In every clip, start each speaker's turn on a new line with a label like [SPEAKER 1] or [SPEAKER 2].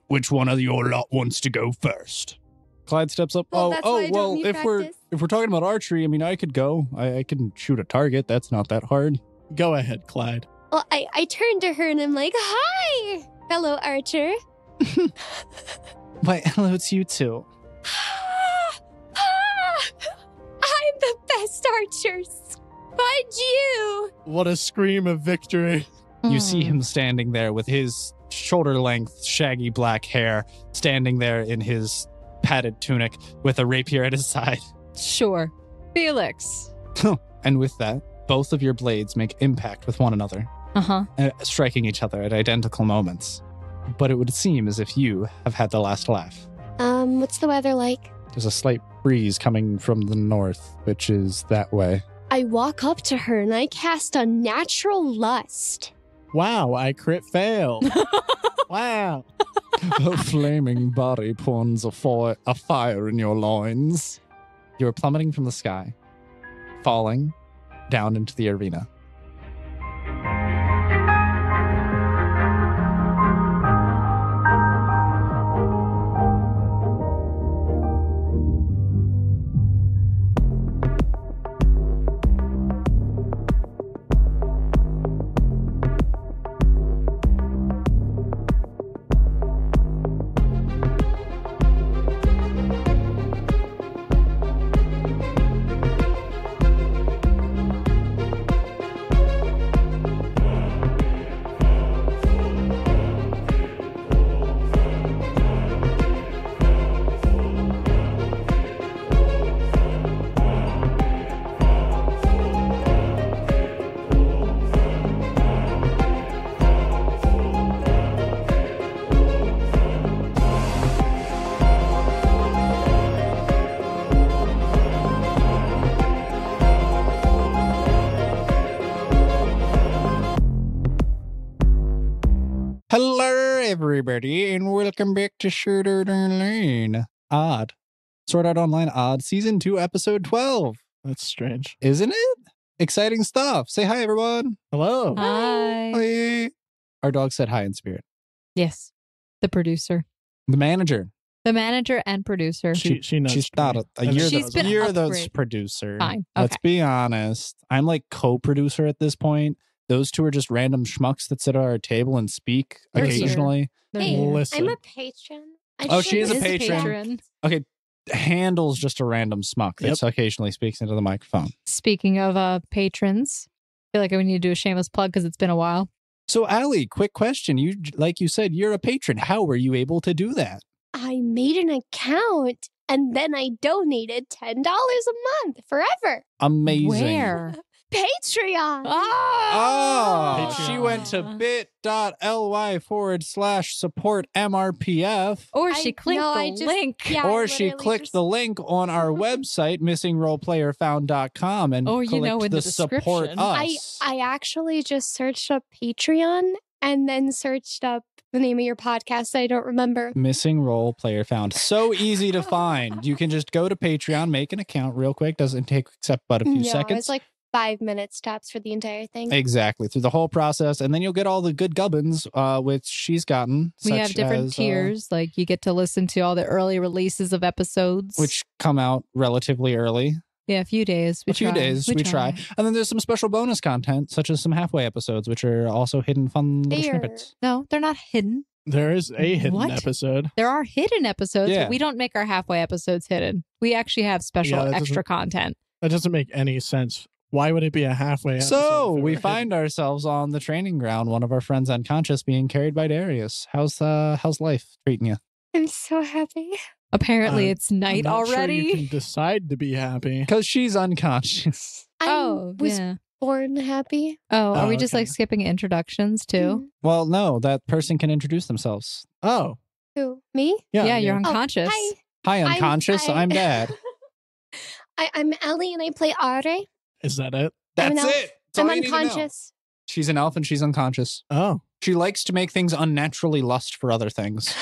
[SPEAKER 1] Which one of your lot wants to go first? Clyde steps up.
[SPEAKER 2] Well, that's why I don't need
[SPEAKER 1] if we're talking about archery, I mean, I could go. I can shoot a target. That's not that hard.
[SPEAKER 3] Go ahead, Clyde.
[SPEAKER 2] Well, I turned to her and I'm like, hi, fellow archer.
[SPEAKER 1] Why, hello, it's you two.
[SPEAKER 2] I'm the best archer. Fudge you.
[SPEAKER 3] What a scream of victory.
[SPEAKER 1] You see him standing there with his shoulder-length, shaggy black hair, standing there in his padded tunic with a rapier at his side.
[SPEAKER 4] Sure. Felix.
[SPEAKER 1] And with that, both of your blades make impact with one another, striking each other at identical moments. But it would seem as if you have had the last laugh.
[SPEAKER 2] What's the weather like?
[SPEAKER 1] There's a slight breeze coming from the north, which is that way.
[SPEAKER 2] I walk up to her and I cast Unnatural Lust.
[SPEAKER 3] Wow, I crit failed. Wow.
[SPEAKER 1] Her flaming body pawns a fire in your loins. You are plummeting from the sky, falling down into the arena. Hello, everybody, and welcome back to Sword Art Online. Odd. Sword Art Online Odd, Season 2, Episode 12.
[SPEAKER 3] That's strange.
[SPEAKER 1] Isn't it? Exciting stuff. Say hi, everyone.
[SPEAKER 3] Hello.
[SPEAKER 4] Hi.
[SPEAKER 1] Hi. Our dog said hi in spirit.
[SPEAKER 4] Yes. The producer.
[SPEAKER 1] The manager.
[SPEAKER 4] The manager and producer.
[SPEAKER 3] She knows.
[SPEAKER 1] She's not
[SPEAKER 4] She's been
[SPEAKER 1] you're the
[SPEAKER 4] upgraded.
[SPEAKER 1] producer.
[SPEAKER 4] Fine.
[SPEAKER 1] Let's
[SPEAKER 4] Okay.
[SPEAKER 1] be honest. I'm like co-producer at this point. Those two are just random schmucks that sit at our table and speak
[SPEAKER 4] They're here.
[SPEAKER 1] occasionally.
[SPEAKER 4] They're
[SPEAKER 2] Hey,
[SPEAKER 4] here.
[SPEAKER 3] Listen.
[SPEAKER 2] I'm a patron.
[SPEAKER 1] Oh, she is a
[SPEAKER 4] Is
[SPEAKER 1] patron. Okay, Handel's just a random schmuck that occasionally speaks into the microphone.
[SPEAKER 4] Speaking of patrons, I feel like we need to do a shameless plug because it's been a while.
[SPEAKER 1] So, Allie, quick question. Like you said, you're a patron. How were you able to do that?
[SPEAKER 2] I made an account and then I donated $10 a month forever.
[SPEAKER 1] Amazing.
[SPEAKER 4] Where?
[SPEAKER 2] Patreon.
[SPEAKER 1] Oh,
[SPEAKER 3] Patreon.
[SPEAKER 1] she went to bit.ly/support MRPF.
[SPEAKER 4] Or she clicked the link.
[SPEAKER 2] Yeah,
[SPEAKER 1] Or
[SPEAKER 2] I
[SPEAKER 1] she
[SPEAKER 2] literally
[SPEAKER 1] clicked
[SPEAKER 2] just-
[SPEAKER 1] the link on our website, missingroleplayerfound.com, and
[SPEAKER 4] Or,
[SPEAKER 1] clicked
[SPEAKER 4] in the
[SPEAKER 1] support
[SPEAKER 4] description.
[SPEAKER 1] us.
[SPEAKER 2] I actually just searched up Patreon and then searched up the name of your podcast. I don't remember.
[SPEAKER 1] Missing Role Player Found. So easy to find. You can just go to Patreon, make an account real quick. Doesn't take except but a few
[SPEAKER 2] No,
[SPEAKER 1] seconds.
[SPEAKER 2] it's like 5 minutes tops for the entire thing.
[SPEAKER 1] Exactly, through the whole process, and then you'll get all the good gubbins, which she's gotten.
[SPEAKER 4] We have
[SPEAKER 1] such
[SPEAKER 4] different
[SPEAKER 1] as,
[SPEAKER 4] tiers. Like you get to listen to all the early releases of episodes.
[SPEAKER 1] which come out relatively early.
[SPEAKER 4] yeah, a few days.
[SPEAKER 1] We try. And then there's some special bonus content, such as some halfway episodes, which are also hidden fun little
[SPEAKER 2] There.
[SPEAKER 1] snippets.
[SPEAKER 4] No, they're not hidden.
[SPEAKER 3] There is a hidden
[SPEAKER 4] What?
[SPEAKER 3] episode.
[SPEAKER 4] There are hidden episodes,
[SPEAKER 1] Yeah.
[SPEAKER 4] but we don't make our halfway episodes hidden. We actually have special
[SPEAKER 3] Yeah, that
[SPEAKER 4] extra content.
[SPEAKER 3] That doesn't make any sense. Why would it be a halfway episode?
[SPEAKER 1] So
[SPEAKER 3] if it
[SPEAKER 1] we
[SPEAKER 3] were
[SPEAKER 1] find ourselves on the training ground. One of our friends unconscious, being carried by Darius. How's life treating you?
[SPEAKER 2] I'm so happy.
[SPEAKER 4] Apparently, it's
[SPEAKER 3] hidden?
[SPEAKER 4] night
[SPEAKER 3] I'm not sure
[SPEAKER 4] already.
[SPEAKER 3] you can decide to be happy.
[SPEAKER 1] Because she's unconscious.
[SPEAKER 4] Oh,
[SPEAKER 2] was
[SPEAKER 4] yeah.
[SPEAKER 2] born happy.
[SPEAKER 4] Oh, are
[SPEAKER 3] Oh,
[SPEAKER 4] we just
[SPEAKER 3] okay.
[SPEAKER 4] like skipping introductions too?
[SPEAKER 1] Well, no, that person can introduce themselves.
[SPEAKER 3] Oh,
[SPEAKER 2] Who? Me?
[SPEAKER 4] Yeah, you're
[SPEAKER 2] Oh,
[SPEAKER 4] unconscious.
[SPEAKER 2] hi.
[SPEAKER 1] Hi, unconscious. I'm Dad.
[SPEAKER 2] I'm Ellie and I play Are.
[SPEAKER 3] is that it?
[SPEAKER 2] I'm
[SPEAKER 1] That's
[SPEAKER 2] an elf.
[SPEAKER 1] it. That's all
[SPEAKER 2] I'm
[SPEAKER 1] you need to know.
[SPEAKER 2] unconscious.
[SPEAKER 1] She's an elf and she's unconscious.
[SPEAKER 3] Oh,
[SPEAKER 1] She likes to make things unnaturally lust for other things.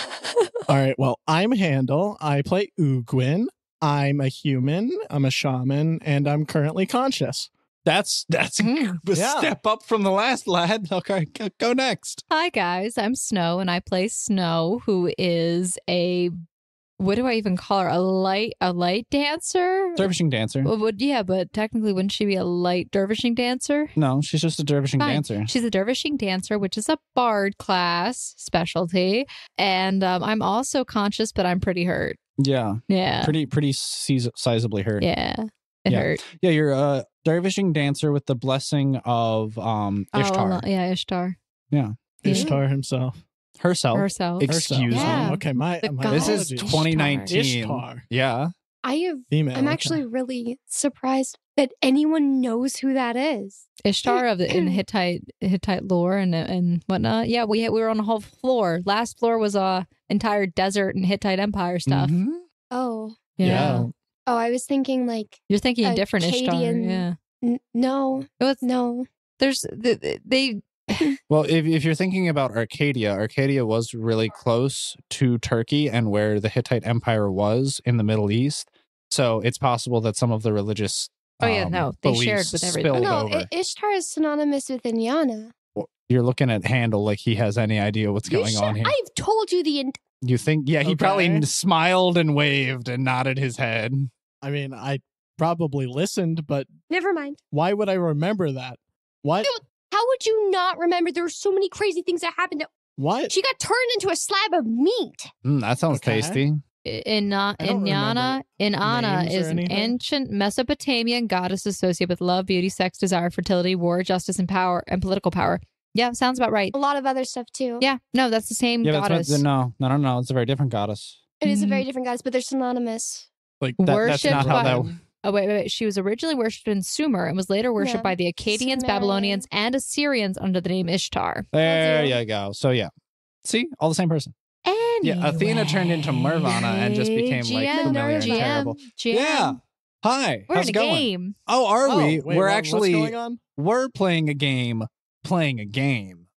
[SPEAKER 3] all right. Well, I'm Handel. I play Ugwin. I'm a human. I'm a shaman, and I'm currently conscious.
[SPEAKER 1] That's a
[SPEAKER 3] Yeah.
[SPEAKER 1] step up from the last lad. Okay, go next.
[SPEAKER 4] Hi guys, I'm Snow and I play Snow, who is what do I even call her? A light dancer?
[SPEAKER 1] Dervishing dancer.
[SPEAKER 4] Well, yeah, but technically wouldn't she be a light dervishing dancer?
[SPEAKER 1] No, she's just a dervishing
[SPEAKER 4] Fine.
[SPEAKER 1] dancer.
[SPEAKER 4] She's a dervishing dancer, which is a bard class specialty. And I'm also conscious, but I'm pretty hurt.
[SPEAKER 1] Yeah.
[SPEAKER 4] Yeah.
[SPEAKER 1] Pretty sizably hurt.
[SPEAKER 4] Yeah. It hurt.
[SPEAKER 1] Yeah, you're a dervishing dancer with the blessing of Ishtar.
[SPEAKER 4] Oh, yeah, Ishtar.
[SPEAKER 1] Yeah.
[SPEAKER 3] Ishtar himself.
[SPEAKER 4] Herself.
[SPEAKER 1] Excuse
[SPEAKER 4] Yeah.
[SPEAKER 1] me.
[SPEAKER 3] Okay, my
[SPEAKER 1] This is
[SPEAKER 3] apologies.
[SPEAKER 1] 2019.
[SPEAKER 3] Ishtar.
[SPEAKER 1] Yeah.
[SPEAKER 3] Female.
[SPEAKER 2] I'm actually really surprised that anyone knows who that is.
[SPEAKER 4] Ishtar in Hittite lore and whatnot. Yeah, we were on a whole floor. Last floor was entire desert and Hittite Empire stuff.
[SPEAKER 1] Mhm.
[SPEAKER 2] Oh.
[SPEAKER 1] Yeah.
[SPEAKER 2] Oh, I was thinking like
[SPEAKER 4] You're thinking a different Ishtar.
[SPEAKER 2] Akkadian-
[SPEAKER 4] Yeah.
[SPEAKER 2] no.
[SPEAKER 4] It was,
[SPEAKER 2] No.
[SPEAKER 4] there's they
[SPEAKER 1] Well, if you're thinking about Arcadia was really close to Turkey and where the Hittite Empire was in the Middle East. So it's possible that some of the religious
[SPEAKER 4] they shared
[SPEAKER 1] beliefs
[SPEAKER 4] with everything.
[SPEAKER 1] spilled
[SPEAKER 2] No,
[SPEAKER 1] over.
[SPEAKER 2] Ishtar is synonymous with Inyana.
[SPEAKER 1] You're looking at Handel like he has any idea what's going on here.
[SPEAKER 2] I've told you
[SPEAKER 1] You think? Yeah, he
[SPEAKER 3] Okay.
[SPEAKER 1] probably smiled and waved and nodded his head.
[SPEAKER 3] I mean, I probably listened, but
[SPEAKER 2] Never mind.
[SPEAKER 3] why would I remember that? What?
[SPEAKER 2] How would you not remember? There were so many crazy things that happened.
[SPEAKER 3] What?
[SPEAKER 2] She got turned into a slab of meat.
[SPEAKER 1] That sounds
[SPEAKER 3] Okay.
[SPEAKER 1] tasty.
[SPEAKER 4] Inanna
[SPEAKER 3] remember names
[SPEAKER 4] is
[SPEAKER 3] or
[SPEAKER 4] an
[SPEAKER 3] anything.
[SPEAKER 4] ancient Mesopotamian goddess associated with love, beauty, sex, desire, fertility, war, justice, and power, and political power. Yeah, sounds about right.
[SPEAKER 2] A lot of other stuff too.
[SPEAKER 4] Yeah, no, that's the same
[SPEAKER 1] Yeah,
[SPEAKER 4] goddess.
[SPEAKER 1] no. It's a very different goddess.
[SPEAKER 2] It is a very different goddess, but they're synonymous.
[SPEAKER 1] Like that's
[SPEAKER 4] Worshipped
[SPEAKER 1] not how
[SPEAKER 4] by-
[SPEAKER 1] that.
[SPEAKER 4] Oh, wait. She was originally worshipped in Sumer and was later worshipped
[SPEAKER 2] Yeah.
[SPEAKER 4] by the Akkadians,
[SPEAKER 2] Sumerian.
[SPEAKER 4] Babylonians, and Assyrians under the name Ishtar.
[SPEAKER 1] There
[SPEAKER 2] do.
[SPEAKER 1] you go. So yeah, see, all the same person. Yeah, Athena turned into Nirvana and just became like
[SPEAKER 4] GM,
[SPEAKER 1] familiar and
[SPEAKER 2] GM.
[SPEAKER 1] terrible.
[SPEAKER 4] GM.
[SPEAKER 1] Yeah. Hi.
[SPEAKER 4] We're
[SPEAKER 1] how's
[SPEAKER 4] in
[SPEAKER 1] it
[SPEAKER 4] a
[SPEAKER 1] going?
[SPEAKER 4] game.
[SPEAKER 1] Oh, are we?
[SPEAKER 3] Wait,
[SPEAKER 1] We're
[SPEAKER 3] what's
[SPEAKER 1] actually
[SPEAKER 3] going on?
[SPEAKER 1] we're playing a game.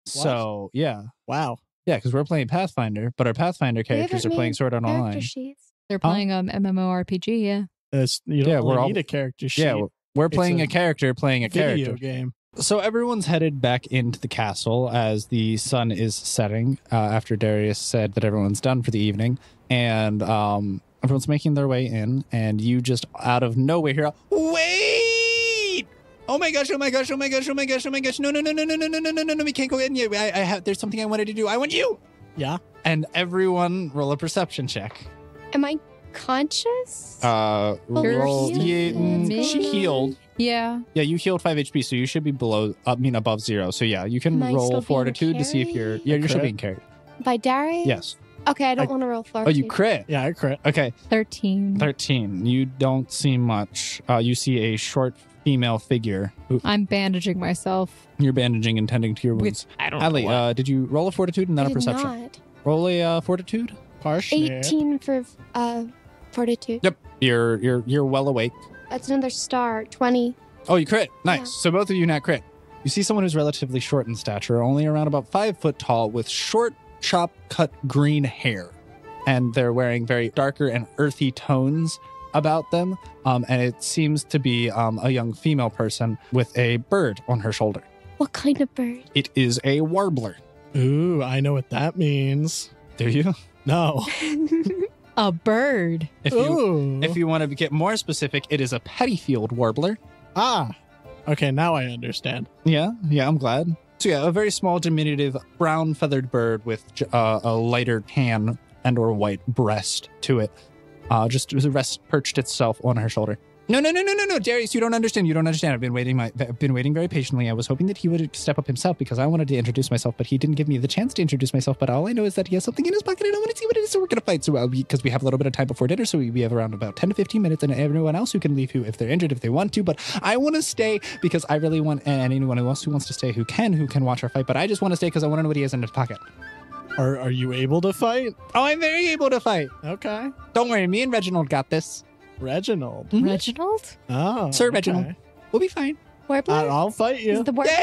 [SPEAKER 1] So yeah,
[SPEAKER 3] Wow.
[SPEAKER 1] yeah, because we're playing Pathfinder, but our Pathfinder characters are
[SPEAKER 2] haven't
[SPEAKER 1] playing
[SPEAKER 2] made
[SPEAKER 1] Sword Art Online.
[SPEAKER 2] Character sheets.
[SPEAKER 4] They're playing MMORPG, yeah.
[SPEAKER 3] You don't
[SPEAKER 1] Yeah,
[SPEAKER 3] really
[SPEAKER 1] we're all-
[SPEAKER 3] need a character sheet.
[SPEAKER 1] Yeah, we're
[SPEAKER 3] It's
[SPEAKER 1] playing
[SPEAKER 3] a
[SPEAKER 1] a character playing a
[SPEAKER 3] video
[SPEAKER 1] character.
[SPEAKER 3] game.
[SPEAKER 1] So everyone's headed back into the castle as the sun is setting after Darius said that everyone's done for the evening. And everyone's making their way in. And you just out of nowhere hear, wait! Oh my gosh, oh my gosh, oh my gosh, oh my gosh, oh my gosh. No, we can't go in yet. I have, there's something I wanted to do. I want you!
[SPEAKER 3] Yeah.
[SPEAKER 1] And everyone roll a perception check.
[SPEAKER 2] Am I conscious?
[SPEAKER 1] Roll.
[SPEAKER 2] healed.
[SPEAKER 1] She healed.
[SPEAKER 4] Yeah.
[SPEAKER 1] Yeah, you healed 5 HP, so you should be above 0. So yeah, you can
[SPEAKER 2] Am I still
[SPEAKER 1] roll
[SPEAKER 2] being
[SPEAKER 1] fortitude to see if you're. Yeah, you're still
[SPEAKER 3] Crit?
[SPEAKER 1] being carried.
[SPEAKER 2] By Darius?
[SPEAKER 1] Yes.
[SPEAKER 2] Okay, I don't
[SPEAKER 3] I-
[SPEAKER 2] want to roll
[SPEAKER 1] Oh,
[SPEAKER 2] fortitude.
[SPEAKER 1] you crit.
[SPEAKER 3] Yeah, I crit.
[SPEAKER 1] Okay,
[SPEAKER 4] 13.
[SPEAKER 1] 13. You don't see much. You see a short female figure. Who,
[SPEAKER 4] I'm bandaging myself.
[SPEAKER 1] you're bandaging and tending to your wounds.
[SPEAKER 4] I don't
[SPEAKER 1] Adley,
[SPEAKER 4] know.
[SPEAKER 1] did you roll a fortitude and
[SPEAKER 2] I
[SPEAKER 1] not a
[SPEAKER 2] did
[SPEAKER 1] perception?
[SPEAKER 2] not.
[SPEAKER 1] Roll a fortitude.
[SPEAKER 3] Partially.
[SPEAKER 2] 18 for fortitude.
[SPEAKER 1] Yep. You're well awake.
[SPEAKER 2] That's another star. 20.
[SPEAKER 1] Oh, you crit. Nice.
[SPEAKER 2] Yeah.
[SPEAKER 1] So both of you not crit. You see someone who's relatively short in stature, only around about 5 foot tall, with short, chop-cut green hair. And they're wearing very darker and earthy tones about them. And it seems to be a young female person with a bird on her shoulder.
[SPEAKER 2] What kind of bird?
[SPEAKER 1] It is a warbler.
[SPEAKER 3] Ooh, I know what that means.
[SPEAKER 1] Do you?
[SPEAKER 3] No.
[SPEAKER 4] A bird.
[SPEAKER 3] Ooh.
[SPEAKER 1] If you want to get more specific, it is a pettifield warbler.
[SPEAKER 3] Ah. Okay, now I understand.
[SPEAKER 1] Yeah, I'm glad. So yeah, a very small, diminutive, brown feathered bird with a lighter tan and or white breast to it. Just perched itself on her shoulder. No, Darius, you don't understand. I've been waiting very patiently. I was hoping that he would step up himself because I wanted to introduce myself, but he didn't give me the chance to introduce myself. But all I know is that he has something in his pocket and I want to see what it is. So we're going to fight. So because we have a little bit of time before dinner, so we have around about 10 to 15 minutes, and everyone else who can leave if they're injured if they want to. But I want to stay because I really want, and anyone else who wants to stay who can watch our fight. But I just want to stay because I want to know what he has in his pocket.
[SPEAKER 3] Are you able to fight?
[SPEAKER 1] Oh, I'm very able to fight.
[SPEAKER 3] Okay.
[SPEAKER 1] Don't worry, me and Reginald got this.
[SPEAKER 3] Reginald.
[SPEAKER 1] Mhm.
[SPEAKER 4] Reginald?
[SPEAKER 3] Oh.
[SPEAKER 1] Sir
[SPEAKER 3] okay.
[SPEAKER 1] Reginald. We'll be fine.
[SPEAKER 2] Warbler?
[SPEAKER 3] I'll fight
[SPEAKER 2] Is
[SPEAKER 3] you.
[SPEAKER 2] it the warbler?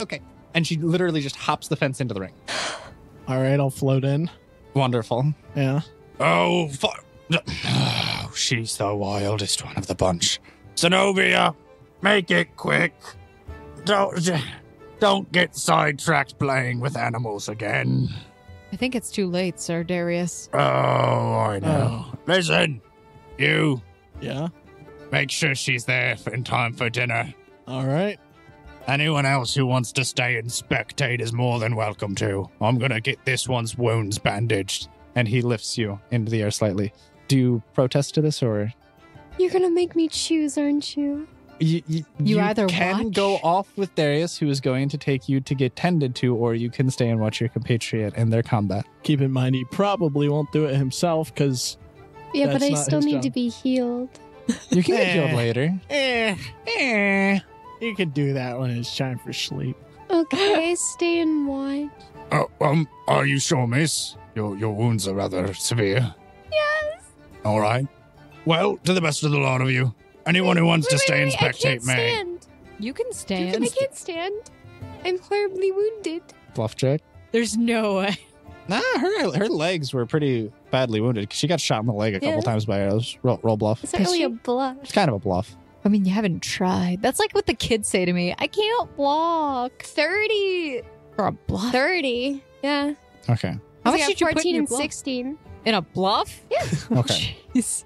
[SPEAKER 1] Okay. And she literally just hops the fence into the ring.
[SPEAKER 3] All right, I'll float in.
[SPEAKER 1] Wonderful.
[SPEAKER 3] Yeah.
[SPEAKER 1] Oh, she's the wildest one of the bunch. Zenobia, Make it quick. Don't get sidetracked playing with animals again.
[SPEAKER 4] I think it's too late, Sir Darius.
[SPEAKER 1] Oh, I know. Listen, you.
[SPEAKER 3] Yeah.
[SPEAKER 1] Make sure she's there in time for dinner.
[SPEAKER 3] All right.
[SPEAKER 1] Anyone else who wants to stay and spectate is more than welcome to. I'm gonna get this one's wounds bandaged. And he lifts you into the air slightly. Do you protest to this, or?
[SPEAKER 2] You're gonna make me choose, aren't you?
[SPEAKER 4] You either
[SPEAKER 1] can
[SPEAKER 4] watch-
[SPEAKER 1] go off with Darius, who is going to take you to get tended to, or you can stay and watch your compatriot in their combat.
[SPEAKER 3] Keep in mind, he probably won't do it himself because
[SPEAKER 2] Yeah, but
[SPEAKER 3] That's
[SPEAKER 2] I
[SPEAKER 3] not
[SPEAKER 2] still
[SPEAKER 3] his
[SPEAKER 2] need
[SPEAKER 3] job.
[SPEAKER 2] to be healed.
[SPEAKER 1] You can get healed later.
[SPEAKER 3] you can do that when it's time for sleep.
[SPEAKER 2] Okay, stay and watch.
[SPEAKER 1] Are you sure, miss? Your wounds are rather severe.
[SPEAKER 2] Yes.
[SPEAKER 1] All right. Well, to the best of the lot of you. Anyone who wants to stay and
[SPEAKER 2] I
[SPEAKER 1] spectate
[SPEAKER 2] can't
[SPEAKER 1] may.
[SPEAKER 2] stand.
[SPEAKER 4] You can stand.
[SPEAKER 2] I can't stand. I'm horribly wounded.
[SPEAKER 1] Bluff check.
[SPEAKER 4] There's no way.
[SPEAKER 1] Nah, her legs were pretty badly wounded. She got shot in the leg a couple
[SPEAKER 2] Yeah.
[SPEAKER 1] times by arrows. Roll bluff.
[SPEAKER 2] It's not really a bluff.
[SPEAKER 1] It's kind of a bluff.
[SPEAKER 4] I mean, you haven't tried. That's like what the kids say to me. I can't block
[SPEAKER 2] 30.
[SPEAKER 4] for a bluff.
[SPEAKER 2] 30. Yeah.
[SPEAKER 1] Okay.
[SPEAKER 4] How
[SPEAKER 2] I
[SPEAKER 4] much
[SPEAKER 2] got
[SPEAKER 4] did you put
[SPEAKER 2] 14
[SPEAKER 4] in your
[SPEAKER 2] and
[SPEAKER 4] bluff?
[SPEAKER 2] 16.
[SPEAKER 4] In a bluff?
[SPEAKER 2] Yeah.
[SPEAKER 1] Okay.
[SPEAKER 4] Jeez.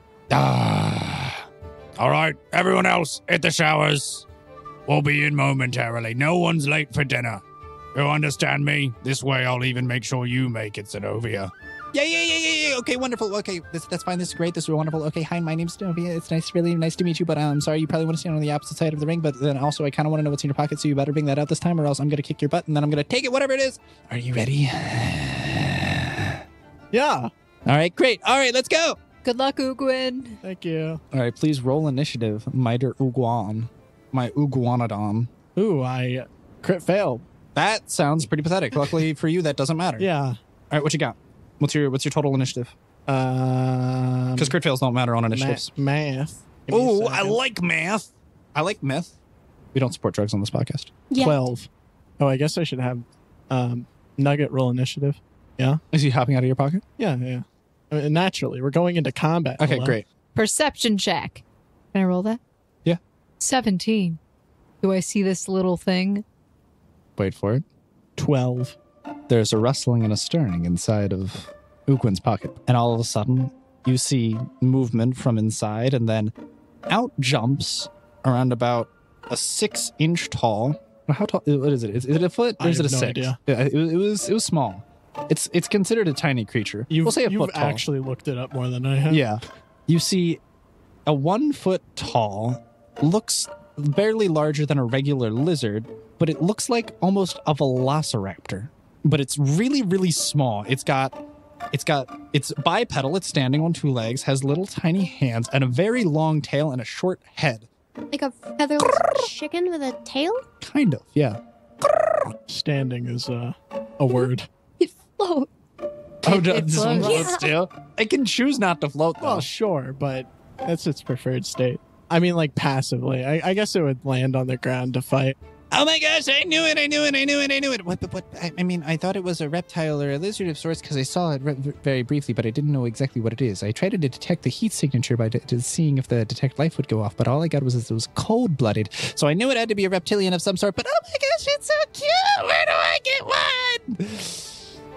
[SPEAKER 1] All right, everyone else, hit the showers. We'll be in momentarily. No one's late for dinner. You understand me? This way, I'll even make sure you make it, Zenobia. Yeah. Okay, wonderful. Okay, that's fine. This is great. This is wonderful. Okay, hi, my name's Zenobia. It's really nice to meet you, but I'm sorry, you probably want to stand on the opposite side of the ring, but then also I kind of want to know what's in your pocket, so you better bring that out this time, or else I'm going to kick your butt, and then I'm going to take it, whatever it is. Are you ready?
[SPEAKER 3] Yeah.
[SPEAKER 1] All right, great. All right, let's go.
[SPEAKER 4] Good luck, Ugwin.
[SPEAKER 3] Thank you.
[SPEAKER 1] All right, please roll initiative, Miter Ugwan. My Ugwanodon.
[SPEAKER 3] Ooh, I crit failed.
[SPEAKER 1] That sounds pretty pathetic. Luckily for you, that doesn't matter.
[SPEAKER 3] Yeah.
[SPEAKER 1] All right, what you got? What's your total initiative? Because crit fails don't matter on initiatives.
[SPEAKER 3] Math. Give me a
[SPEAKER 1] Oh, I
[SPEAKER 3] second.
[SPEAKER 1] like math. I like myth. We don't support drugs on this podcast.
[SPEAKER 2] Yeah.
[SPEAKER 3] 12. Oh, I guess I should have Nugget roll initiative. Yeah?
[SPEAKER 1] Is he hopping out of your pocket?
[SPEAKER 3] Yeah. I mean, naturally, we're going into combat.
[SPEAKER 1] Okay,
[SPEAKER 3] Hello?
[SPEAKER 1] great.
[SPEAKER 4] Perception check. Can I roll that?
[SPEAKER 1] Yeah.
[SPEAKER 4] 17. Do I see this little thing?
[SPEAKER 1] Wait for it.
[SPEAKER 3] 12.
[SPEAKER 1] There's a rustling and a stirring inside of Ugwin's pocket. And all of a sudden, you see movement from inside, and then out jumps around about a 6-inch tall. How tall? What is it? Is it a foot or
[SPEAKER 3] I
[SPEAKER 1] is it a
[SPEAKER 3] have no
[SPEAKER 1] 6?
[SPEAKER 3] idea.
[SPEAKER 1] Yeah, it was small. It's considered a tiny creature. We'll say a
[SPEAKER 3] You've
[SPEAKER 1] foot tall.
[SPEAKER 3] actually looked it up more than I have.
[SPEAKER 1] Yeah. You see a 1 foot tall, looks barely larger than a regular lizard, but it looks like almost a velociraptor. But it's really, really small. It's bipedal, it's standing on 2 legs, has little tiny hands, and a very long tail and a short head.
[SPEAKER 2] Like a featherless chicken with a tail?
[SPEAKER 1] Kind of, yeah.
[SPEAKER 3] Standing is a word.
[SPEAKER 2] It floats.
[SPEAKER 1] Oh,
[SPEAKER 4] It
[SPEAKER 1] does it
[SPEAKER 4] floats.
[SPEAKER 1] float still? I can choose not to float, though.
[SPEAKER 3] Well, sure, but that's its preferred state. I mean, like passively. I guess it would land on the ground to fight.
[SPEAKER 1] Oh my gosh, I knew it. What, I mean, I thought it was a reptile or a lizard of sorts because I saw it very briefly, but I didn't know exactly what it is. I tried to detect the heat signature by seeing if the detect life would go off, but all I got was it was cold-blooded. So I knew it had to be a reptilian of some sort, but oh my gosh, it's so cute. Where do I get one?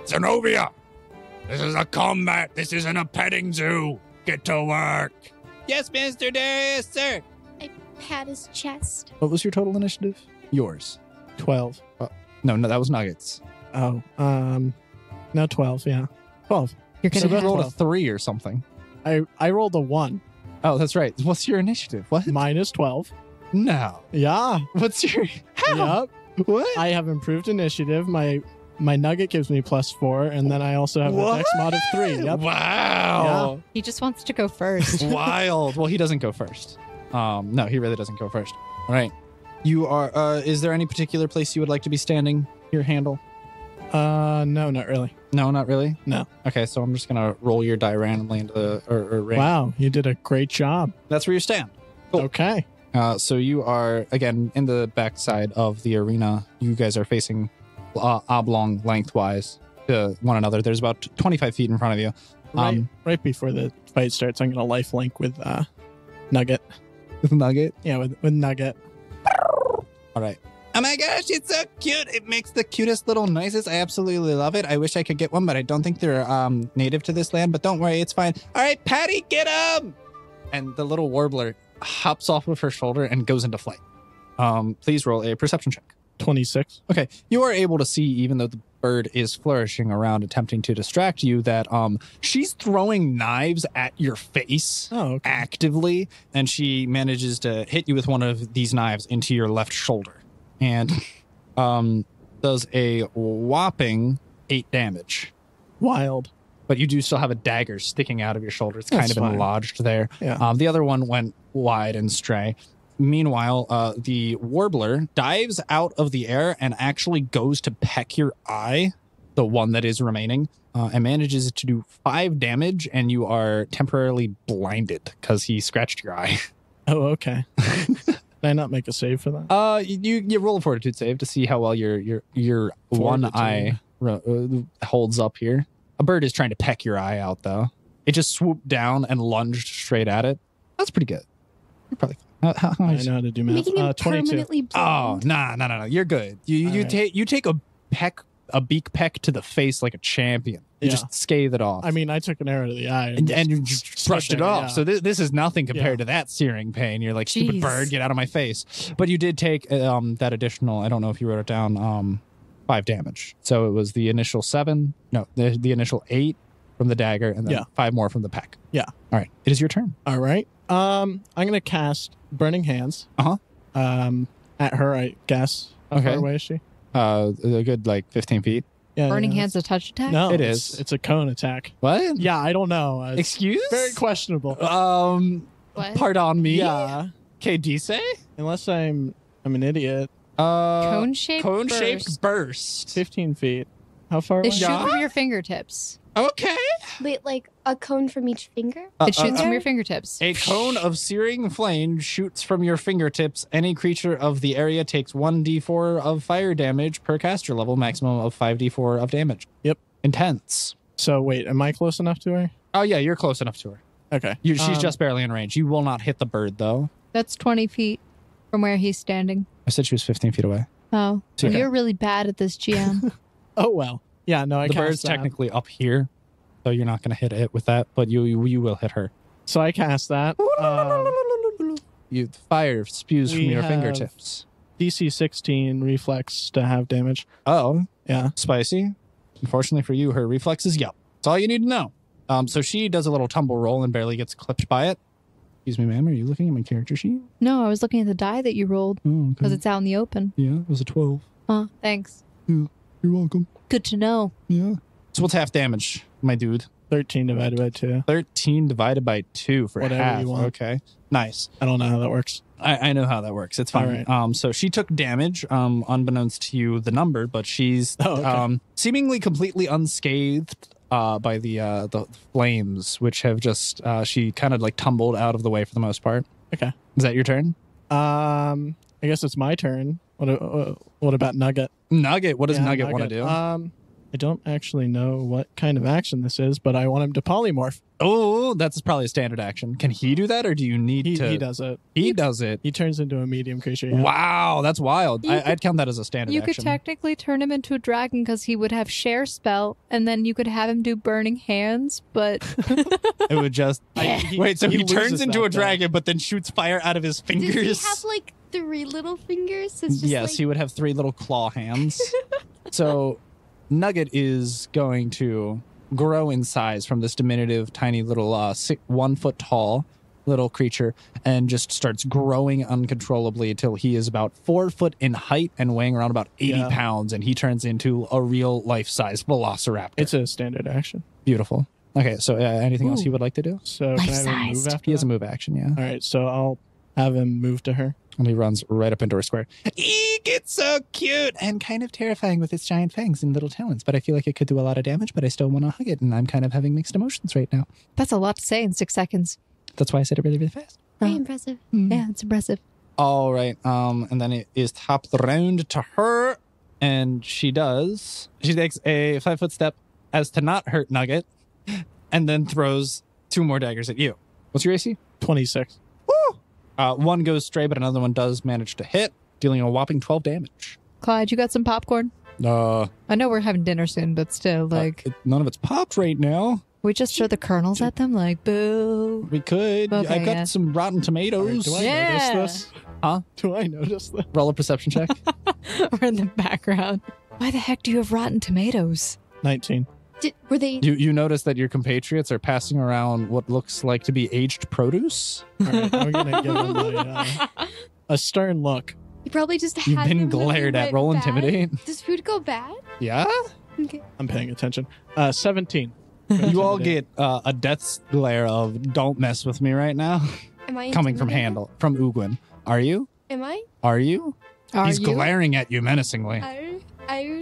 [SPEAKER 1] Zenobia, this is a combat. This isn't a petting zoo. Get to work. Yes, Mr. Darius, sir.
[SPEAKER 2] I pat his chest.
[SPEAKER 1] What was your total initiative? Yours.
[SPEAKER 3] 12.
[SPEAKER 1] No, that was Nuggets.
[SPEAKER 3] Oh, no, 12, yeah. 12.
[SPEAKER 4] You're
[SPEAKER 1] So
[SPEAKER 4] gonna
[SPEAKER 1] you
[SPEAKER 4] have
[SPEAKER 1] rolled a
[SPEAKER 3] 12.
[SPEAKER 1] 3 or something.
[SPEAKER 3] I rolled a 1.
[SPEAKER 1] Oh, that's right. What's your initiative? What?
[SPEAKER 3] Minus 12.
[SPEAKER 1] No.
[SPEAKER 3] Yeah.
[SPEAKER 1] What's your... How?
[SPEAKER 3] Yep.
[SPEAKER 1] What?
[SPEAKER 3] I have improved initiative. My Nugget gives me +4, and then I also have a dex mod of 3. Yep.
[SPEAKER 1] Wow.
[SPEAKER 4] He just wants to go first.
[SPEAKER 1] Wild. Well, he doesn't go first. No, he really doesn't go first. All right. You are, is there any particular place you would like to be standing your handle?
[SPEAKER 3] No, not really.
[SPEAKER 1] No, not really?
[SPEAKER 3] No.
[SPEAKER 1] Okay, so I'm just going to roll your die randomly into the or ring.
[SPEAKER 3] Wow, you did a great job.
[SPEAKER 1] That's where you stand. Cool.
[SPEAKER 3] Okay.
[SPEAKER 1] So you are, again, in the backside of the arena. You guys are facing oblong lengthwise to one another. There's about 25 feet in front of you.
[SPEAKER 3] Right before the fight starts, I'm going to lifelink with Nugget.
[SPEAKER 1] With Nugget.
[SPEAKER 3] Yeah, with Nugget.
[SPEAKER 1] All right. Oh my gosh, it's so cute. It makes the cutest little noises. I absolutely love it. I wish I could get one, but I don't think they're native to this land. But don't worry, it's fine. All right, Patty, get him! And the little warbler hops off of her shoulder and goes into flight. Please roll a perception check.
[SPEAKER 3] 26.
[SPEAKER 1] Okay, you are able to see, even though the bird is flourishing around attempting to distract you, that she's throwing knives at your face actively, and she manages to hit you with one of these knives into your left shoulder. And does a whopping 8 damage.
[SPEAKER 3] Wild.
[SPEAKER 1] But you do still have a dagger sticking out of your shoulder. It's
[SPEAKER 3] That's
[SPEAKER 1] kind of lodged there.
[SPEAKER 3] Yeah.
[SPEAKER 1] The other one went wide and stray. Meanwhile, the warbler dives out of the air and actually goes to peck your eye, the one that is remaining, and manages to do 5 damage, and you are temporarily blinded because he scratched your eye.
[SPEAKER 3] Oh, okay. Can I not make a save for that?
[SPEAKER 1] You roll a fortitude save to see how well your one eye holds up here. A bird is trying to peck your eye out, though. It just swooped down and lunged straight at it. That's pretty good. You're probably how
[SPEAKER 3] I know how to do math.
[SPEAKER 2] Making him
[SPEAKER 3] 22.
[SPEAKER 2] permanently
[SPEAKER 1] Oh,
[SPEAKER 2] blind.
[SPEAKER 1] no. You're good. You take a beak peck to the face like a champion. You just scathe it off.
[SPEAKER 3] I mean, I took an arrow to the eye.
[SPEAKER 1] And you just brushed it off.
[SPEAKER 3] Yeah.
[SPEAKER 1] So this is nothing compared to that searing pain. You're like, stupid
[SPEAKER 4] Jeez.
[SPEAKER 1] bird, get out of my face. But you did take that additional, I don't know if you wrote it down, 5 damage. So it was the initial 7, no, the initial 8 from the dagger, and then 5 more from the peck.
[SPEAKER 3] Yeah.
[SPEAKER 1] All right. It is your turn.
[SPEAKER 3] All right. I'm going to cast Burning Hands. At her, I guess. How far away is she?
[SPEAKER 1] A good, 15 feet.
[SPEAKER 3] Yeah,
[SPEAKER 4] Burning Hands a touch attack?
[SPEAKER 3] No,
[SPEAKER 1] It
[SPEAKER 3] it's-
[SPEAKER 1] is.
[SPEAKER 3] It's a cone attack.
[SPEAKER 1] What?
[SPEAKER 3] Yeah, I don't know. It's
[SPEAKER 1] Excuse?
[SPEAKER 3] very questionable.
[SPEAKER 4] What?
[SPEAKER 1] Pardon me?
[SPEAKER 3] Yeah,
[SPEAKER 1] KD
[SPEAKER 3] unless I'm an idiot.
[SPEAKER 4] Cone-shaped
[SPEAKER 1] burst.
[SPEAKER 3] 15 feet. How far away?
[SPEAKER 4] It shoots from your fingertips.
[SPEAKER 1] Okay.
[SPEAKER 2] Wait, like a cone from each finger?
[SPEAKER 4] It shoots from your fingertips.
[SPEAKER 1] A cone of searing flame shoots from your fingertips. Any creature of the area takes 1d4 of fire damage per caster level, maximum of 5d4 of damage.
[SPEAKER 3] Yep.
[SPEAKER 1] Intense.
[SPEAKER 3] So wait, am I close enough to her?
[SPEAKER 1] Oh, yeah, you're close enough to her.
[SPEAKER 3] Okay.
[SPEAKER 1] She's just barely in range. You will not hit the bird, though.
[SPEAKER 4] That's 20 feet from where he's standing.
[SPEAKER 1] I said she was 15 feet away.
[SPEAKER 4] Oh,
[SPEAKER 1] Okay.
[SPEAKER 4] you're really bad at this, GM.
[SPEAKER 3] Oh well. Yeah. No, I
[SPEAKER 1] The
[SPEAKER 3] cast
[SPEAKER 1] bird's
[SPEAKER 3] that.
[SPEAKER 1] technically up here, so you're not going to hit it with that, but you will hit her.
[SPEAKER 3] So I cast that.
[SPEAKER 1] Fire spews from
[SPEAKER 3] We
[SPEAKER 1] your
[SPEAKER 3] have-
[SPEAKER 1] fingertips.
[SPEAKER 3] DC 16 reflex to have damage.
[SPEAKER 1] Oh,
[SPEAKER 3] Yeah.
[SPEAKER 1] spicy. Unfortunately for you, her reflex is yup. That's all you need to know. So she does a little tumble roll and barely gets clipped by it. Excuse me, ma'am. Are you looking at my character sheet?
[SPEAKER 4] No, I was looking at the die that you rolled
[SPEAKER 1] Oh,
[SPEAKER 4] because
[SPEAKER 1] okay.
[SPEAKER 4] it's out in the open.
[SPEAKER 1] Yeah, it was a 12.
[SPEAKER 4] Oh, thanks.
[SPEAKER 1] You're welcome.
[SPEAKER 4] Good to know.
[SPEAKER 1] Yeah. So what's half damage, my dude?
[SPEAKER 3] 13 divided by 2.
[SPEAKER 1] 13 divided by 2 for
[SPEAKER 3] Whatever
[SPEAKER 1] half.
[SPEAKER 3] you want.
[SPEAKER 1] Okay. Nice.
[SPEAKER 3] I don't know how that works.
[SPEAKER 1] I know how that works. It's fine.
[SPEAKER 3] All
[SPEAKER 1] So she took damage, unbeknownst to you, the number, but she's seemingly completely unscathed by the flames, which have just she kind of tumbled out of the way for the most part.
[SPEAKER 3] Okay.
[SPEAKER 1] Is that your turn?
[SPEAKER 3] I guess it's my turn. What about Nugget?
[SPEAKER 1] Nugget. What does
[SPEAKER 3] Yeah,
[SPEAKER 1] Nugget want to do?
[SPEAKER 3] I don't actually know what kind of action this is, but I want him to polymorph.
[SPEAKER 1] Oh, that's probably a standard action. Can he do that, or do you need to?
[SPEAKER 3] He does it.
[SPEAKER 1] He does it.
[SPEAKER 3] He turns into a medium creature. Yeah.
[SPEAKER 1] Wow, that's wild. I'd count that as a standard
[SPEAKER 4] You
[SPEAKER 1] action.
[SPEAKER 4] could technically turn him into a dragon because he would have share spell, and then you could have him do burning hands, but
[SPEAKER 1] It would just wait. So he turns
[SPEAKER 3] loses
[SPEAKER 1] into
[SPEAKER 3] that,
[SPEAKER 1] a dragon, but then shoots fire out of his fingers.
[SPEAKER 2] Does he have like 3 little fingers? It's just
[SPEAKER 1] Yes, he would have 3 little claw hands. So Nugget is going to grow in size from this diminutive, tiny little 1 foot tall little creature and just starts growing uncontrollably until he is about 4 foot in height and weighing around about 80 pounds, and he turns into a real life-size velociraptor.
[SPEAKER 3] It's a standard action.
[SPEAKER 1] Beautiful. Okay, so anything else he would like to do?
[SPEAKER 3] So can I have him move
[SPEAKER 4] Life-sized.
[SPEAKER 3] after
[SPEAKER 1] He has a
[SPEAKER 3] that?
[SPEAKER 1] move action, yeah.
[SPEAKER 3] All right, so I'll have him move to her.
[SPEAKER 1] And he runs right up into her square. Eek, it's so cute and kind of terrifying with its giant fangs and little talons, but I feel like it could do a lot of damage, but I still want to hug it, and I'm kind of having mixed emotions right now.
[SPEAKER 4] that's a lot to say in 6 seconds.
[SPEAKER 1] That's why I said it really, really fast.
[SPEAKER 2] very impressive.
[SPEAKER 4] Yeah, it's impressive.
[SPEAKER 1] All right, and then it is top of the round to her, and she takes a 5 foot step as to not hurt Nugget, and then throws 2 more daggers at you. What's your AC?
[SPEAKER 3] 26.
[SPEAKER 1] One goes stray, but another one does manage to hit. dealing a whopping 12 damage.
[SPEAKER 4] Clyde, you got some popcorn? I know we're having dinner soon, but still,
[SPEAKER 1] None of it's popped right now.
[SPEAKER 4] we just throw the kernels at them, like, boo.
[SPEAKER 1] We could.
[SPEAKER 4] Okay,
[SPEAKER 1] I've got some rotten tomatoes.
[SPEAKER 3] Do I notice this?
[SPEAKER 1] Huh?
[SPEAKER 3] Do I notice this?
[SPEAKER 1] Roll a perception check.
[SPEAKER 4] We're in the background. Why the heck do you have rotten tomatoes?
[SPEAKER 3] 19.
[SPEAKER 2] Were they?
[SPEAKER 1] You notice that your compatriots are passing around what looks like to be aged produce.
[SPEAKER 3] All right, I'm going to give him a stern look.
[SPEAKER 2] You probably just
[SPEAKER 1] You've
[SPEAKER 2] had
[SPEAKER 1] been
[SPEAKER 2] them when you
[SPEAKER 1] glared at.
[SPEAKER 2] went
[SPEAKER 1] Roll
[SPEAKER 2] bad.
[SPEAKER 1] intimidate.
[SPEAKER 2] Does food go bad?
[SPEAKER 1] Yeah?
[SPEAKER 2] Okay.
[SPEAKER 3] I'm paying attention. 17.
[SPEAKER 1] You all get a death's glare of "Don't mess with me right now,"
[SPEAKER 2] Am I
[SPEAKER 1] coming from
[SPEAKER 2] intimidated?
[SPEAKER 1] Ugwin. Are you?
[SPEAKER 2] Am I?
[SPEAKER 1] Are you? He's
[SPEAKER 4] you?
[SPEAKER 1] glaring at you menacingly. Are you?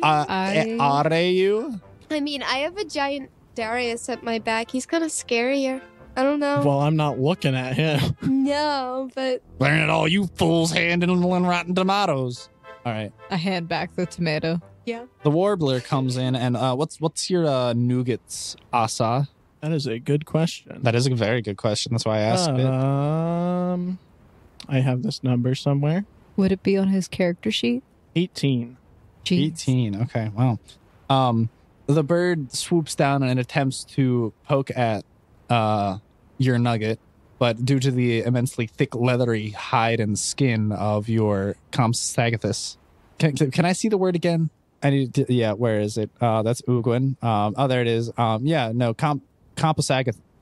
[SPEAKER 2] I mean, I have a giant Darius at my back. He's kind of scarier. I don't know.
[SPEAKER 3] Well, I'm not looking at him.
[SPEAKER 2] No, but
[SPEAKER 1] Glaring at all you fools handling rotten tomatoes. All right.
[SPEAKER 4] I hand back the tomato.
[SPEAKER 2] yeah.
[SPEAKER 1] The warbler comes in, and what's your nougats, Asa?
[SPEAKER 3] That is a good question.
[SPEAKER 1] That is a very good question. That's why I asked it.
[SPEAKER 3] I have this number somewhere.
[SPEAKER 4] Would it be on his character sheet?
[SPEAKER 3] 18.
[SPEAKER 4] Jeez.
[SPEAKER 1] 18. Okay, wow. The bird swoops down and attempts to poke at your nugget, but due to the immensely thick, leathery hide and skin of your Compsognathus. Can I see the word again? I need to, yeah, where is it? That's Ugwin. There it is.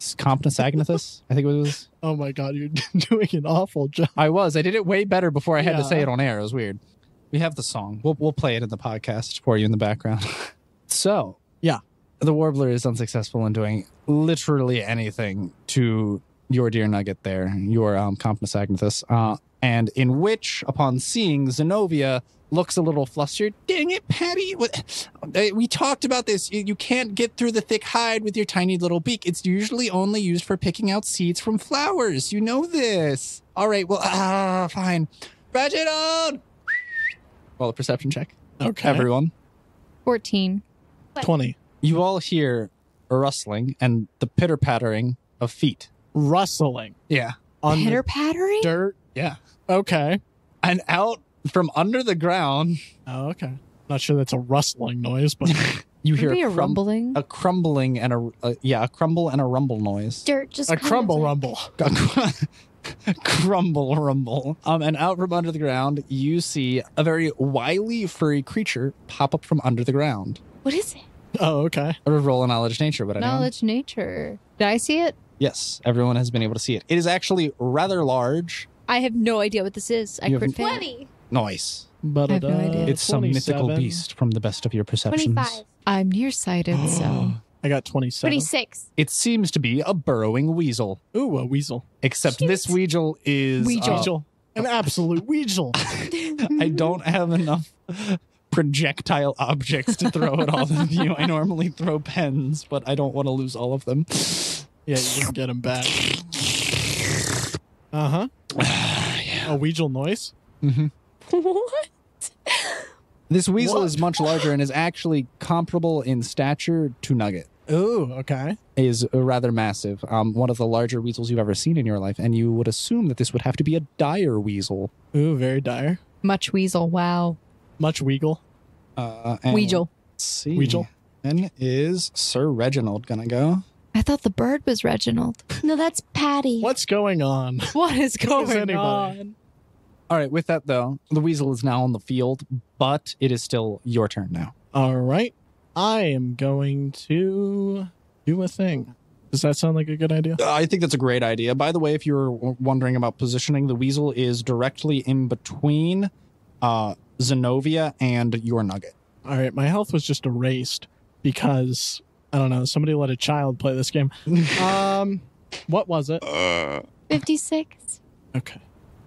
[SPEAKER 1] Compsognathus. I think it was.
[SPEAKER 3] Oh my god, you're doing an awful job.
[SPEAKER 1] I did it way better before I had to
[SPEAKER 3] Yeah.
[SPEAKER 1] say it on air. It was weird. We have the song. We'll play it in the podcast for you in the background. So,
[SPEAKER 3] yeah.
[SPEAKER 1] The warbler is unsuccessful in doing literally anything to your dear nugget there, your Compsognathus, and in which, upon seeing Zenobia, looks a little flustered. Dang it, Patty! We talked about this. You can't get through the thick hide with your tiny little beak. It's usually only used for picking out seeds from flowers. You know this. All right, well, fine. Reginald! Roll a perception check.
[SPEAKER 3] Okay.
[SPEAKER 1] Everyone.
[SPEAKER 4] 14.
[SPEAKER 3] 20.
[SPEAKER 1] You all hear a rustling and the pitter-pattering of feet.
[SPEAKER 3] Rustling.
[SPEAKER 1] Yeah.
[SPEAKER 3] On the
[SPEAKER 4] Pitter-pattering?
[SPEAKER 3] dirt.
[SPEAKER 1] Yeah.
[SPEAKER 3] Okay.
[SPEAKER 1] And out from under the ground,
[SPEAKER 3] Oh, okay. Not sure that's a rustling noise, but
[SPEAKER 1] you
[SPEAKER 4] Could
[SPEAKER 1] hear
[SPEAKER 4] be a rumbling.
[SPEAKER 1] a crumbling and a crumble and a rumble noise.
[SPEAKER 2] Dirt just
[SPEAKER 3] a
[SPEAKER 2] kind of
[SPEAKER 3] crumble
[SPEAKER 2] like-
[SPEAKER 3] rumble.
[SPEAKER 1] Crumble rumble. And out from under the ground, you see a very wily furry creature pop up from under the ground.
[SPEAKER 2] What is it?
[SPEAKER 3] Oh, okay.
[SPEAKER 1] Or roll a knowledge nature, but anyone?
[SPEAKER 4] Knowledge nature. Did I see it?
[SPEAKER 1] Yes, everyone has been able to see it. It is actually rather large.
[SPEAKER 4] I have no idea what this is. I
[SPEAKER 1] You
[SPEAKER 4] crit
[SPEAKER 1] have-
[SPEAKER 4] fail.
[SPEAKER 2] 20.
[SPEAKER 1] Nice.
[SPEAKER 3] But
[SPEAKER 4] I have no idea.
[SPEAKER 1] It's some mythical
[SPEAKER 3] 27.
[SPEAKER 1] beast from the best of your perceptions.
[SPEAKER 2] 25.
[SPEAKER 4] I'm nearsighted, so.
[SPEAKER 3] I got 27.
[SPEAKER 2] 26.
[SPEAKER 1] It seems to be a burrowing weasel.
[SPEAKER 3] Ooh, a weasel.
[SPEAKER 1] Except
[SPEAKER 2] Cute.
[SPEAKER 1] this weasel is...
[SPEAKER 3] Weasel. An absolute weasel.
[SPEAKER 1] I don't have enough projectile objects to throw at all of you. I normally throw pens, but I don't want to lose all of them.
[SPEAKER 3] Yeah, you can get him back. Uh-huh. A weasel noise?
[SPEAKER 2] What?
[SPEAKER 1] This weasel
[SPEAKER 3] What?
[SPEAKER 1] is much larger and is actually comparable in stature to Nugget.
[SPEAKER 3] Ooh, okay.
[SPEAKER 1] Is rather massive. One of the larger weasels you've ever seen in your life, and you would assume that this would have to be a dire weasel.
[SPEAKER 3] Ooh, very dire.
[SPEAKER 4] Much weasel. Wow.
[SPEAKER 3] Much weagle.
[SPEAKER 1] And
[SPEAKER 4] Weasel.
[SPEAKER 1] Let's see.
[SPEAKER 3] Weasel.
[SPEAKER 1] And is Sir Reginald gonna go?
[SPEAKER 4] I thought the bird was Reginald.
[SPEAKER 2] No, that's Patty.
[SPEAKER 3] What's going on?
[SPEAKER 4] What is going
[SPEAKER 3] anybody?
[SPEAKER 4] on?
[SPEAKER 1] All right, with that though, the weasel is now on the field, but it is still your turn now.
[SPEAKER 3] All right. I am going to do a thing. Does that sound like a good idea?
[SPEAKER 1] I think that's a great idea. By the way, if you're wondering about positioning, the weasel is directly in between Zenobia and your nugget.
[SPEAKER 3] All right. My health was just erased because, I don't know, somebody let a child play this game. What was it?
[SPEAKER 2] 56.
[SPEAKER 3] Okay.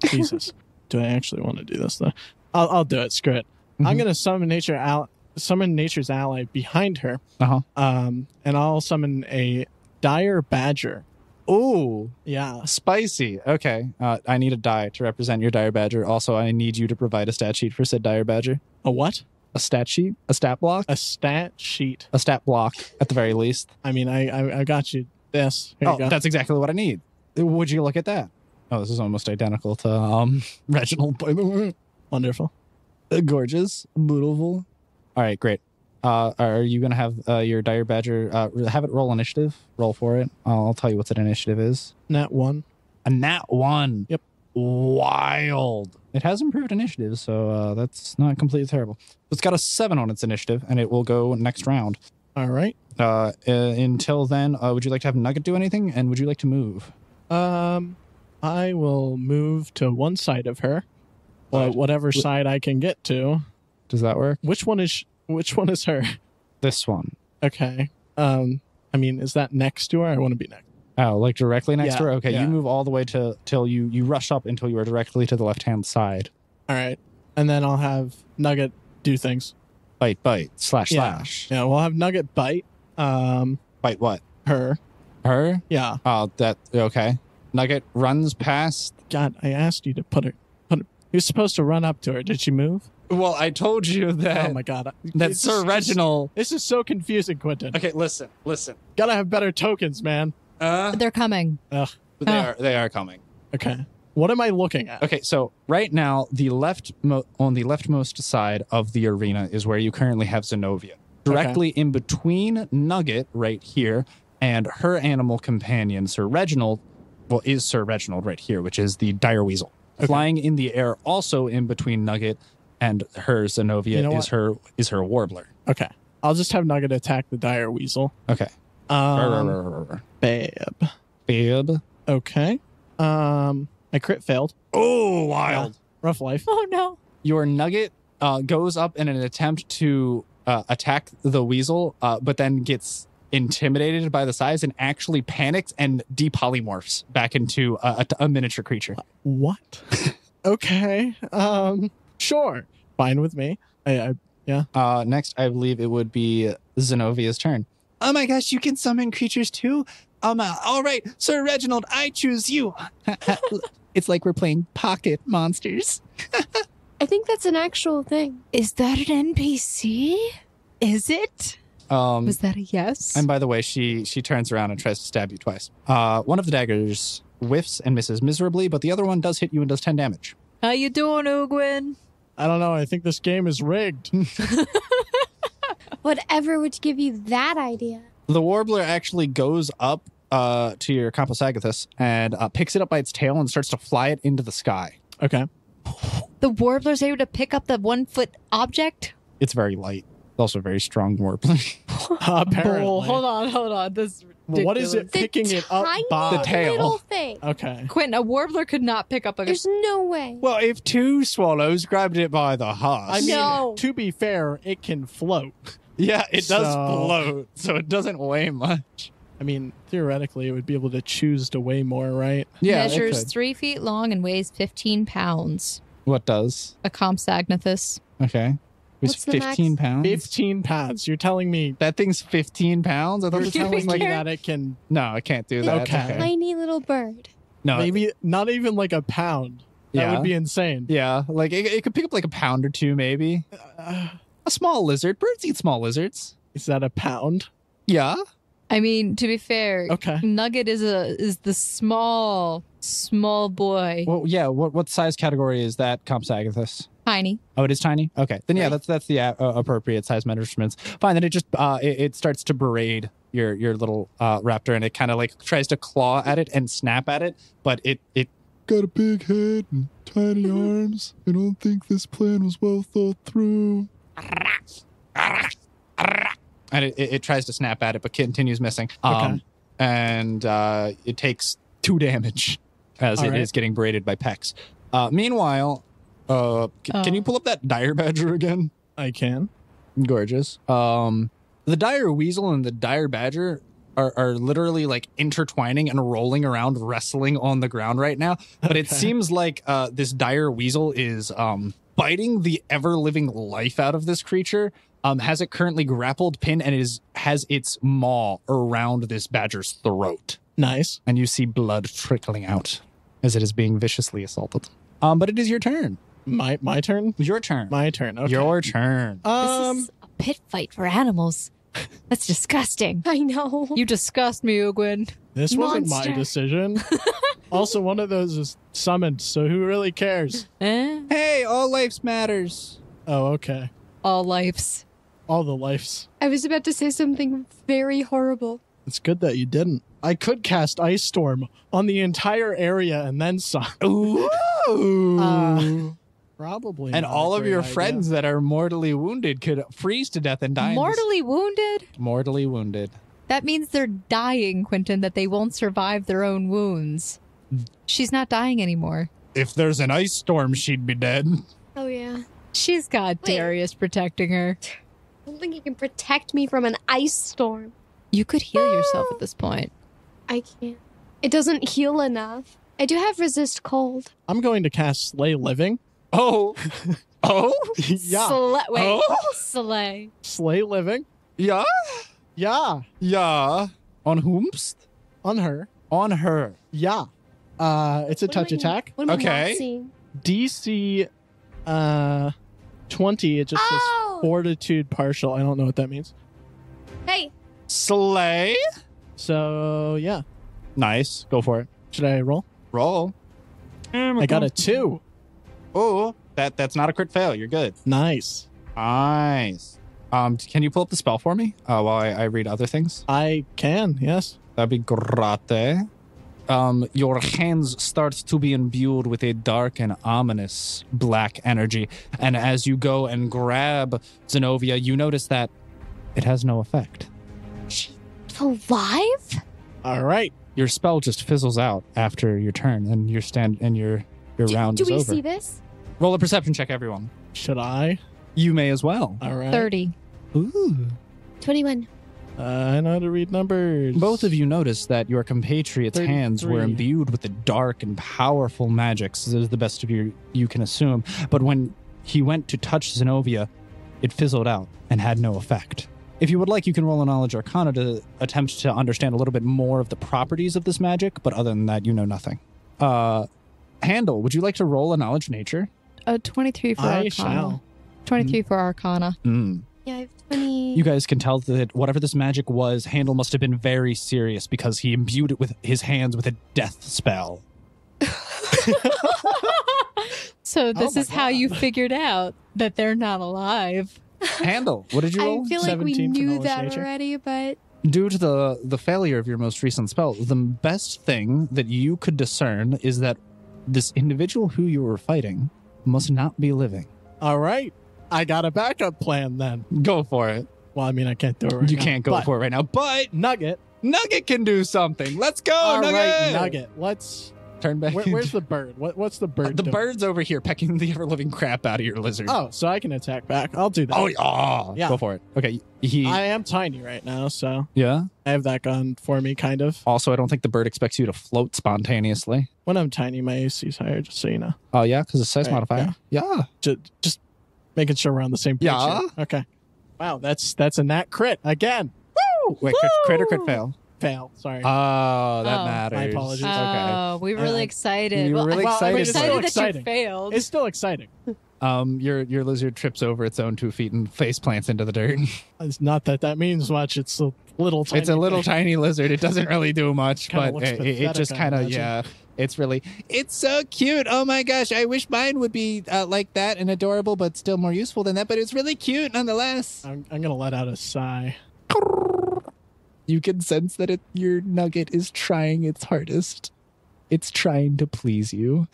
[SPEAKER 3] Jesus. Do I actually want to do this though? I'll do it. Screw it. I'm gonna summon nature's ally behind her.
[SPEAKER 1] Uh-huh.
[SPEAKER 3] And I'll summon a dire badger.
[SPEAKER 1] Ooh,
[SPEAKER 3] Yeah.
[SPEAKER 1] spicy. Okay. I need a die to represent your dire badger. Also, I need you to provide a stat sheet for said dire badger.
[SPEAKER 3] A what?
[SPEAKER 1] A stat sheet? A stat block?
[SPEAKER 3] A stat sheet.
[SPEAKER 1] A stat block, at the very least.
[SPEAKER 3] I mean, I got you this. Here
[SPEAKER 1] Oh,
[SPEAKER 3] you go.
[SPEAKER 1] that's exactly what I need. Would you look at that? Oh, this is almost identical to Reginald, by the way.
[SPEAKER 3] Wonderful.
[SPEAKER 1] Gorgeous. Beautiful. All right, great. Are you going to have your dire badger, have it roll initiative? Roll for it. I'll tell you what that initiative is.
[SPEAKER 3] Nat 1.
[SPEAKER 1] A nat 1.
[SPEAKER 3] Yep.
[SPEAKER 1] Wild. It has improved initiative, so that's not completely terrible. It's got a 7 on its initiative, and it will go next round.
[SPEAKER 3] All right.
[SPEAKER 1] Until then, would you like to have Nugget do anything, and would you like to move?
[SPEAKER 3] I will move to one side of her, or whatever side I can get to.
[SPEAKER 1] Does that work?
[SPEAKER 3] Which one is her?
[SPEAKER 1] This one.
[SPEAKER 3] Okay. I mean, is that next to her? I want to be next.
[SPEAKER 1] Oh, like directly next to her? Okay,
[SPEAKER 3] yeah.
[SPEAKER 1] you move all the way till you rush up until you are directly to the left-hand side.
[SPEAKER 3] All right. And then I'll have Nugget do things.
[SPEAKER 1] Bite, slash.
[SPEAKER 3] Yeah, we'll have Nugget bite.
[SPEAKER 1] Bite what?
[SPEAKER 3] Her.
[SPEAKER 1] Her?
[SPEAKER 3] Yeah.
[SPEAKER 1] Oh, okay. Nugget runs past.
[SPEAKER 3] God, I asked you to put her. You're supposed to run up to her. Did she move?
[SPEAKER 1] Well, I told you that.
[SPEAKER 3] Oh my God.
[SPEAKER 1] That Sir Reginald.
[SPEAKER 3] This is so confusing, Quentin.
[SPEAKER 1] Okay, listen.
[SPEAKER 3] Gotta have better tokens, man.
[SPEAKER 4] They're coming.
[SPEAKER 3] Ugh.
[SPEAKER 1] They are coming.
[SPEAKER 3] Okay. What am I looking at?
[SPEAKER 1] Okay, so right now, on the leftmost side of the arena is where you currently have Zenobia. Directly in between Nugget right here and her animal companion, Sir Reginald, is Sir Reginald right here, which is the dire weasel. Okay. Flying in the air also in between Nugget and her Zenobia is her warbler.
[SPEAKER 3] Okay. I'll just have Nugget attack the dire weasel.
[SPEAKER 1] Okay.
[SPEAKER 3] Babe. Okay. My crit failed.
[SPEAKER 1] Oh, wild.
[SPEAKER 3] Yeah. Rough life.
[SPEAKER 4] Oh, no.
[SPEAKER 1] Your Nugget goes up in an attempt to attack the weasel, but then gets intimidated by the size and actually panics and depolymorphs back into a miniature creature.
[SPEAKER 3] What? Okay. Sure. Fine with me. Yeah.
[SPEAKER 1] Next, I believe it would be Zenovia's turn. Oh my gosh, you can summon creatures too? All right, Sir Reginald, I choose you. It's like we're playing pocket monsters.
[SPEAKER 2] I think that's an actual thing.
[SPEAKER 4] Is that an NPC? Is it? Was that a yes?
[SPEAKER 1] And by the way, she turns around and tries to stab you twice. One of the daggers whiffs and misses miserably, but the other one does hit you and does 10 damage.
[SPEAKER 4] How you doing, Ugwin?
[SPEAKER 3] I don't know. I think this game is rigged.
[SPEAKER 2] Whatever would give you that idea?
[SPEAKER 1] The warbler actually goes up to your Compsognathus and picks it up by its tail and starts to fly it into the sky.
[SPEAKER 3] Okay.
[SPEAKER 4] The warbler's able to pick up the 1-foot object?
[SPEAKER 1] It's very light. It's also a very strong warbler.
[SPEAKER 3] Apparently.
[SPEAKER 4] Oh, hold on. This is ridiculous.
[SPEAKER 3] What is it picking it up by?
[SPEAKER 1] The tail.
[SPEAKER 2] Little thing.
[SPEAKER 3] Okay.
[SPEAKER 4] Quentin, a warbler could not pick up a...
[SPEAKER 2] There's no way.
[SPEAKER 1] Well, if two swallows grabbed it by the husk.
[SPEAKER 3] I mean,
[SPEAKER 4] No.
[SPEAKER 3] to be fair, it can float.
[SPEAKER 1] Yeah, it does
[SPEAKER 3] So-
[SPEAKER 1] float, so it doesn't weigh much.
[SPEAKER 3] I mean, theoretically, it would be able to choose to weigh more, right?
[SPEAKER 1] Yeah, it
[SPEAKER 4] measures
[SPEAKER 1] could.
[SPEAKER 4] 3 feet long and weighs 15 pounds.
[SPEAKER 1] What does?
[SPEAKER 4] A Compsognathus.
[SPEAKER 1] Okay. It was
[SPEAKER 2] What's the max?
[SPEAKER 1] 15 pounds?
[SPEAKER 3] 15 pounds. You're telling me
[SPEAKER 1] That thing's 15 pounds? I thought
[SPEAKER 3] you're
[SPEAKER 1] it was
[SPEAKER 3] telling
[SPEAKER 1] like
[SPEAKER 3] me that it can
[SPEAKER 1] No, I can't do that.
[SPEAKER 3] Okay.
[SPEAKER 2] Tiny little bird.
[SPEAKER 1] No,
[SPEAKER 3] maybe not even like a pound. That
[SPEAKER 1] Yeah.
[SPEAKER 3] would be insane.
[SPEAKER 1] Yeah, like it could pick up like a pound or two, maybe. A small lizard. Birds eat small lizards.
[SPEAKER 3] Is that a pound?
[SPEAKER 1] Yeah.
[SPEAKER 4] I mean, to be fair,
[SPEAKER 3] Okay.
[SPEAKER 4] Nugget is the small boy.
[SPEAKER 1] Well, yeah. What size category is that Compsognathus?
[SPEAKER 4] Tiny.
[SPEAKER 1] Oh, it is tiny. Okay, then yeah, that's the appropriate size measurements. Fine. Then it just it starts to berate your little raptor, and it kind of like tries to claw at it and snap at it, but it got a big head and tiny arms. I don't think this plan was well thought through. And it tries to snap at it, but continues missing.
[SPEAKER 3] Okay.
[SPEAKER 1] And it takes 2 damage as
[SPEAKER 3] All
[SPEAKER 1] it
[SPEAKER 3] right.
[SPEAKER 1] is getting berated by Pex. Meanwhile, can you pull up that dire badger again?
[SPEAKER 3] I can.
[SPEAKER 1] Gorgeous. The dire weasel and the dire badger are literally like intertwining and rolling around, wrestling on the ground right now. But it
[SPEAKER 3] Okay.
[SPEAKER 1] seems like this dire weasel is biting the ever-living life out of this creature. Has it currently grappled, pinned, and has its maw around this badger's throat.
[SPEAKER 3] Nice.
[SPEAKER 1] And you see blood trickling out as it is being viciously assaulted. But it is your turn.
[SPEAKER 3] My turn?
[SPEAKER 1] Your turn.
[SPEAKER 3] My turn. Okay.
[SPEAKER 1] Your turn.
[SPEAKER 4] This is a pit fight for animals. That's disgusting.
[SPEAKER 2] I know.
[SPEAKER 4] You disgust me, Ugwin.
[SPEAKER 3] This wasn't my
[SPEAKER 2] Monster.
[SPEAKER 3] decision. Also, one of those is summoned, so who really cares?
[SPEAKER 1] Hey, all lives matters.
[SPEAKER 3] Oh, okay.
[SPEAKER 4] All lives.
[SPEAKER 3] All the lives.
[SPEAKER 2] I was about to say something very horrible.
[SPEAKER 3] It's good that you didn't. I could cast Ice Storm on the entire area and then some.
[SPEAKER 1] Ooh.
[SPEAKER 3] Probably.
[SPEAKER 1] And
[SPEAKER 3] not
[SPEAKER 1] all
[SPEAKER 3] a
[SPEAKER 1] of
[SPEAKER 3] great
[SPEAKER 1] your
[SPEAKER 3] idea.
[SPEAKER 1] friends that are mortally wounded could freeze to death and die.
[SPEAKER 4] Mortally wounded?
[SPEAKER 1] Mortally wounded.
[SPEAKER 4] That means they're dying, Quentin, that they won't survive their own wounds. She's not dying anymore.
[SPEAKER 1] If there's an ice storm, she'd be dead.
[SPEAKER 2] Oh, yeah.
[SPEAKER 4] She's got
[SPEAKER 2] Wait.
[SPEAKER 4] Darius protecting her.
[SPEAKER 2] I don't think you can protect me from an ice storm.
[SPEAKER 4] You could heal yourself at this point.
[SPEAKER 2] I can't. It doesn't heal enough. I do have resist cold.
[SPEAKER 3] I'm going to cast Slay Living.
[SPEAKER 1] Oh. Oh?
[SPEAKER 3] Yeah.
[SPEAKER 4] Wait.
[SPEAKER 1] Oh?
[SPEAKER 4] Slay.
[SPEAKER 3] Slay Living.
[SPEAKER 1] Yeah?
[SPEAKER 3] Yeah.
[SPEAKER 1] Yeah. On whomst?
[SPEAKER 3] On her.
[SPEAKER 1] On her.
[SPEAKER 3] Yeah. It's a
[SPEAKER 2] What am
[SPEAKER 3] touch
[SPEAKER 2] I-
[SPEAKER 3] attack.
[SPEAKER 2] What am I
[SPEAKER 1] Okay.
[SPEAKER 2] not seeing?
[SPEAKER 3] DC 20. It just
[SPEAKER 2] Oh!
[SPEAKER 3] says Fortitude partial. I don't know what that means.
[SPEAKER 2] Hey,
[SPEAKER 1] Slay?
[SPEAKER 3] So, yeah.
[SPEAKER 1] Nice. Go for it.
[SPEAKER 3] Should I roll?
[SPEAKER 1] Roll.
[SPEAKER 3] I got a 2.
[SPEAKER 1] Oh, that's not a crit fail. You're good.
[SPEAKER 3] Nice.
[SPEAKER 1] Nice. Can you pull up the spell for me while I read other things?
[SPEAKER 3] I can, yes.
[SPEAKER 1] That'd be great. Your hands start to be imbued with a dark and ominous black energy. And as you go and grab Zenobia, you notice that it has no effect.
[SPEAKER 2] alive?
[SPEAKER 3] All right.
[SPEAKER 1] Your spell just fizzles out after your turn, and your round
[SPEAKER 2] Do
[SPEAKER 1] is
[SPEAKER 2] we
[SPEAKER 1] over.
[SPEAKER 2] see this?
[SPEAKER 1] Roll a perception check, everyone.
[SPEAKER 3] Should I?
[SPEAKER 1] You may as well.
[SPEAKER 3] All right.
[SPEAKER 4] 30.
[SPEAKER 1] Ooh.
[SPEAKER 2] 21.
[SPEAKER 3] I know how to read numbers.
[SPEAKER 1] Both of you notice that your compatriot's hands were
[SPEAKER 3] 33.
[SPEAKER 1] imbued with the dark and powerful magics. This is the best of you can assume. But when he went to touch Zenobia, it fizzled out and had no effect. If you would like, you can roll a Knowledge Arcana to attempt to understand a little bit more of the properties of this magic, but other than that, you know nothing. Handle, would you like to roll a Knowledge Nature?
[SPEAKER 4] 23 for
[SPEAKER 3] I
[SPEAKER 4] Arcana.
[SPEAKER 3] shall.
[SPEAKER 4] 23 for Arcana.
[SPEAKER 2] Yeah, I have 20.
[SPEAKER 1] You guys can tell that whatever this magic was, Handel must have been very serious because he imbued it with his hands with a death spell.
[SPEAKER 4] So this
[SPEAKER 3] my
[SPEAKER 4] is how you figured out that they're not alive.
[SPEAKER 1] Handel, what did you roll?
[SPEAKER 2] I feel like we
[SPEAKER 3] 17 for
[SPEAKER 2] knew
[SPEAKER 3] knowledge
[SPEAKER 2] that
[SPEAKER 3] nature.
[SPEAKER 2] already, but
[SPEAKER 1] Due to the failure of your most recent spell, the best thing that you could discern is that this individual who you were fighting must not be living.
[SPEAKER 3] All right. I got a backup plan then.
[SPEAKER 1] Go for it.
[SPEAKER 3] Well, I mean, I can't do it right
[SPEAKER 1] You
[SPEAKER 3] now.
[SPEAKER 1] can't go
[SPEAKER 3] but
[SPEAKER 1] for it right now, but
[SPEAKER 3] Nugget.
[SPEAKER 1] Nugget can do something. Let's go,
[SPEAKER 3] All
[SPEAKER 1] Nugget!
[SPEAKER 3] right, Nugget. Let's.
[SPEAKER 1] Turn back.
[SPEAKER 3] Where's the bird? What's the bird?
[SPEAKER 1] the
[SPEAKER 3] doing?
[SPEAKER 1] bird's over here pecking the ever-living crap out of your lizard.
[SPEAKER 3] Oh, so I can attack back. I'll do that.
[SPEAKER 1] Oh, yeah.
[SPEAKER 3] Yeah.
[SPEAKER 1] Go for it. Okay,
[SPEAKER 3] I am tiny right now, so
[SPEAKER 1] yeah.
[SPEAKER 3] I have that gun for me, kind of.
[SPEAKER 1] Also, I don't think the bird expects you to float spontaneously.
[SPEAKER 3] When I'm tiny, my AC's higher, just so you know.
[SPEAKER 1] Oh, yeah, because it's size
[SPEAKER 3] Right,
[SPEAKER 1] modifier. Yeah.
[SPEAKER 3] Just making sure we're on the same page.
[SPEAKER 1] Yeah.
[SPEAKER 3] here. Okay. Wow, that's a nat crit again.
[SPEAKER 1] Woo! Wait, crit or crit fail?
[SPEAKER 3] Fail. Sorry.
[SPEAKER 1] Oh, that
[SPEAKER 4] Oh.
[SPEAKER 1] matters.
[SPEAKER 3] My apologies.
[SPEAKER 1] Okay.
[SPEAKER 4] Oh, we were really excited.
[SPEAKER 1] We were really
[SPEAKER 3] well,
[SPEAKER 1] excited.
[SPEAKER 3] I
[SPEAKER 4] We're
[SPEAKER 3] mean, it's
[SPEAKER 4] excited
[SPEAKER 3] still
[SPEAKER 4] that
[SPEAKER 3] exciting.
[SPEAKER 4] you failed.
[SPEAKER 3] It's still exciting.
[SPEAKER 1] Your lizard trips over its own 2 feet and face plants into the dirt.
[SPEAKER 3] It's not that means much. It's a little tiny.
[SPEAKER 1] It's a little
[SPEAKER 3] thing.
[SPEAKER 1] tiny lizard. It doesn't really do much,
[SPEAKER 3] Kinda
[SPEAKER 1] but
[SPEAKER 3] looks
[SPEAKER 1] it
[SPEAKER 3] pathetic,
[SPEAKER 1] just
[SPEAKER 3] I
[SPEAKER 1] kind of,
[SPEAKER 3] imagine.
[SPEAKER 1] yeah. It's so cute. Oh my gosh. I wish mine would be like that and adorable, but still more useful than that. But it's really cute nonetheless.
[SPEAKER 3] I'm going to let out a sigh.
[SPEAKER 1] You can sense that your nugget is trying its hardest. It's trying to please you.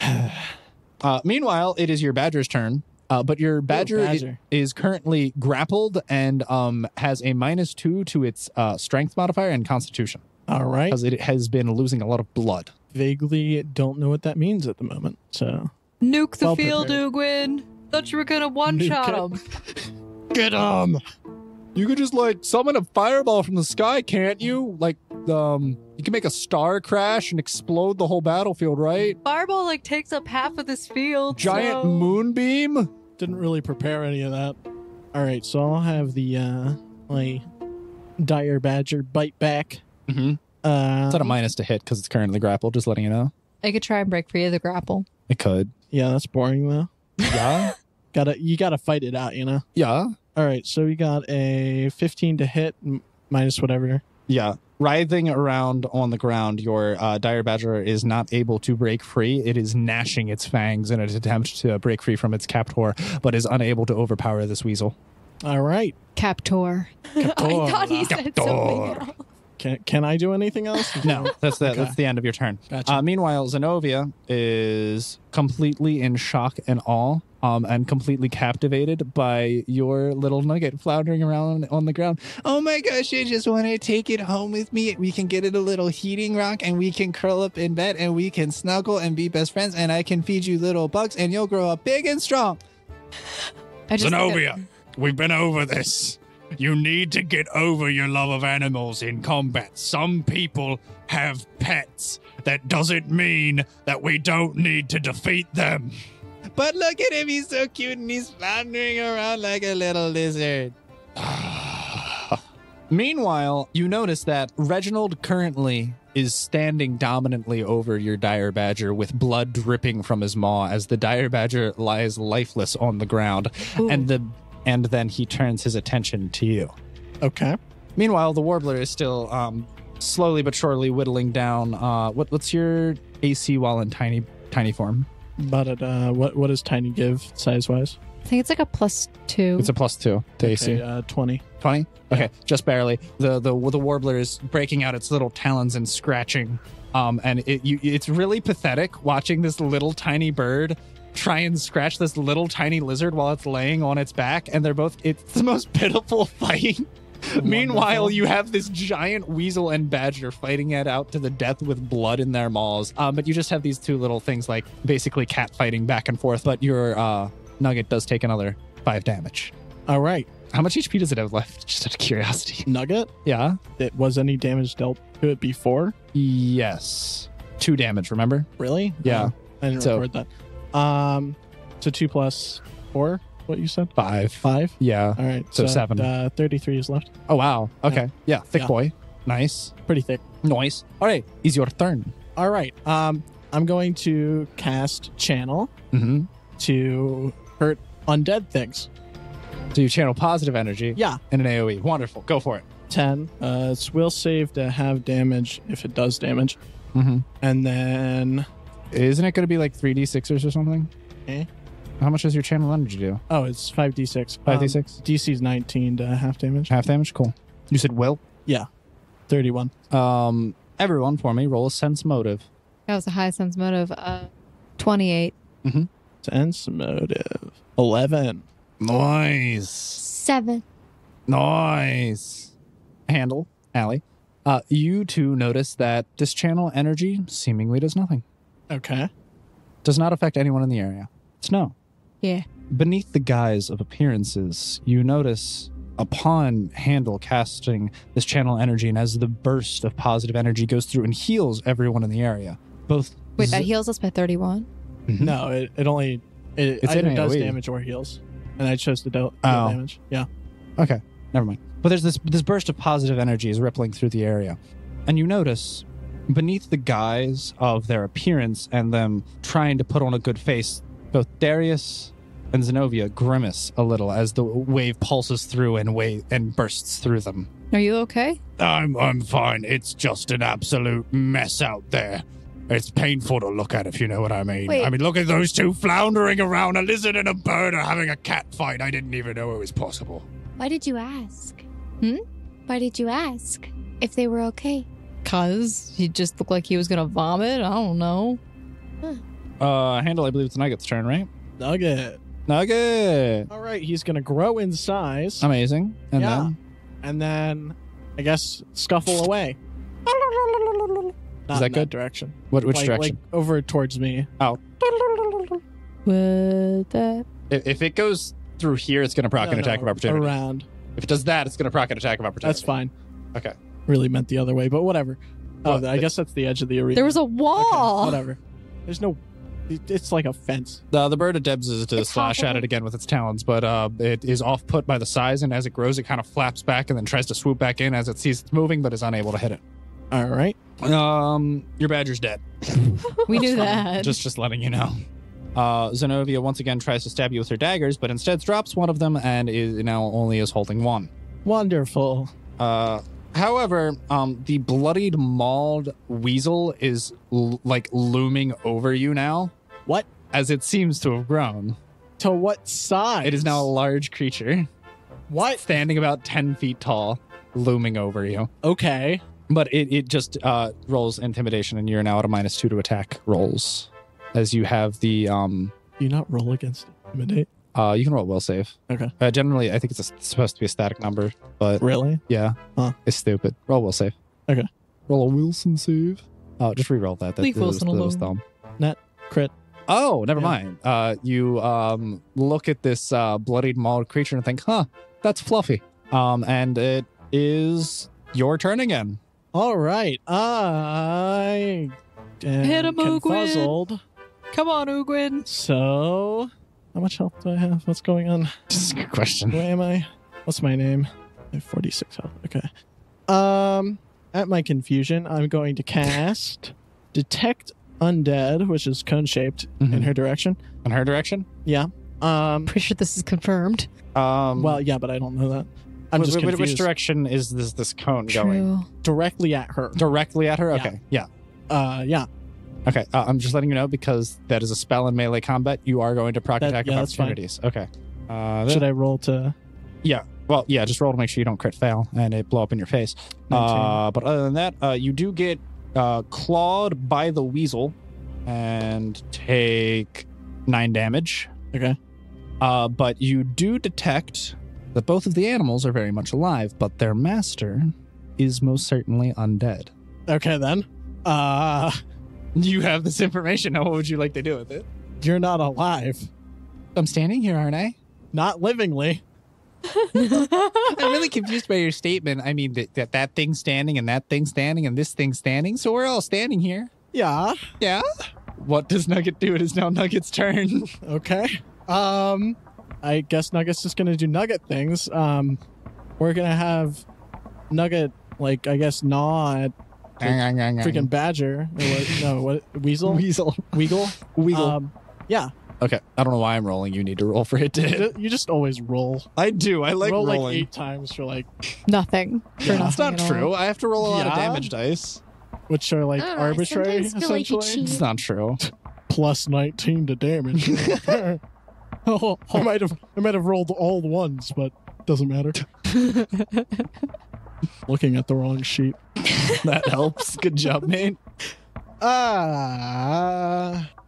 [SPEAKER 1] Meanwhile, it is your badger's turn. But your badger is currently grappled and has a -2 to its strength modifier and constitution
[SPEAKER 3] All right.
[SPEAKER 1] because it has been losing a lot of blood.
[SPEAKER 3] Vaguely don't know what that means at the moment. So
[SPEAKER 4] Nuke the
[SPEAKER 3] Well
[SPEAKER 4] field,
[SPEAKER 3] prepared.
[SPEAKER 4] Ugwin. Thought you were gonna one-shot
[SPEAKER 3] Nuke
[SPEAKER 4] him.
[SPEAKER 3] get
[SPEAKER 1] You could just summon a fireball from the sky, can't you? You can make a star crash and explode the whole battlefield, right?
[SPEAKER 4] Fireball takes up half of this field.
[SPEAKER 1] Giant
[SPEAKER 4] so...
[SPEAKER 1] moonbeam.
[SPEAKER 3] Didn't really prepare any of that. All right, so I'll have the my dire badger bite back.
[SPEAKER 1] Mm-hmm. It's at a minus to hit because it's currently grappled. Just letting you know.
[SPEAKER 4] I could try and break free of the grapple.
[SPEAKER 1] It could.
[SPEAKER 3] Yeah, that's boring though.
[SPEAKER 1] Yeah.
[SPEAKER 3] You gotta fight it out, you know.
[SPEAKER 1] Yeah.
[SPEAKER 3] All right, so we got a 15 to hit minus whatever.
[SPEAKER 1] Yeah. Writhing around on the ground, your dire badger is not able to break free. It is gnashing its fangs in an attempt to break free from its captor, but is unable to overpower this weasel.
[SPEAKER 3] All right.
[SPEAKER 4] Captor. I thought he said something else.
[SPEAKER 3] Can I do anything else?
[SPEAKER 1] No, that's the end of your turn.
[SPEAKER 3] Gotcha.
[SPEAKER 1] Meanwhile, Zenobia is completely in shock and awe, and completely captivated by your little nugget floundering around on the ground. Oh my gosh, I just want to take it home with me. We can get it a little heating rock, and we can curl up in bed, and we can snuggle and be best friends, and I can feed you little bugs, and you'll grow up big and strong.
[SPEAKER 5] Zenobia, we've been over this. You need to get over your love of animals in combat. Some people have pets. That doesn't mean that we don't need to defeat them.
[SPEAKER 1] But look at him, he's so cute, and he's floundering around like a little lizard. Meanwhile, you notice that Reginald currently is standing dominantly over your dire badger with blood dripping from his maw as the dire badger lies lifeless on the ground.
[SPEAKER 4] Ooh.
[SPEAKER 1] And then he turns his attention to you.
[SPEAKER 3] Okay.
[SPEAKER 1] Meanwhile, the warbler is still slowly but surely whittling down. What's your AC while in tiny form?
[SPEAKER 3] But what does Tiny give size-wise?
[SPEAKER 4] I think it's like a +2.
[SPEAKER 1] It's a +2 to AC.
[SPEAKER 3] 20.
[SPEAKER 1] 20? Okay, just barely. The warbler is breaking out its little talons and scratching. And it's really pathetic watching this little tiny bird try and scratch this little tiny lizard while it's laying on its back, and it's the most pitiful fight. Meanwhile, you have this giant weasel and badger fighting it out to the death with blood in their maws. But you just have these two little things like basically cat fighting back and forth. But your nugget does take another 5 damage.
[SPEAKER 3] All right.
[SPEAKER 1] How much HP does it have left? Just out of curiosity.
[SPEAKER 3] Nugget?
[SPEAKER 1] Yeah.
[SPEAKER 3] Was any damage dealt to it before?
[SPEAKER 1] Yes. 2 damage, remember?
[SPEAKER 3] Really?
[SPEAKER 1] Yeah.
[SPEAKER 3] I didn't record that. So 2 plus 4, what you said?
[SPEAKER 1] 5.
[SPEAKER 3] 5?
[SPEAKER 1] Yeah.
[SPEAKER 3] All right.
[SPEAKER 1] So 7.
[SPEAKER 3] 33 is left.
[SPEAKER 1] Oh, wow. Okay. Yeah. Thick
[SPEAKER 3] Yeah.
[SPEAKER 1] boy. Nice.
[SPEAKER 3] Pretty thick.
[SPEAKER 1] Nice. All right. It's your turn.
[SPEAKER 3] All right. I'm going to cast Channel
[SPEAKER 1] Mm-hmm.
[SPEAKER 3] to hurt undead things.
[SPEAKER 1] So you channel positive energy
[SPEAKER 3] Yeah.
[SPEAKER 1] in an AoE. Wonderful. Go for it.
[SPEAKER 3] 10. It's will save to have damage if it does damage.
[SPEAKER 1] Mm-hmm.
[SPEAKER 3] And then...
[SPEAKER 1] Isn't it going to be like 3d6s or something?
[SPEAKER 3] Eh?
[SPEAKER 1] How much does your channel energy do?
[SPEAKER 3] Oh, it's 5d6.
[SPEAKER 1] 5d6?
[SPEAKER 3] DC's 19 to half damage.
[SPEAKER 1] Half damage? Cool. You said will?
[SPEAKER 3] Yeah. 31.
[SPEAKER 1] Everyone for me, roll a sense motive.
[SPEAKER 4] That was a high sense motive. 28.
[SPEAKER 3] Sense motive. 11.
[SPEAKER 1] Nice.
[SPEAKER 2] 7.
[SPEAKER 1] Nice. Handle, Allie. You two notice that this channel energy seemingly does nothing.
[SPEAKER 3] Okay.
[SPEAKER 1] Does not affect anyone in the area. Snow.
[SPEAKER 4] Yeah.
[SPEAKER 1] Beneath the guise of appearances, you notice upon Handle casting this channel energy, and as the burst of positive energy goes through and heals everyone in the area, both...
[SPEAKER 4] Wait, that heals us by 31?
[SPEAKER 1] Mhm.
[SPEAKER 3] No, it only... It
[SPEAKER 1] It's
[SPEAKER 3] either
[SPEAKER 1] in
[SPEAKER 3] does
[SPEAKER 1] AoE.
[SPEAKER 3] damage or heals. And I chose to deal
[SPEAKER 1] Oh.
[SPEAKER 3] damage. Yeah.
[SPEAKER 1] Okay, never mind. But there's this burst of positive energy is rippling through the area. And you notice, beneath the guise of their appearance and them trying to put on a good face, both Darius and Zenobia grimace a little as the wave pulses through and bursts through them.
[SPEAKER 4] Are you okay?
[SPEAKER 5] I'm fine. It's just an absolute mess out there. It's painful to look at, if you know what I mean.
[SPEAKER 2] Wait.
[SPEAKER 5] I mean, look at those two floundering around. A lizard and a bird are having a cat fight. I didn't even know it was possible.
[SPEAKER 2] Why did you ask?
[SPEAKER 4] Hmm?
[SPEAKER 2] Why did you ask if they were okay?
[SPEAKER 4] 'Cause he just looked like he was gonna vomit. I don't know.
[SPEAKER 1] Handle, I believe it's Nugget's turn, right?
[SPEAKER 3] Nugget.
[SPEAKER 1] Nugget!
[SPEAKER 3] All right, he's going to grow in size.
[SPEAKER 1] Amazing. And
[SPEAKER 3] Yeah.
[SPEAKER 1] then?
[SPEAKER 3] And then, I guess, scuffle away. Not
[SPEAKER 1] that
[SPEAKER 3] in
[SPEAKER 1] good?
[SPEAKER 3] direction.
[SPEAKER 1] Which
[SPEAKER 3] Like
[SPEAKER 1] direction?
[SPEAKER 3] over towards me.
[SPEAKER 1] Oh.
[SPEAKER 4] With that.
[SPEAKER 1] If it goes through here, it's going to proc an attack of opportunity.
[SPEAKER 3] Around.
[SPEAKER 1] If it does that, it's going to proc an attack of opportunity.
[SPEAKER 3] That's fine.
[SPEAKER 1] Okay.
[SPEAKER 3] Really meant the other way, but whatever. Oh,
[SPEAKER 1] Well,
[SPEAKER 3] I guess that's the edge of the arena.
[SPEAKER 4] There was a
[SPEAKER 3] Okay,
[SPEAKER 4] wall.
[SPEAKER 3] whatever. There's no... It's like a fence.
[SPEAKER 1] The bird attempts to
[SPEAKER 2] It's
[SPEAKER 1] slash at
[SPEAKER 2] hopping.
[SPEAKER 1] it again with its talons, but it is off put by the size, and as it grows, it kind of flaps back and then tries to swoop back in as it sees it's moving, but is unable to hit it.
[SPEAKER 3] All right.
[SPEAKER 1] Your badger's dead.
[SPEAKER 4] We knew that.
[SPEAKER 1] Just letting you know. Zenobia once again tries to stab you with her daggers, but instead drops one of them and is now only is holding one.
[SPEAKER 3] Wonderful.
[SPEAKER 1] However, the bloodied, mauled weasel is looming over you now.
[SPEAKER 3] What?
[SPEAKER 1] As it seems to have grown.
[SPEAKER 3] To what size?
[SPEAKER 1] It is now a large creature.
[SPEAKER 3] What?
[SPEAKER 1] Standing about 10 feet tall, looming over you.
[SPEAKER 3] Okay.
[SPEAKER 1] But it just rolls intimidation, and you're now at a -2 to attack rolls. As you have the...
[SPEAKER 3] Do you not roll against intimidate?
[SPEAKER 1] You can roll a will save.
[SPEAKER 3] Okay.
[SPEAKER 1] Generally, I think it's supposed to be a static number, but...
[SPEAKER 3] Really?
[SPEAKER 1] Yeah.
[SPEAKER 3] Huh.
[SPEAKER 1] It's stupid. Roll will save.
[SPEAKER 3] Okay.
[SPEAKER 1] Roll a Wilson save. Just re-roll that.
[SPEAKER 4] Leave Wilson
[SPEAKER 1] was
[SPEAKER 4] alone.
[SPEAKER 1] dumb.
[SPEAKER 3] Net. Crit.
[SPEAKER 1] Oh, never
[SPEAKER 3] Yeah.
[SPEAKER 1] mind. You look at this bloodied, mauled creature and think, huh, that's fluffy. And it is your turn again.
[SPEAKER 3] All right. I am
[SPEAKER 4] Hit him, Ugwin.
[SPEAKER 3] confuzzled.
[SPEAKER 4] Come on, Ugwin.
[SPEAKER 3] So, how much health do I have? What's going on?
[SPEAKER 1] This is a good question.
[SPEAKER 3] Where am I? What's my name? I have 46 health. Okay. At my confusion, I'm going to cast Detect Undead, which is cone-shaped in her direction.
[SPEAKER 1] In her direction?
[SPEAKER 3] Yeah.
[SPEAKER 4] Pretty sure this is confirmed.
[SPEAKER 3] Well, yeah, but I don't know that. I'm just confused.
[SPEAKER 1] Which direction is this cone going?
[SPEAKER 4] True.
[SPEAKER 3] Directly at her.
[SPEAKER 1] Directly at her?
[SPEAKER 3] Yeah.
[SPEAKER 1] Okay. Yeah.
[SPEAKER 3] Yeah.
[SPEAKER 1] Okay. I'm just letting you know because that is a spell in melee combat. You are going to proc attack of
[SPEAKER 3] that's fine.
[SPEAKER 1] opportunities. Okay.
[SPEAKER 3] Should I roll to...
[SPEAKER 1] Yeah. Well, yeah, just roll to make sure you don't crit fail and it blow up in your face.
[SPEAKER 3] 19.
[SPEAKER 1] But other than that, you do get clawed by the weasel and take 9 damage.
[SPEAKER 3] Okay.
[SPEAKER 1] But you do detect that both of the animals are very much alive, but their master is most certainly undead.
[SPEAKER 3] Okay, then.
[SPEAKER 1] You have this information. Now, what would you like to do with it?
[SPEAKER 3] You're not alive.
[SPEAKER 1] I'm standing here, aren't I?
[SPEAKER 3] Not livingly.
[SPEAKER 1] I'm really confused by your statement. I mean, that thing's standing and that thing's standing and this thing's standing, so we're all standing here.
[SPEAKER 3] Yeah.
[SPEAKER 1] Yeah? What does Nugget do? It is now Nugget's turn.
[SPEAKER 3] Okay. I guess Nugget's just gonna do Nugget things. We're gonna have Nugget, I guess, gnaw at freaking badger. Or what? No, what? Weasel?
[SPEAKER 1] Weasel.
[SPEAKER 3] Weagle? Yeah.
[SPEAKER 1] Okay, I don't know why I'm rolling. You need to roll for it to
[SPEAKER 3] You just always roll.
[SPEAKER 1] I do. I like
[SPEAKER 3] roll
[SPEAKER 1] rolling.
[SPEAKER 3] like 8 times for
[SPEAKER 4] Nothing. For
[SPEAKER 1] That's
[SPEAKER 4] nothing
[SPEAKER 1] not
[SPEAKER 4] at
[SPEAKER 1] true.
[SPEAKER 4] all.
[SPEAKER 1] I have to roll a lot of
[SPEAKER 3] Yeah.
[SPEAKER 1] damage dice.
[SPEAKER 3] which are
[SPEAKER 2] I don't know, I
[SPEAKER 3] arbitrary,
[SPEAKER 2] sometimes feel like you
[SPEAKER 3] essentially.
[SPEAKER 2] cheat.
[SPEAKER 1] It's not true.
[SPEAKER 3] Plus 19 to damage. Oh, I might have rolled all the ones, but doesn't matter. Looking at the wrong sheet.
[SPEAKER 1] That helps. Good job, mate.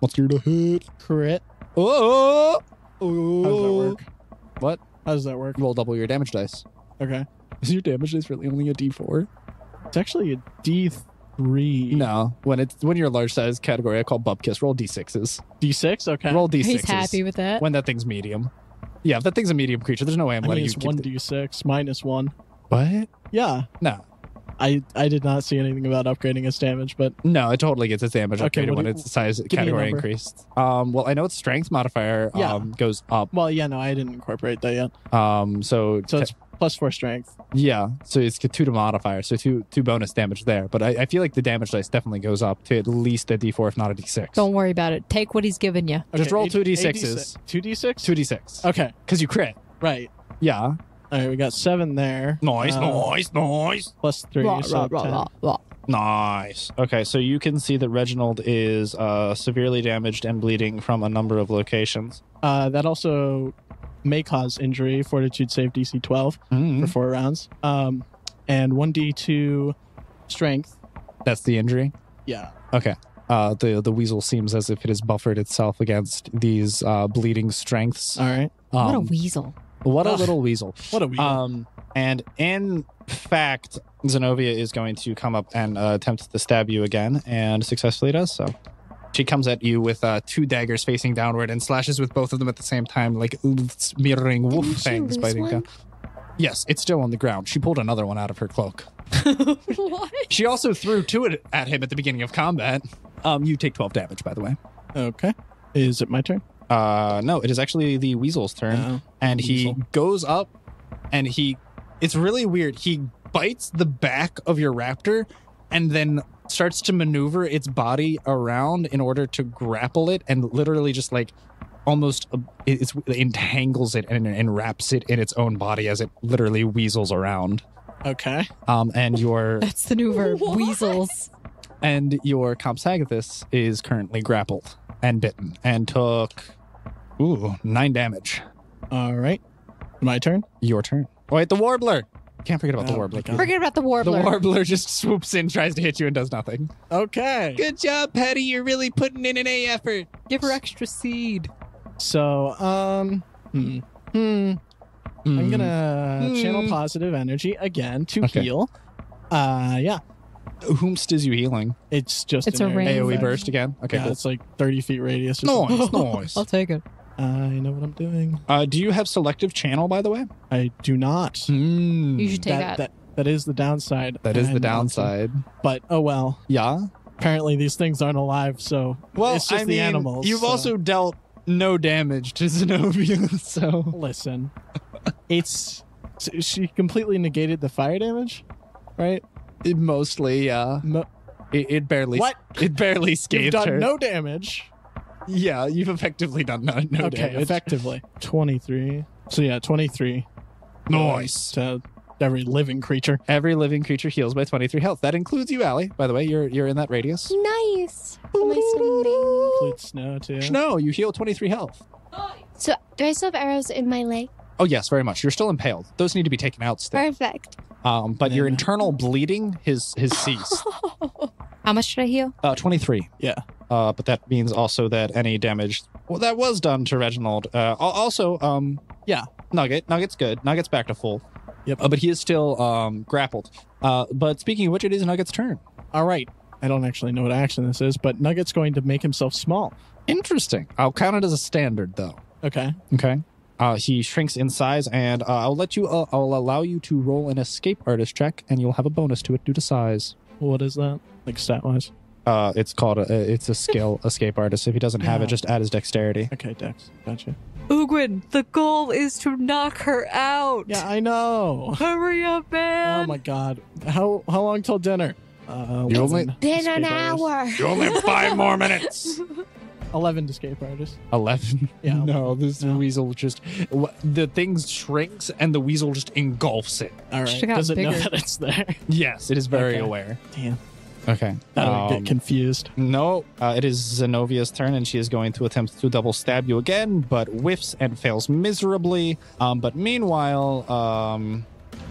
[SPEAKER 1] What's your to hit?
[SPEAKER 3] Crit.
[SPEAKER 1] Oh!
[SPEAKER 3] How does that work?
[SPEAKER 1] What?
[SPEAKER 3] How does that work?
[SPEAKER 1] Roll double your damage dice.
[SPEAKER 3] Okay.
[SPEAKER 1] Is your damage dice really only a D4?
[SPEAKER 3] It's actually a D3.
[SPEAKER 1] No. When you're a large size category, I call Bubkiss. Roll D6s.
[SPEAKER 3] D6? Okay.
[SPEAKER 1] Roll D6s.
[SPEAKER 4] He's happy with that.
[SPEAKER 1] When that thing's medium. Yeah, if that thing's a medium creature, there's no way I'm
[SPEAKER 3] I
[SPEAKER 1] letting
[SPEAKER 3] mean,
[SPEAKER 1] you
[SPEAKER 3] it's
[SPEAKER 1] keep
[SPEAKER 3] 1d6 minus 1.
[SPEAKER 1] What?
[SPEAKER 3] Yeah.
[SPEAKER 1] No.
[SPEAKER 3] I did not see anything about upgrading its damage, but
[SPEAKER 1] No, it totally gets its damage
[SPEAKER 3] Okay,
[SPEAKER 1] upgraded
[SPEAKER 3] what
[SPEAKER 1] when
[SPEAKER 3] do-
[SPEAKER 1] its size
[SPEAKER 3] me a
[SPEAKER 1] category
[SPEAKER 3] number.
[SPEAKER 1] increased. Well, I know its strength modifier
[SPEAKER 3] Yeah.
[SPEAKER 1] goes up.
[SPEAKER 3] well, yeah, no, I didn't incorporate that yet.
[SPEAKER 1] So
[SPEAKER 3] So it's plus 4 strength.
[SPEAKER 1] yeah, so it's 2 to modifier, so two bonus damage there. But I feel like the damage dice definitely goes up to at least a D4, if not a D6.
[SPEAKER 4] Don't worry about it. Take what he's giving you.
[SPEAKER 1] Just roll 2d6s.
[SPEAKER 3] 2d6?
[SPEAKER 1] 2d6.
[SPEAKER 3] Okay,
[SPEAKER 1] Because you crit.
[SPEAKER 3] right.
[SPEAKER 1] Yeah.
[SPEAKER 3] All right, we got 7 there.
[SPEAKER 1] Nice.
[SPEAKER 3] Plus 3,
[SPEAKER 4] Rah,
[SPEAKER 3] so
[SPEAKER 4] rah, rah,
[SPEAKER 3] 10.
[SPEAKER 4] rah, rah.
[SPEAKER 1] Nice. Okay, so you can see that Reginald is severely damaged and bleeding from a number of locations.
[SPEAKER 3] That also may cause injury, fortitude save DC 12 for 4 rounds. And 1d2 strength.
[SPEAKER 1] That's the injury?
[SPEAKER 3] Yeah.
[SPEAKER 1] Okay. The weasel seems as if it has buffered itself against these bleeding strengths.
[SPEAKER 3] All right.
[SPEAKER 4] What a weasel.
[SPEAKER 1] What a
[SPEAKER 3] Ugh.
[SPEAKER 1] little weasel.
[SPEAKER 3] What a weasel.
[SPEAKER 1] And in fact, Zenobia is going to come up and attempt to stab you again, and successfully does so. She comes at you with 2 daggers facing downward and slashes with both of them at the same time, like mirroring wolf
[SPEAKER 2] Didn't she
[SPEAKER 1] fangs
[SPEAKER 2] lose
[SPEAKER 1] biting
[SPEAKER 2] one?
[SPEAKER 1] down. Yes, it's still on the ground. She pulled another one out of her cloak.
[SPEAKER 4] What?
[SPEAKER 1] She also threw 2 at him at the beginning of combat. You take 12 damage, by the way.
[SPEAKER 3] Okay. Is it my turn?
[SPEAKER 1] No, it is actually the weasel's turn.
[SPEAKER 3] Oh,
[SPEAKER 1] And he
[SPEAKER 3] weasel.
[SPEAKER 1] goes up and it's really weird. He bites the back of your raptor and then starts to maneuver its body around in order to grapple it, and literally just like almost it entangles it and wraps it in its own body as it literally weasels around.
[SPEAKER 3] Okay.
[SPEAKER 1] And your
[SPEAKER 4] That's the new verb. Weasels.
[SPEAKER 1] and your Compsognathus is currently grappled and bitten and took 9 damage.
[SPEAKER 3] All right. My turn.
[SPEAKER 1] Your turn. Oh, wait, the Warbler. Can't forget about the
[SPEAKER 3] Oh,
[SPEAKER 1] Warbler.
[SPEAKER 3] my God.
[SPEAKER 4] Forget about the
[SPEAKER 1] The
[SPEAKER 4] warbler.
[SPEAKER 1] Warbler just swoops in, tries to hit you, and does nothing.
[SPEAKER 3] Okay.
[SPEAKER 1] Good job, Patty. You're really putting in an A effort.
[SPEAKER 4] Give her extra seed.
[SPEAKER 3] So, I'm gonna channel positive energy again to
[SPEAKER 1] Okay.
[SPEAKER 3] heal. Yeah.
[SPEAKER 1] Whomst is you healing?
[SPEAKER 3] It's just
[SPEAKER 4] It's
[SPEAKER 3] an
[SPEAKER 4] a
[SPEAKER 3] area
[SPEAKER 4] range.
[SPEAKER 1] AoE
[SPEAKER 3] effect.
[SPEAKER 1] burst again? Okay,
[SPEAKER 3] Yeah,
[SPEAKER 1] cool.
[SPEAKER 3] it's like 30 feet radius. Or
[SPEAKER 1] Nice,
[SPEAKER 3] something.
[SPEAKER 1] nice.
[SPEAKER 4] I'll take it.
[SPEAKER 3] I know what I'm doing.
[SPEAKER 1] Do you have selective channel, by the way?
[SPEAKER 3] I do not.
[SPEAKER 4] You should take that.
[SPEAKER 3] That is the downside.
[SPEAKER 1] That is the
[SPEAKER 3] And
[SPEAKER 1] downside.
[SPEAKER 3] But oh well.
[SPEAKER 1] Yeah.
[SPEAKER 3] Apparently these things aren't alive, so it's just the animals.
[SPEAKER 1] You've
[SPEAKER 3] so.
[SPEAKER 1] also dealt no damage to Zenobia, so
[SPEAKER 3] Listen. She completely negated the fire damage, right?
[SPEAKER 1] it mostly, it barely,
[SPEAKER 3] What?
[SPEAKER 1] It barely
[SPEAKER 3] You've
[SPEAKER 1] scathed
[SPEAKER 3] done
[SPEAKER 1] her.
[SPEAKER 3] no damage.
[SPEAKER 1] Yeah, you've effectively done no
[SPEAKER 3] Okay,
[SPEAKER 1] damage.
[SPEAKER 3] effectively. 23. So yeah, 23
[SPEAKER 5] Nice.
[SPEAKER 3] to every living creature.
[SPEAKER 1] Every living creature heals by 23 health. That includes you, Allie. By the way, you're in that radius.
[SPEAKER 2] Nice. Am I swimming?
[SPEAKER 3] Includes snow too.
[SPEAKER 1] No, you heal 23 health.
[SPEAKER 2] So, do I still have arrows in my leg?
[SPEAKER 1] Oh yes, very much. You're still impaled. Those need to be taken out still.
[SPEAKER 2] Perfect.
[SPEAKER 1] But your
[SPEAKER 3] Yeah.
[SPEAKER 1] internal bleeding has ceased.
[SPEAKER 4] How much did I heal?
[SPEAKER 1] 23.
[SPEAKER 3] Yeah.
[SPEAKER 1] But that means also that any damage that was done to Reginald.
[SPEAKER 3] Yeah.
[SPEAKER 1] Nugget's good. Nugget's back to full.
[SPEAKER 3] Yep.
[SPEAKER 1] But he is still grappled. But speaking of which, it is Nugget's turn.
[SPEAKER 3] All right. I don't actually know what action this is, but Nugget's going to make himself small.
[SPEAKER 1] Interesting. I'll count it as a standard though.
[SPEAKER 3] Okay.
[SPEAKER 1] Okay. He shrinks in size, and I'll allow you to roll an escape artist check, and you'll have a bonus to it due to size.
[SPEAKER 3] What is that? Like stat wise?
[SPEAKER 1] It's called it's a skill escape artist. If he doesn't have it,
[SPEAKER 3] Yeah.
[SPEAKER 1] just add his dexterity.
[SPEAKER 3] Okay, Dex. Gotcha.
[SPEAKER 4] Ugwin, the goal is to knock her out.
[SPEAKER 3] Yeah, I know.
[SPEAKER 4] Hurry up, man.
[SPEAKER 3] Oh my god. How long till dinner?
[SPEAKER 1] You only-
[SPEAKER 2] Been an
[SPEAKER 3] escape artist.
[SPEAKER 2] hour.
[SPEAKER 5] You only have 5 more minutes.
[SPEAKER 3] 11 escape artists.
[SPEAKER 1] 11.
[SPEAKER 3] Yeah.
[SPEAKER 1] No, this
[SPEAKER 3] No.
[SPEAKER 1] weasel just the thing shrinks and the weasel just engulfs it.
[SPEAKER 3] All right.
[SPEAKER 4] Should've got
[SPEAKER 3] Does it know
[SPEAKER 4] bigger.
[SPEAKER 3] that it's there?
[SPEAKER 1] Yes, it is very
[SPEAKER 3] Okay.
[SPEAKER 1] aware.
[SPEAKER 3] Damn.
[SPEAKER 1] Okay.
[SPEAKER 3] I would get confused.
[SPEAKER 1] No, it is Zenovia's turn, and she is going to attempt to double stab you again, but whiffs and fails miserably. But meanwhile,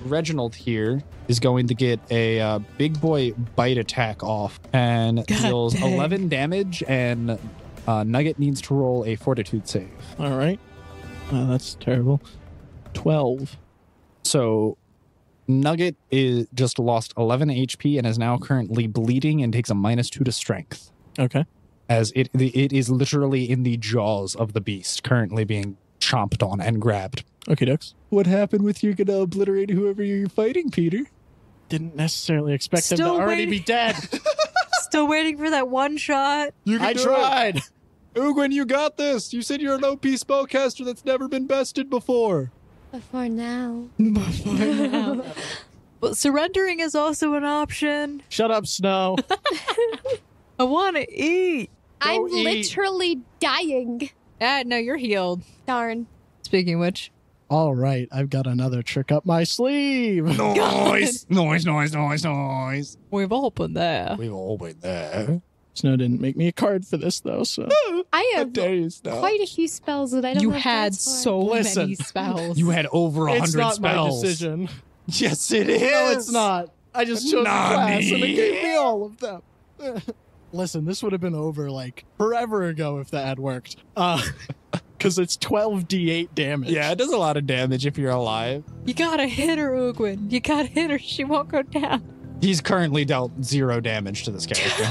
[SPEAKER 1] Reginald here is going to get a big boy bite attack off and
[SPEAKER 4] God
[SPEAKER 1] deals
[SPEAKER 4] dang.
[SPEAKER 1] 11 damage, and Nugget needs to roll a fortitude save.
[SPEAKER 3] All right. That's terrible. 12.
[SPEAKER 1] So Nugget is just lost 11 HP and is now currently bleeding and takes a -2 to strength.
[SPEAKER 3] Okay.
[SPEAKER 1] As it is literally in the jaws of the beast, currently being chomped on and grabbed.
[SPEAKER 3] Okay, Dux.
[SPEAKER 1] What happened with you're gonna obliterate whoever you're fighting, Peter?
[SPEAKER 3] Didn't necessarily expect him to
[SPEAKER 4] Still
[SPEAKER 3] already
[SPEAKER 4] waiting.
[SPEAKER 3] be dead.
[SPEAKER 4] Still waiting for that one shot.
[SPEAKER 1] You
[SPEAKER 3] I tried.
[SPEAKER 1] Ugwin, you got this. You said you're an OP spellcaster that's never been bested before.
[SPEAKER 2] Before now.
[SPEAKER 4] But surrendering is also an option.
[SPEAKER 3] Shut up, Snow.
[SPEAKER 4] I want to eat.
[SPEAKER 2] I'm
[SPEAKER 3] eat.
[SPEAKER 2] literally dying.
[SPEAKER 4] No, you're healed.
[SPEAKER 2] Darn.
[SPEAKER 4] Speaking of which,
[SPEAKER 3] All right. I've got another trick up my sleeve.
[SPEAKER 5] Noise. Noise, noise, noise, noise.
[SPEAKER 4] we've all been there.
[SPEAKER 1] We've all been there.
[SPEAKER 3] Snow didn't make me a card for this, though, so.
[SPEAKER 2] I have
[SPEAKER 1] Dare you, Snow?
[SPEAKER 2] quite a few spells that I don't
[SPEAKER 4] You
[SPEAKER 2] have
[SPEAKER 4] had
[SPEAKER 2] cards for.
[SPEAKER 4] so
[SPEAKER 3] Listen.
[SPEAKER 4] many spells.
[SPEAKER 1] You had over 100
[SPEAKER 3] It's not
[SPEAKER 1] spells.
[SPEAKER 3] my decision.
[SPEAKER 1] Yes, it is.
[SPEAKER 3] No, it's not. I just chose a class and it
[SPEAKER 5] Nani?
[SPEAKER 3] gave me all of them. Listen, this would have been over like forever ago if that had worked. Because it's 12d8 damage.
[SPEAKER 1] Yeah, it does a lot of damage if you're alive.
[SPEAKER 4] You gotta hit her, Ugwin. You gotta hit her. She won't go down.
[SPEAKER 1] He's currently dealt 0 damage to this character.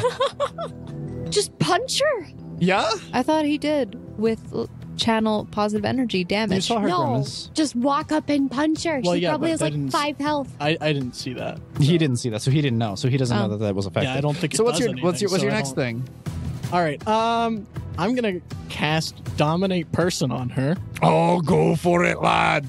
[SPEAKER 2] Just punch her.
[SPEAKER 1] Yeah?
[SPEAKER 4] I thought he did with channel positive energy
[SPEAKER 1] You
[SPEAKER 4] damage.
[SPEAKER 1] saw her
[SPEAKER 2] No.
[SPEAKER 1] grimace.
[SPEAKER 2] Just walk up and punch her.
[SPEAKER 3] Well,
[SPEAKER 2] She
[SPEAKER 3] yeah,
[SPEAKER 2] probably
[SPEAKER 3] but
[SPEAKER 2] has
[SPEAKER 3] that
[SPEAKER 2] like
[SPEAKER 3] didn't-
[SPEAKER 2] 5 health.
[SPEAKER 3] I didn't see that.
[SPEAKER 1] He didn't see that, so he didn't know. So he doesn't know
[SPEAKER 4] Oh.
[SPEAKER 1] that was effective.
[SPEAKER 3] Yeah, I don't think it
[SPEAKER 1] So what's
[SPEAKER 3] does
[SPEAKER 1] your what's your
[SPEAKER 3] anything, so I
[SPEAKER 1] next
[SPEAKER 3] don't-
[SPEAKER 1] thing?
[SPEAKER 3] All right. I'm gonna cast Dominate Person on her.
[SPEAKER 5] Oh, go for it, lad.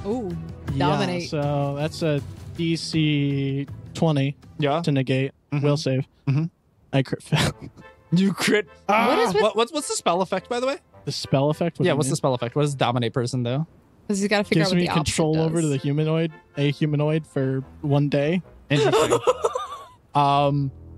[SPEAKER 4] Ooh,
[SPEAKER 3] Yeah,
[SPEAKER 4] dominate.
[SPEAKER 3] so that's a DC 20
[SPEAKER 1] Yeah.
[SPEAKER 3] to negate. Will save.
[SPEAKER 1] Mhm.
[SPEAKER 3] I crit fail.
[SPEAKER 1] You crit.
[SPEAKER 4] What is with-
[SPEAKER 1] What's the spell effect, by the way?
[SPEAKER 3] The spell effect? What do you
[SPEAKER 1] What's
[SPEAKER 3] mean?
[SPEAKER 1] the spell effect? What does dominate person do?
[SPEAKER 4] Because he's got to figure
[SPEAKER 3] Gives
[SPEAKER 4] out what
[SPEAKER 3] me
[SPEAKER 4] the opposite
[SPEAKER 3] control over
[SPEAKER 4] does.
[SPEAKER 3] to a humanoid for 1 day.
[SPEAKER 1] Interesting.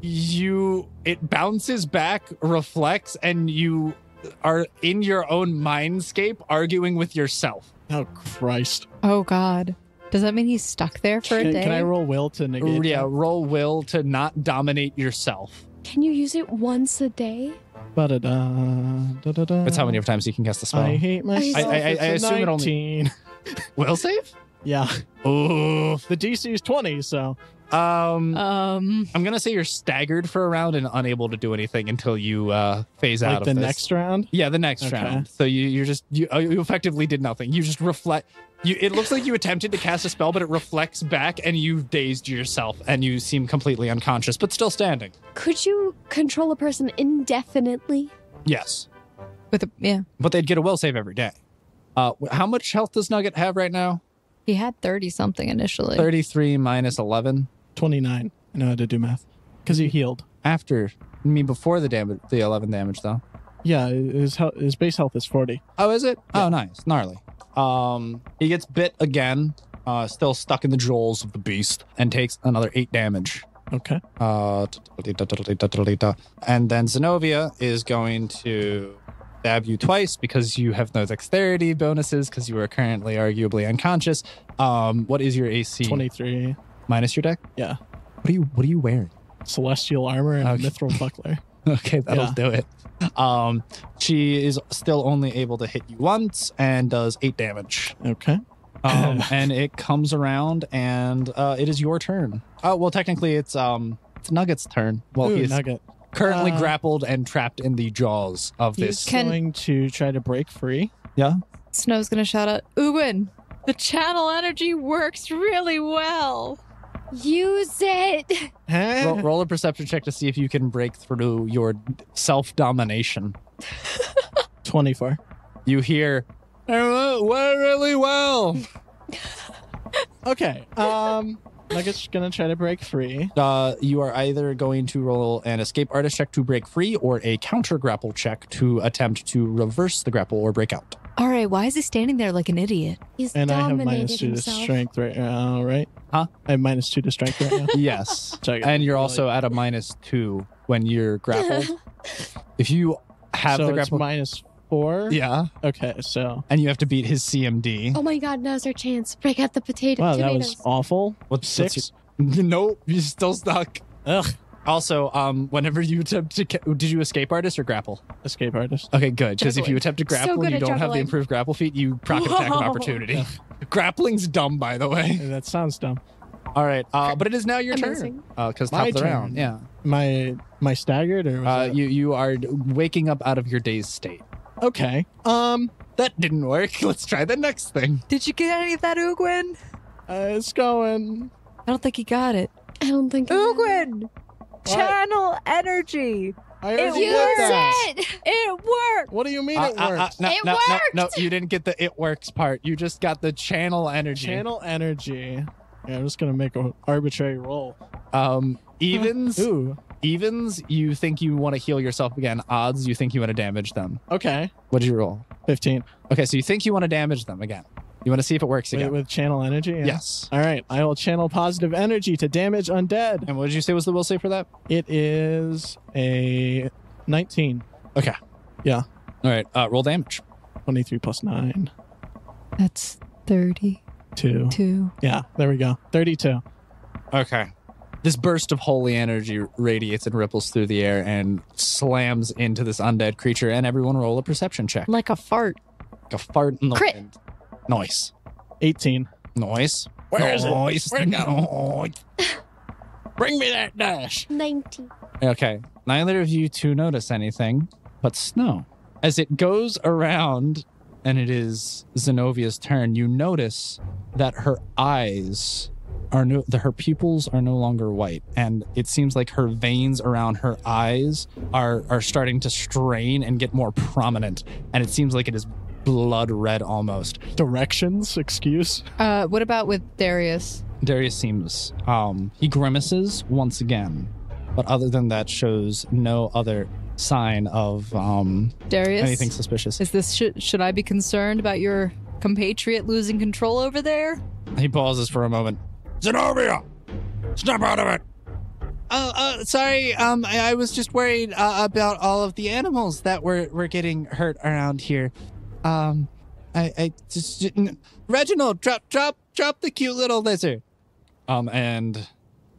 [SPEAKER 1] It bounces back, reflects, and you are in your own mindscape arguing with yourself.
[SPEAKER 3] Oh, Christ.
[SPEAKER 4] Oh, God. Does that mean he's stuck there for a day?
[SPEAKER 3] Can I roll will to negate
[SPEAKER 1] Yeah,
[SPEAKER 3] that?
[SPEAKER 1] roll will to not dominate yourself.
[SPEAKER 2] Can you use it once a day?
[SPEAKER 3] Ba-da-da,
[SPEAKER 1] That's how many times you can cast the spell.
[SPEAKER 3] I hate myself.
[SPEAKER 1] I
[SPEAKER 3] It's a
[SPEAKER 1] assume it only-
[SPEAKER 3] 19.
[SPEAKER 1] Will save?
[SPEAKER 3] Yeah.
[SPEAKER 1] Oof.
[SPEAKER 3] The DC is 20, so.
[SPEAKER 1] I'm gonna say you're staggered for a round and unable to do anything until you phase out
[SPEAKER 3] Like
[SPEAKER 1] of
[SPEAKER 3] the
[SPEAKER 1] this.
[SPEAKER 3] next round?
[SPEAKER 1] Yeah, the next
[SPEAKER 3] Okay.
[SPEAKER 1] round. So you effectively did nothing. You just reflect. It looks like you attempted to cast a spell, but it reflects back, and you dazed yourself, and you seem completely unconscious, but still standing.
[SPEAKER 2] Could you control a person indefinitely?
[SPEAKER 1] Yes,
[SPEAKER 4] Yeah.
[SPEAKER 1] but they'd get a will save every day. How much health does Nugget have right now?
[SPEAKER 4] He had 30 something initially.
[SPEAKER 1] 33 minus 11.
[SPEAKER 3] 29. I know how to do math. Because he healed.
[SPEAKER 1] Before the damage, the 11 damage though.
[SPEAKER 3] Yeah, his base health is 40.
[SPEAKER 1] Oh, is it? Oh, nice, gnarly. He gets bit again, still stuck in the jaws of the beast, and takes another 8 damage.
[SPEAKER 3] Okay.
[SPEAKER 1] And then Zenobia is going to stab you twice because you have no dexterity bonuses because you are currently arguably unconscious. What is your AC?
[SPEAKER 3] 23.
[SPEAKER 1] Minus your deck?
[SPEAKER 3] Yeah.
[SPEAKER 1] What are you wearing?
[SPEAKER 3] Celestial armor and
[SPEAKER 1] Okay.
[SPEAKER 3] a mithril buckler.
[SPEAKER 1] Okay, that'll
[SPEAKER 3] Yeah.
[SPEAKER 1] do it. She is still only able to hit you once and does 8 damage.
[SPEAKER 3] Okay.
[SPEAKER 1] And it comes around and it is your turn. Oh, well, technically it's Nugget's turn. Well,
[SPEAKER 3] Ooh,
[SPEAKER 1] he is
[SPEAKER 3] Nugget.
[SPEAKER 1] currently grappled and trapped in the jaws of this.
[SPEAKER 3] He's going to try to break free.
[SPEAKER 1] Yeah.
[SPEAKER 4] Snow's going to shout out, Ugwin, the channel energy works really well.
[SPEAKER 2] Use it!
[SPEAKER 1] Roll a perception check to see if you can break through your self-domination.
[SPEAKER 3] 24.
[SPEAKER 1] You hear, "It went really well."
[SPEAKER 3] Okay. Nugget's going to try to break free.
[SPEAKER 1] You are either going to roll an escape artist check to break free or a counter grapple check to attempt to reverse the grapple or break out.
[SPEAKER 4] All right, why is he standing there like an idiot?
[SPEAKER 2] He's
[SPEAKER 3] And I have
[SPEAKER 2] dominated
[SPEAKER 3] -2 to
[SPEAKER 2] himself.
[SPEAKER 3] strength right now, right?
[SPEAKER 1] Huh?
[SPEAKER 3] I have -2 to strength right now.
[SPEAKER 1] Yes.
[SPEAKER 3] So I got
[SPEAKER 1] And you're
[SPEAKER 3] really-
[SPEAKER 1] also at a -2 when you're grappled. If you have
[SPEAKER 3] so
[SPEAKER 1] the
[SPEAKER 3] it's
[SPEAKER 1] grapple.
[SPEAKER 3] -4?
[SPEAKER 1] Yeah.
[SPEAKER 3] Okay, so.
[SPEAKER 1] And you have to beat his CMD.
[SPEAKER 2] Oh my god, now's our chance. Break out the potato
[SPEAKER 3] Wow, that
[SPEAKER 2] tomatoes.
[SPEAKER 3] was awful.
[SPEAKER 1] What's
[SPEAKER 3] 6?
[SPEAKER 1] Nope, you're still stuck.
[SPEAKER 3] Ugh.
[SPEAKER 1] Also, whenever you attempt to, did you escape artist or grapple?
[SPEAKER 3] Escape artist.
[SPEAKER 1] Okay, good. Because if you
[SPEAKER 4] Juggling.
[SPEAKER 1] attempt to grapple
[SPEAKER 2] good
[SPEAKER 1] and you
[SPEAKER 2] at
[SPEAKER 1] don't have the
[SPEAKER 2] juggling.
[SPEAKER 1] improved grapple feat, you proc an attack of
[SPEAKER 4] Whoa.
[SPEAKER 1] opportunity. Grappling's dumb, by the way.
[SPEAKER 3] That sounds dumb.
[SPEAKER 1] All right, but it is now your
[SPEAKER 2] Amazing.
[SPEAKER 1] turn. Because
[SPEAKER 3] My
[SPEAKER 1] top of the
[SPEAKER 3] turn.
[SPEAKER 1] round, yeah.
[SPEAKER 3] My staggered or was that-
[SPEAKER 1] You are waking up out of your dazed state.
[SPEAKER 3] Okay.
[SPEAKER 1] That didn't work. Let's try the next thing.
[SPEAKER 4] Did you get any of that, Ugwin?
[SPEAKER 3] It's going.
[SPEAKER 4] I don't think he got it.
[SPEAKER 2] I don't think
[SPEAKER 4] Ugwin! Channel energy!
[SPEAKER 3] I already
[SPEAKER 2] Use
[SPEAKER 3] did that.
[SPEAKER 2] it!
[SPEAKER 4] It worked!
[SPEAKER 3] What do you mean it worked?
[SPEAKER 1] No,
[SPEAKER 2] It
[SPEAKER 1] no,
[SPEAKER 2] worked!
[SPEAKER 1] No, you didn't get the it works part. You just got the channel energy.
[SPEAKER 3] Channel energy. Yeah, I'm just gonna make an arbitrary roll.
[SPEAKER 1] Evens,
[SPEAKER 3] Ooh.
[SPEAKER 1] evens, you think you want to heal yourself again. Odds, you think you want to damage them.
[SPEAKER 3] Okay.
[SPEAKER 1] What did you roll?
[SPEAKER 3] 15.
[SPEAKER 1] Okay, so you think you want to damage them again. You want to see if it works again.
[SPEAKER 3] With channel energy? Yeah.
[SPEAKER 1] Yes.
[SPEAKER 3] All right. I will channel positive energy to damage undead.
[SPEAKER 1] And what did you say was the will save for that?
[SPEAKER 3] It is a 19.
[SPEAKER 1] Okay.
[SPEAKER 3] Yeah.
[SPEAKER 1] All right, roll damage.
[SPEAKER 3] 23 plus 9.
[SPEAKER 4] That's 32.
[SPEAKER 3] 2. Yeah, there we go. 32.
[SPEAKER 1] Okay. This burst of holy energy radiates and ripples through the air and slams into this undead creature, and everyone roll a perception check.
[SPEAKER 4] Like a fart.
[SPEAKER 1] Like a fart in the
[SPEAKER 2] Crit.
[SPEAKER 1] wind. Nice.
[SPEAKER 3] 18.
[SPEAKER 1] Nice.
[SPEAKER 3] Where is it?
[SPEAKER 1] Nice.
[SPEAKER 3] Where'd it go?
[SPEAKER 1] Nice.
[SPEAKER 3] Bring me that dash.
[SPEAKER 2] 19.
[SPEAKER 1] Okay. Neither of you two notice anything but Snow. As it goes around and it is Zenovia's turn, you notice that her eyes are her pupils are no longer white, and it seems like her veins around her eyes are starting to strain and get more prominent, and it seems like it is blood red almost.
[SPEAKER 3] Directions? Excuse?
[SPEAKER 4] What about with Darius?
[SPEAKER 1] Darius seems he grimaces once again but other than that, shows no other sign of
[SPEAKER 4] Darius,
[SPEAKER 1] anything suspicious.
[SPEAKER 4] is this should I be concerned about your compatriot losing control over there?
[SPEAKER 1] He pauses for a moment.
[SPEAKER 5] Zenobia! Snap out of it!
[SPEAKER 1] Sorry. I was just worried about all of the animals that were getting hurt around here. I just Reginald, drop the cute little lizard. And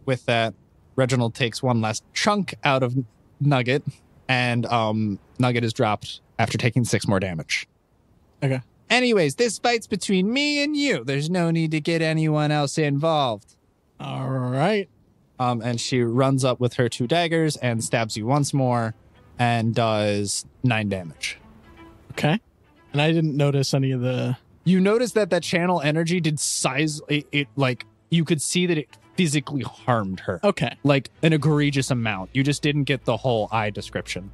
[SPEAKER 1] with that, Reginald takes one last chunk out of Nugget, and Nugget is dropped after taking 6 more damage.
[SPEAKER 3] Okay.
[SPEAKER 1] Anyways, this fight's between me and you. There's no need to get anyone else involved.
[SPEAKER 3] All right.
[SPEAKER 1] And she runs up with her 2 daggers and stabs you once more and does 9 damage.
[SPEAKER 3] Okay. And I didn't notice any of the...
[SPEAKER 1] You notice that channel energy did size... It like, you could see that it physically harmed her.
[SPEAKER 3] Okay.
[SPEAKER 1] Like, an egregious amount. You just didn't get the whole eye description.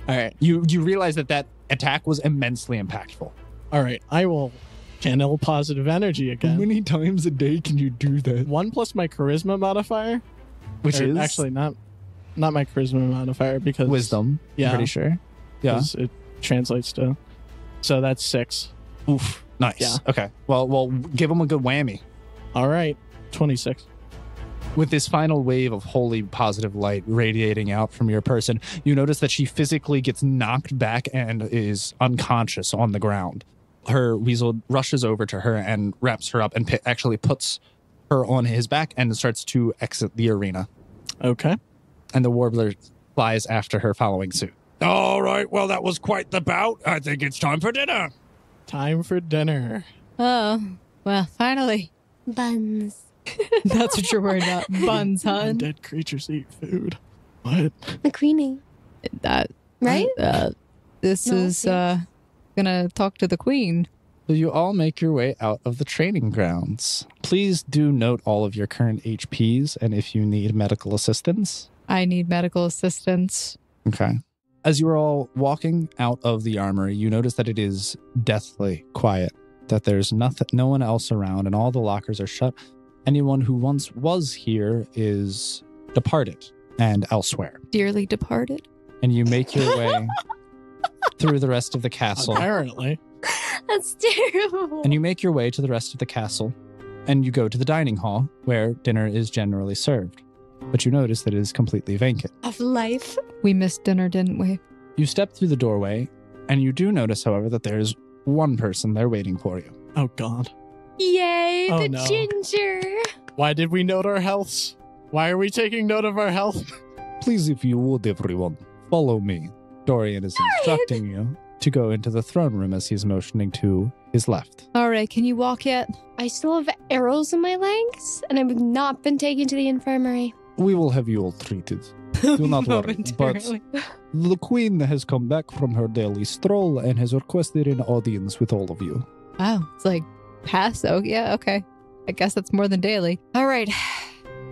[SPEAKER 3] All right.
[SPEAKER 1] You realize that attack was immensely impactful.
[SPEAKER 3] All right. I will channel positive energy again.
[SPEAKER 1] How many times a day can you do that?
[SPEAKER 3] 1 plus my charisma modifier.
[SPEAKER 1] Which is?
[SPEAKER 3] Actually, not my charisma modifier because...
[SPEAKER 1] Wisdom.
[SPEAKER 3] Yeah.
[SPEAKER 1] I'm pretty sure. Yeah.
[SPEAKER 3] 'cause it translates to... So that's 6.
[SPEAKER 1] Oof. Nice.
[SPEAKER 3] Yeah.
[SPEAKER 1] Okay. Well, give him a good whammy.
[SPEAKER 3] All right. 26.
[SPEAKER 1] With this final wave of holy positive light radiating out from your person, you notice that she physically gets knocked back and is unconscious on the ground. Her weasel rushes over to her and wraps her up and actually puts her on his back and starts to exit the arena.
[SPEAKER 3] Okay.
[SPEAKER 1] And the warbler flies after her, following suit.
[SPEAKER 5] All right, well, that was quite the bout. I think it's time for dinner.
[SPEAKER 3] Time for dinner.
[SPEAKER 4] Oh, well, finally.
[SPEAKER 2] Buns.
[SPEAKER 4] That's what you're worried about. Buns, huh?
[SPEAKER 3] Dead creatures eat food. What?
[SPEAKER 2] The queenie.
[SPEAKER 4] That
[SPEAKER 2] Right?
[SPEAKER 4] This
[SPEAKER 2] No,
[SPEAKER 4] is
[SPEAKER 2] yes.
[SPEAKER 4] gonna talk to the queen.
[SPEAKER 1] So you all make your way out of the training grounds. Please do note all of your current HPs and if you need medical assistance.
[SPEAKER 4] I need medical assistance.
[SPEAKER 1] Okay. As you are all walking out of the armory, you notice that it is deathly quiet, that there's no one else around and all the lockers are shut. Anyone who once was here is departed and elsewhere.
[SPEAKER 4] Dearly departed.
[SPEAKER 1] And you make your way through the rest of the castle.
[SPEAKER 3] Apparently.
[SPEAKER 2] That's terrible.
[SPEAKER 1] And you make your way to the rest of the castle, and you go to the dining hall, where dinner is generally served. But you notice that it is completely vacant.
[SPEAKER 2] Of life.
[SPEAKER 4] We missed dinner, didn't we?
[SPEAKER 1] You step through the doorway, and you do notice, however, that there's one person there waiting for you.
[SPEAKER 3] Oh, God.
[SPEAKER 2] Yay,
[SPEAKER 3] Oh,
[SPEAKER 2] the
[SPEAKER 3] no.
[SPEAKER 2] ginger.
[SPEAKER 3] Why did we note our healths? Why are we taking note of our health?
[SPEAKER 1] Please, if you would, everyone, follow me. Dorian is instructing you to go into the throne room as he's motioning to his left.
[SPEAKER 4] All right, can you walk yet?
[SPEAKER 2] I still have arrows in my legs, and I've not been taken to the infirmary.
[SPEAKER 1] We will have you all treated. Do not worry. But
[SPEAKER 4] Momentarily.
[SPEAKER 1] the queen has come back from her daily stroll and has requested an audience with all of you.
[SPEAKER 4] Wow, it's like past. Oh, yeah, okay. I guess that's more than daily. All right,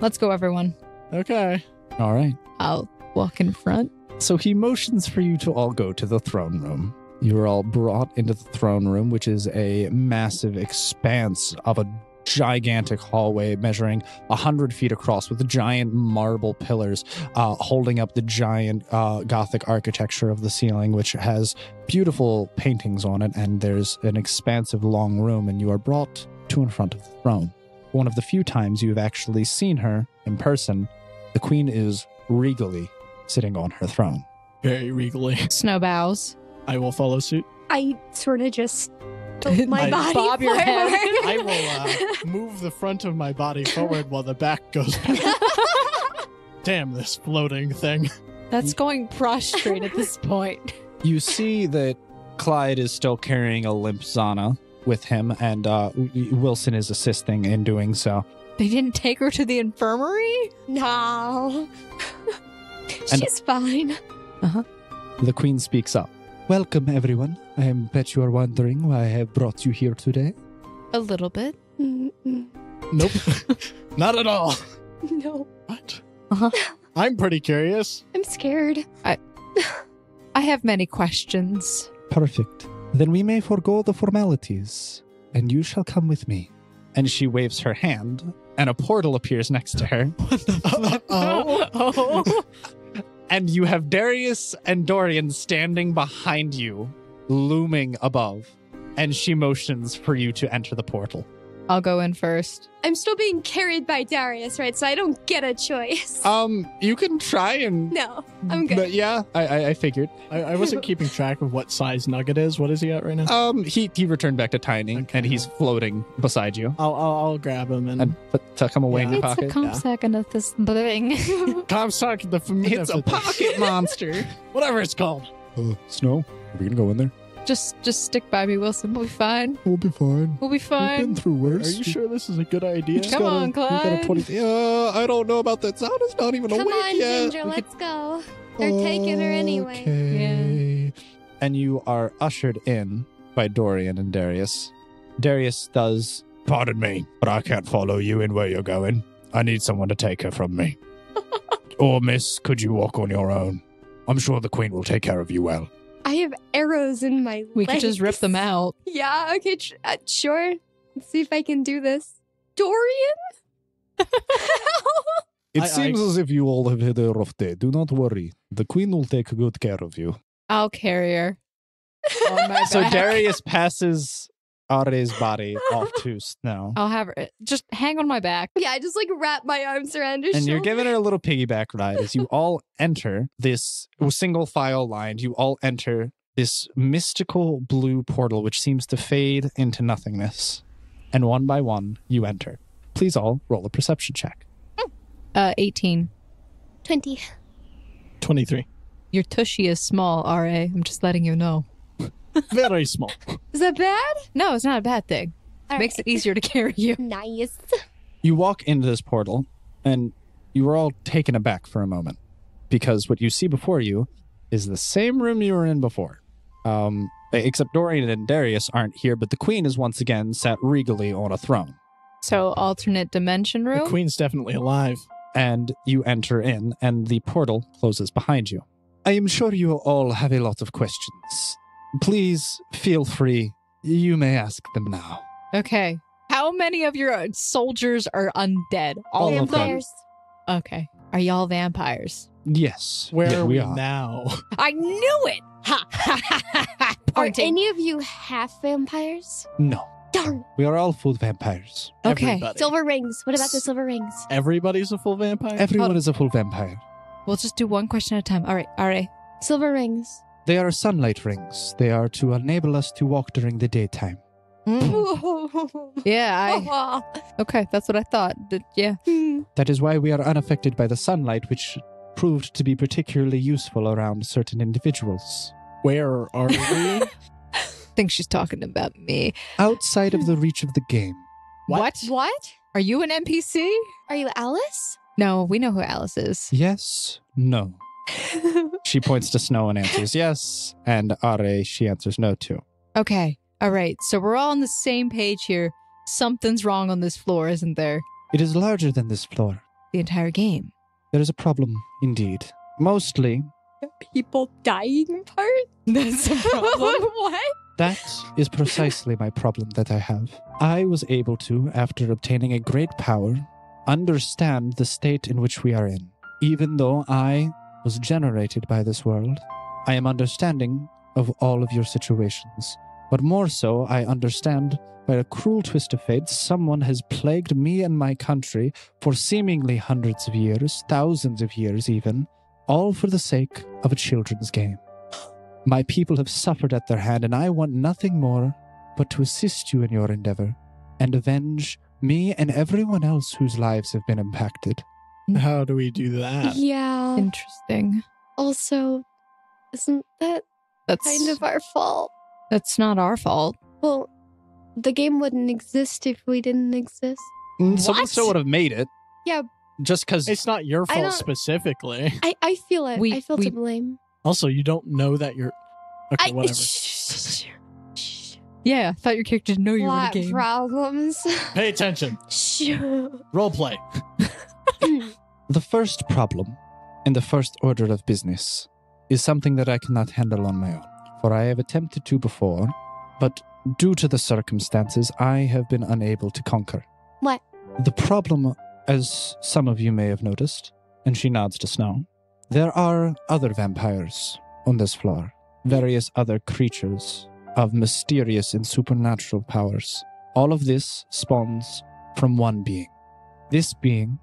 [SPEAKER 4] let's go, everyone.
[SPEAKER 3] Okay.
[SPEAKER 1] All right.
[SPEAKER 4] I'll walk in front.
[SPEAKER 1] So he motions for you to all go to the throne room. You are all brought into the throne room, which is a massive expanse of a gigantic hallway measuring 100 feet across with giant marble pillars holding up the giant Gothic architecture of the ceiling, which has beautiful paintings on it. And there's an expansive long room, and you are brought to in front of the throne. One of the few times you've actually seen her in person, the queen is regally sitting on her throne.
[SPEAKER 3] Very regally.
[SPEAKER 4] Snow bows.
[SPEAKER 3] I will follow suit.
[SPEAKER 2] I sort of just tilt my
[SPEAKER 3] I
[SPEAKER 2] body
[SPEAKER 4] bob your head.
[SPEAKER 2] forward.
[SPEAKER 3] I will move the front of my body forward while the back goes back. Damn this floating thing.
[SPEAKER 4] That's going prostrate at this point.
[SPEAKER 1] You see that Clyde is still carrying a limp Zana with him, and Wilson is assisting in doing so.
[SPEAKER 4] They didn't take her to the infirmary?
[SPEAKER 2] No.
[SPEAKER 1] And-
[SPEAKER 2] She's fine.
[SPEAKER 1] The queen speaks up. Welcome, everyone. I bet you are wondering why I have brought you here today.
[SPEAKER 4] A little bit.
[SPEAKER 2] Mm-mm.
[SPEAKER 3] Nope. Not at all.
[SPEAKER 2] No,
[SPEAKER 3] What?
[SPEAKER 4] Uh-huh.
[SPEAKER 3] I'm pretty curious.
[SPEAKER 2] I'm scared.
[SPEAKER 4] I have many questions.
[SPEAKER 1] Perfect. Then we may forego the formalities, and you shall come with me. And she waves her hand, and a portal appears next to her.
[SPEAKER 3] Oh.
[SPEAKER 1] And you have Darius and Dorian standing behind you, looming above. And she motions for you to enter the portal.
[SPEAKER 4] I'll go in first.
[SPEAKER 2] I'm still being carried by Darius, right? So I don't get a choice.
[SPEAKER 1] You can try and...
[SPEAKER 2] No, I'm good.
[SPEAKER 1] But yeah, I figured.
[SPEAKER 3] I wasn't keeping track of what size Nugget is. What is he at right now?
[SPEAKER 1] He returned back to Tiny,
[SPEAKER 3] Okay.
[SPEAKER 1] and he's floating beside you.
[SPEAKER 3] I'll grab him and
[SPEAKER 1] Tuck him away in your
[SPEAKER 4] It's a
[SPEAKER 1] pocket.
[SPEAKER 4] comp second of this thing.
[SPEAKER 3] Comstock the familiar.
[SPEAKER 1] It's a pocket monster.
[SPEAKER 3] Whatever it's called.
[SPEAKER 5] Snow, are we gonna go in there?
[SPEAKER 4] just stick by me, Wilson. We'll be fine.
[SPEAKER 5] We'll be fine.
[SPEAKER 4] We'll be
[SPEAKER 5] We've been
[SPEAKER 4] fine.
[SPEAKER 5] through
[SPEAKER 3] Are
[SPEAKER 5] worse.
[SPEAKER 3] you sure this is a good idea?
[SPEAKER 4] Come on,
[SPEAKER 5] We got a
[SPEAKER 4] Clyde.
[SPEAKER 5] 20. I don't know about that. Zana's not even
[SPEAKER 2] Come
[SPEAKER 5] awake
[SPEAKER 2] on,
[SPEAKER 5] yet.
[SPEAKER 2] Ginger, let's go. They're taking her anyway.
[SPEAKER 5] Okay.
[SPEAKER 1] And you are ushered in by Dorian and Darius. Darius does...
[SPEAKER 5] Pardon me, but I can't follow you in where you're going. I need someone to take her from me. Or, miss, could you walk on your own? I'm sure the queen will take care of you well.
[SPEAKER 2] I have arrows in my
[SPEAKER 4] We could just rip
[SPEAKER 2] legs.
[SPEAKER 4] them out.
[SPEAKER 2] Yeah, okay, sure. Let's see if I can do this. Dorian?
[SPEAKER 5] It
[SPEAKER 3] I-
[SPEAKER 5] seems as if you all have had a rough day. Do not worry. The queen will take good care of you.
[SPEAKER 4] I'll carry her on my
[SPEAKER 1] So
[SPEAKER 4] back.
[SPEAKER 1] Darius passes Are's body off to Snow.
[SPEAKER 4] I'll have her. Just hang on my back.
[SPEAKER 2] Yeah, I just like wrap my arms around her
[SPEAKER 1] And you're
[SPEAKER 2] shoulder.
[SPEAKER 1] giving her a little piggyback ride as you all enter this single file line. You all enter this mystical blue portal, which seems to fade into nothingness. And one by one, you enter. Please all roll a perception check.
[SPEAKER 4] 18.
[SPEAKER 2] 20.
[SPEAKER 3] 23.
[SPEAKER 4] Your tushy is small, RA. I'm just letting you know.
[SPEAKER 3] Very small.
[SPEAKER 2] Is that bad?
[SPEAKER 4] No, it's not a bad thing.
[SPEAKER 2] All
[SPEAKER 4] Makes
[SPEAKER 2] right.
[SPEAKER 4] it easier to carry you.
[SPEAKER 2] Nice.
[SPEAKER 1] You walk into this portal, and you are all taken aback for a moment. Because what you see before you is the same room you were in before. Except Dorian and Darius aren't here, but the queen is once again sat regally on a throne.
[SPEAKER 4] So, alternate dimension
[SPEAKER 3] The
[SPEAKER 4] room?
[SPEAKER 3] queen's definitely alive.
[SPEAKER 1] And you enter in, and the portal closes behind you. I am sure you all have a lot of questions. Please feel free. You may ask them now.
[SPEAKER 4] Okay. How many of your soldiers are undead?
[SPEAKER 1] All
[SPEAKER 4] All
[SPEAKER 1] of them.
[SPEAKER 2] Vampires.
[SPEAKER 4] Okay. Are y'all vampires?
[SPEAKER 1] Yes.
[SPEAKER 3] Where
[SPEAKER 1] yeah,
[SPEAKER 3] are we
[SPEAKER 1] are.
[SPEAKER 3] now?
[SPEAKER 4] I knew it! Ha ha ha ha ha!
[SPEAKER 2] Are
[SPEAKER 4] Pointing.
[SPEAKER 2] any of you half vampires?
[SPEAKER 1] No.
[SPEAKER 2] Darn.
[SPEAKER 1] We are all full vampires.
[SPEAKER 4] Okay.
[SPEAKER 3] Everybody.
[SPEAKER 2] Silver rings. What about the silver rings?
[SPEAKER 3] Everybody's a full vampire?
[SPEAKER 1] Everyone is a full vampire.
[SPEAKER 4] We'll just do one question at a time. All right. All right.
[SPEAKER 2] Silver rings.
[SPEAKER 1] They are sunlight rings. They are to enable us to walk during the daytime.
[SPEAKER 4] Yeah, Okay, that's what I thought. Yeah.
[SPEAKER 1] That is why we are unaffected by the sunlight, which proved to be particularly useful around certain individuals.
[SPEAKER 3] Where are we?
[SPEAKER 4] I think she's talking about me.
[SPEAKER 1] Outside of the reach of the game.
[SPEAKER 3] What?
[SPEAKER 2] What?
[SPEAKER 4] Are you an NPC?
[SPEAKER 2] Are you Alice?
[SPEAKER 4] No, we know who Alice is.
[SPEAKER 1] Yes, no. She points to Snow and answers yes, and Are, she answers no to.
[SPEAKER 4] Okay. All right. So we're all on the same page here. Something's wrong on this floor, isn't there?
[SPEAKER 1] It is larger than this floor.
[SPEAKER 4] The entire game.
[SPEAKER 1] There is a problem, indeed. Mostly,
[SPEAKER 2] People dying part?
[SPEAKER 4] That's a problem.
[SPEAKER 2] What?
[SPEAKER 1] that is precisely my problem that I have. I was able to, after obtaining a great power, understand the state in which we are in. Even though I was generated by this world, I am understanding of all of your situations. But more so, I understand by a cruel twist of fate, someone has plagued me and my country for seemingly hundreds of years, thousands of years even, all for the sake of a children's game. My people have suffered at their hand, and I want nothing more but to assist you in your endeavor and avenge me and everyone else whose lives have been impacted.
[SPEAKER 3] How do we do that?
[SPEAKER 2] Yeah.
[SPEAKER 4] Interesting.
[SPEAKER 2] Also, isn't that
[SPEAKER 4] That's
[SPEAKER 2] kind of our fault?
[SPEAKER 4] That's not our fault.
[SPEAKER 2] Well, the game wouldn't exist if we didn't exist.
[SPEAKER 1] Someone still would have made it.
[SPEAKER 2] Yeah.
[SPEAKER 1] Just because
[SPEAKER 3] It's not your
[SPEAKER 2] I
[SPEAKER 3] fault
[SPEAKER 2] don't-
[SPEAKER 3] specifically.
[SPEAKER 2] I feel it.
[SPEAKER 4] We-
[SPEAKER 2] I feel
[SPEAKER 4] we-
[SPEAKER 2] to blame.
[SPEAKER 3] Also, you don't know that you're... Okay, whatever.
[SPEAKER 4] Yeah, I thought your character didn't know you were in a
[SPEAKER 2] Plot
[SPEAKER 4] game.
[SPEAKER 2] problems.
[SPEAKER 3] Pay attention.
[SPEAKER 2] Shh.
[SPEAKER 3] Role play.
[SPEAKER 1] the first problem in the first order of business is something that I cannot handle on my own. For I have attempted to before, but due to the circumstances, I have been unable to conquer.
[SPEAKER 2] What?
[SPEAKER 1] The problem, as some of you may have noticed, and she nods to Snow, there are other vampires on this floor, various other creatures of mysterious and supernatural powers. All of this spawns from one being. This being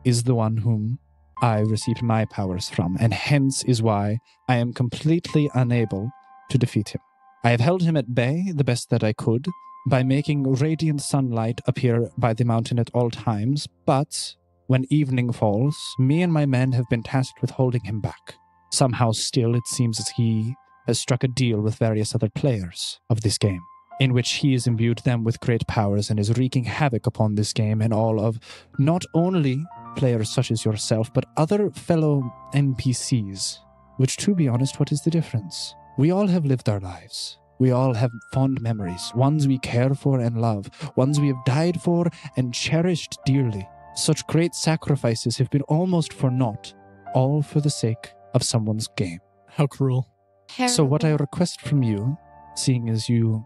[SPEAKER 1] is the one whom I received my powers from, and hence is why I am completely unable to defeat him. I have held him at bay the best that I could by making radiant sunlight appear by the mountain at all times, but when evening falls, me and my men have been tasked with holding him back. Somehow still it seems as he has struck a deal with various other players of this game, in which he has imbued them with great powers and is wreaking havoc upon this game and all of not only players such as yourself, but other fellow NPCs. Which, to be honest, what is the difference? We all have lived our lives. We all have fond memories, ones we care for and love, ones we have died for and cherished dearly. Such great sacrifices have been almost for naught, all for the sake of someone's game.
[SPEAKER 3] How cruel.
[SPEAKER 1] So what I request from you, seeing as you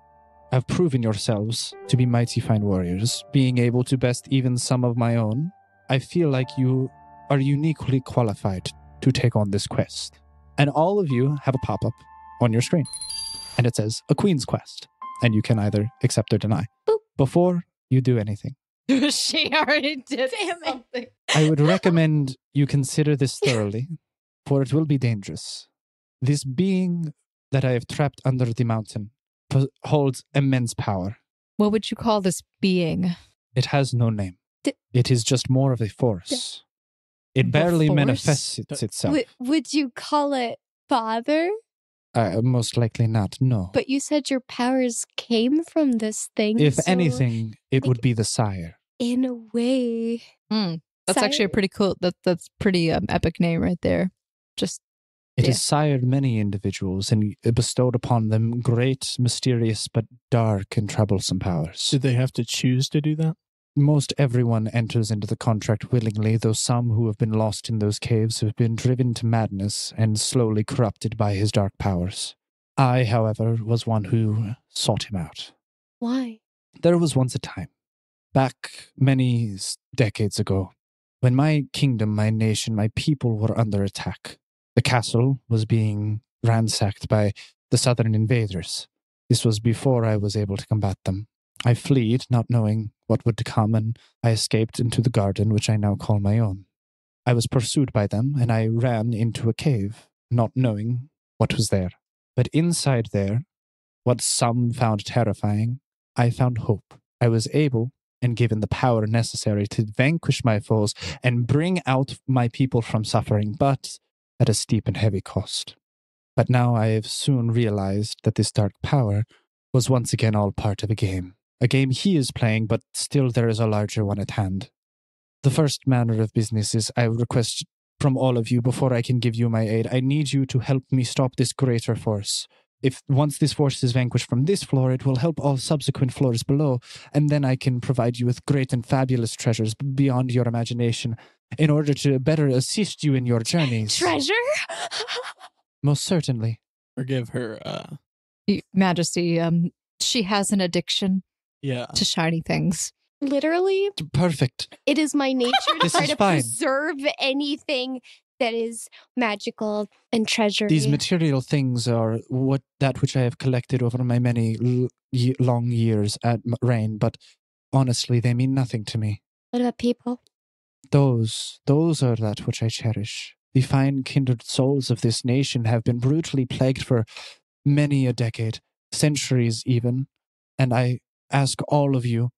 [SPEAKER 1] have proven yourselves to be mighty fine warriors, being able to best even some of my own, I feel like you are uniquely qualified to take on this quest. And all of you have a pop-up on your screen. And it says, a Queen's Quest. And you can either accept or deny.
[SPEAKER 2] Boop.
[SPEAKER 1] Before you do anything,
[SPEAKER 4] She already did something.
[SPEAKER 1] I would recommend you consider this thoroughly, for it will be dangerous. This being that I have trapped under the mountain holds immense power.
[SPEAKER 4] What would you call this being?
[SPEAKER 1] It has no name. It is just more of a force. It
[SPEAKER 4] The
[SPEAKER 1] barely
[SPEAKER 4] force?
[SPEAKER 1] manifests itself.
[SPEAKER 2] Would you call it father?
[SPEAKER 1] Most likely not, no.
[SPEAKER 2] But you said your powers came from this thing.
[SPEAKER 1] If
[SPEAKER 2] so
[SPEAKER 1] anything, it would be the sire.
[SPEAKER 2] in a way.
[SPEAKER 4] That's actually a pretty cool. That's pretty epic name right there. Just
[SPEAKER 1] It
[SPEAKER 4] Yeah.
[SPEAKER 1] has sired many individuals and bestowed upon them great, mysterious, but dark and troublesome powers.
[SPEAKER 3] Did they have to choose to do that?
[SPEAKER 1] Most everyone enters into the contract willingly, though some who have been lost in those caves have been driven to madness and slowly corrupted by his dark powers. I, however, was one who sought him out.
[SPEAKER 2] Why?
[SPEAKER 1] There was once a time, back many decades ago, when my kingdom, my nation, my people were under attack. The castle was being ransacked by the southern invaders. This was before I was able to combat them. I fled, not knowing what would come, and I escaped into the garden, which I now call my own. I was pursued by them, and I ran into a cave, not knowing what was there. But inside there, what some found terrifying, I found hope. I was able and given the power necessary to vanquish my foes and bring out my people from suffering, but at a steep and heavy cost. But now I have soon realized that this dark power was once again all part of a game he is playing, but still there is a larger one at hand. The first manner of business is I request from all of you, before I can give you my aid, I need you to help me stop this greater force. If once this force is vanquished from this floor, it will help all subsequent floors below, and then I can provide you with great and fabulous treasures beyond your imagination in order to better assist you in your journeys.
[SPEAKER 2] Treasure?
[SPEAKER 1] Most certainly.
[SPEAKER 3] Forgive her.
[SPEAKER 4] Majesty, she has an addiction
[SPEAKER 3] Yeah.
[SPEAKER 4] to shiny things.
[SPEAKER 2] Literally,
[SPEAKER 1] Perfect.
[SPEAKER 2] it is my nature to
[SPEAKER 1] This
[SPEAKER 2] try
[SPEAKER 1] is
[SPEAKER 2] to
[SPEAKER 1] fine.
[SPEAKER 2] preserve anything that is magical and treasure.
[SPEAKER 1] These material things are that which I have collected over my many long years at Rain, but honestly, they mean nothing to me.
[SPEAKER 2] What about people?
[SPEAKER 1] Those are that which I cherish. The fine kindred souls of this nation have been brutally plagued for many a decade, centuries even, and I ask all of you,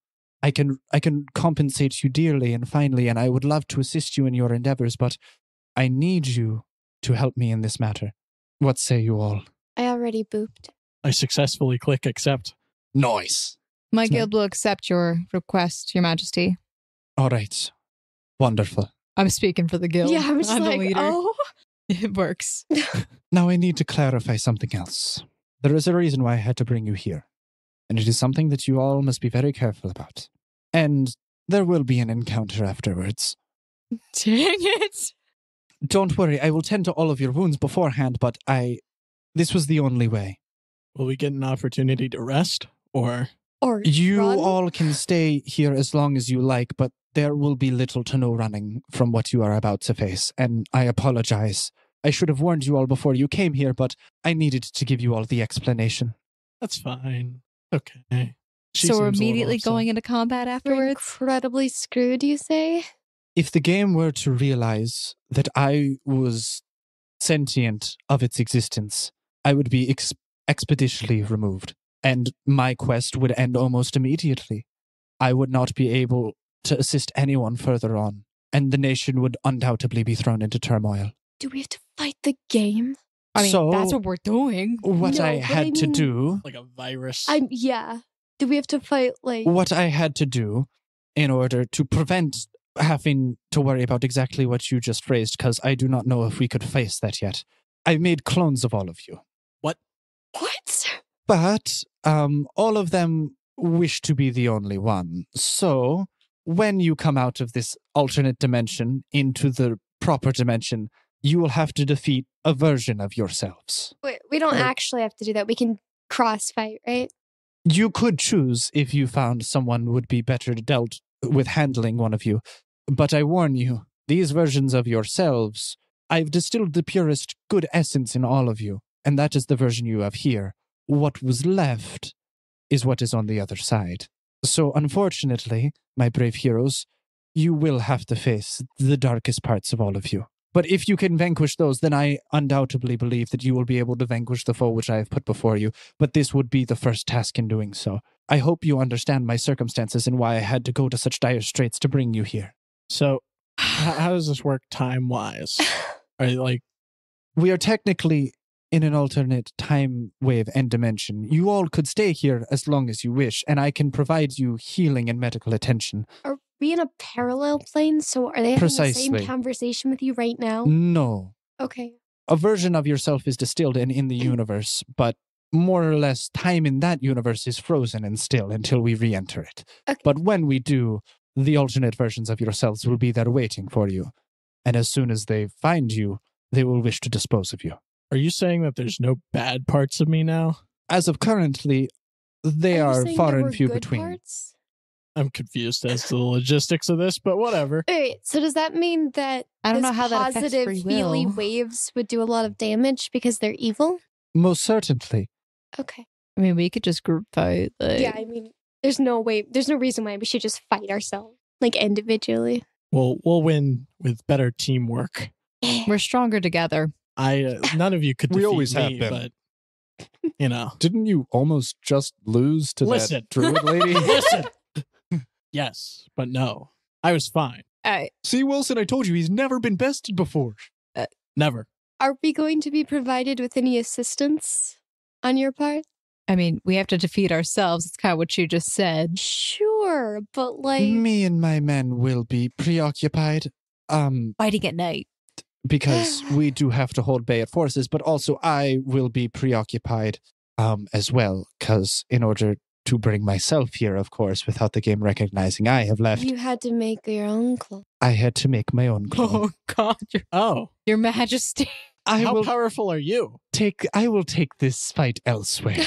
[SPEAKER 1] I can compensate you dearly and finely, and I would love to assist you in your endeavors, but I need you to help me in this matter. What say you all?
[SPEAKER 2] I already booped.
[SPEAKER 3] I successfully click accept.
[SPEAKER 1] Nice.
[SPEAKER 4] My
[SPEAKER 1] It's
[SPEAKER 4] guild will accept your request, Your Majesty.
[SPEAKER 1] All right. Wonderful.
[SPEAKER 4] I'm speaking for the guild.
[SPEAKER 2] Yeah, I was
[SPEAKER 4] I'm
[SPEAKER 2] like,
[SPEAKER 4] the leader.
[SPEAKER 2] oh.
[SPEAKER 4] It works.
[SPEAKER 1] Now I need to clarify something else. There is a reason why I had to bring you here, and it is something that you all must be very careful about. And there will be an encounter afterwards.
[SPEAKER 4] Dang it.
[SPEAKER 1] Don't worry, I will tend to all of your wounds beforehand, but this was the only way.
[SPEAKER 3] Will we get an opportunity to rest? Or
[SPEAKER 2] Or
[SPEAKER 1] You
[SPEAKER 2] run?
[SPEAKER 1] all can stay here as long as you like, but there will be little to no running from what you are about to face, and I apologize. I should have warned you all before you came here, but I needed to give you all the explanation.
[SPEAKER 3] That's fine. Okay. She
[SPEAKER 4] So we're
[SPEAKER 3] seems a little
[SPEAKER 4] immediately
[SPEAKER 3] upset.
[SPEAKER 4] going into combat
[SPEAKER 2] We're
[SPEAKER 4] afterwards?
[SPEAKER 2] incredibly screwed, you say?
[SPEAKER 1] If the game were to realize that I was sentient of its existence, I would be expeditiously removed, and my quest would end almost immediately. I would not be able to assist anyone further on, and the nation would undoubtedly be thrown into turmoil.
[SPEAKER 2] Do we have to fight the game?
[SPEAKER 4] I mean,
[SPEAKER 1] So-
[SPEAKER 4] that's what we're doing.
[SPEAKER 1] What
[SPEAKER 2] No,
[SPEAKER 1] I
[SPEAKER 2] but
[SPEAKER 1] had
[SPEAKER 2] I
[SPEAKER 1] to
[SPEAKER 2] mean-
[SPEAKER 1] do,
[SPEAKER 3] Like a virus.
[SPEAKER 2] Yeah. Do we have to fight, like...
[SPEAKER 1] what I had to do in order to prevent having to worry about exactly what you just phrased, because I do not know if we could face that yet. I made clones of all of you.
[SPEAKER 2] What?
[SPEAKER 1] But all of them wish to be the only one. So when you come out of this alternate dimension into the proper dimension, you will have to defeat a version of yourselves.
[SPEAKER 2] Wait, we don't
[SPEAKER 1] Right.
[SPEAKER 2] actually have to do that. We can cross-fight, right?
[SPEAKER 1] You could choose if you found someone would be better dealt with handling one of you. But I warn you, these versions of yourselves, I've distilled the purest good essence in all of you, and that is the version you have here. What was left is what is on the other side. So unfortunately, my brave heroes, you will have to face the darkest parts of all of you. But if you can vanquish those, then I undoubtedly believe that you will be able to vanquish the foe which I have put before you. But this would be the first task in doing so. I hope you understand my circumstances and why I had to go to such dire straits to bring you here.
[SPEAKER 3] So, how does this work time-wise? Are you like,
[SPEAKER 1] We are technically in an alternate time wave and dimension. You all could stay here as long as you wish, and I can provide you healing and medical attention.
[SPEAKER 2] Are we in a parallel plane? So are they having the
[SPEAKER 1] Precisely.
[SPEAKER 2] same conversation with you right now?
[SPEAKER 1] No.
[SPEAKER 2] Okay.
[SPEAKER 1] A version of yourself is distilled and in the universe, but more or less time in that universe is frozen and still until we re-enter it.
[SPEAKER 2] Okay.
[SPEAKER 1] But when we do, the alternate versions of yourselves will be there waiting for you. And as soon as they find you, they will wish to dispose of you.
[SPEAKER 3] are you saying that there's no bad parts of me now?
[SPEAKER 1] As of currently, they
[SPEAKER 2] you
[SPEAKER 1] are
[SPEAKER 2] saying
[SPEAKER 1] far
[SPEAKER 2] there
[SPEAKER 1] and
[SPEAKER 2] were
[SPEAKER 1] few
[SPEAKER 2] good
[SPEAKER 1] between.
[SPEAKER 2] parts?
[SPEAKER 3] I'm confused as to the logistics of this, but whatever.
[SPEAKER 2] Wait, so does that mean that
[SPEAKER 4] I don't
[SPEAKER 2] this
[SPEAKER 4] know how that affects
[SPEAKER 2] positive
[SPEAKER 4] free
[SPEAKER 2] feely
[SPEAKER 4] will.
[SPEAKER 2] waves would do a lot of damage because they're evil?
[SPEAKER 1] Most certainly.
[SPEAKER 2] Okay.
[SPEAKER 4] I mean, we could just group fight. Like,
[SPEAKER 2] Yeah, I mean, there's no reason why we should just fight ourselves, like individually.
[SPEAKER 3] We'll win with better teamwork.
[SPEAKER 4] we're stronger together.
[SPEAKER 3] None of you could
[SPEAKER 5] We
[SPEAKER 3] defeat
[SPEAKER 5] always have
[SPEAKER 3] me,
[SPEAKER 5] been.
[SPEAKER 3] but you know.
[SPEAKER 5] Didn't you almost just lose to
[SPEAKER 3] Listen.
[SPEAKER 5] that druid lady?
[SPEAKER 3] Listen. Yes, but no. I was fine.
[SPEAKER 4] All right.
[SPEAKER 5] See, Wilson, I told you he's never been bested before.
[SPEAKER 3] Never.
[SPEAKER 2] Are we going to be provided with any assistance on your part?
[SPEAKER 4] I mean, we have to defeat ourselves. It's kind of what you just said.
[SPEAKER 2] Sure, but like,
[SPEAKER 1] Me and my men will be preoccupied.
[SPEAKER 4] Fighting at night.
[SPEAKER 1] Because we do have to hold bay at forces, but also I will be preoccupied as well, because in order to bring myself here, of course, without the game recognizing I have left,
[SPEAKER 2] you had to make your own clothes.
[SPEAKER 1] I had to make my own clone.
[SPEAKER 4] Oh, God.
[SPEAKER 3] Oh,
[SPEAKER 4] Your Majesty.
[SPEAKER 3] how powerful are you?
[SPEAKER 1] I will take this fight elsewhere.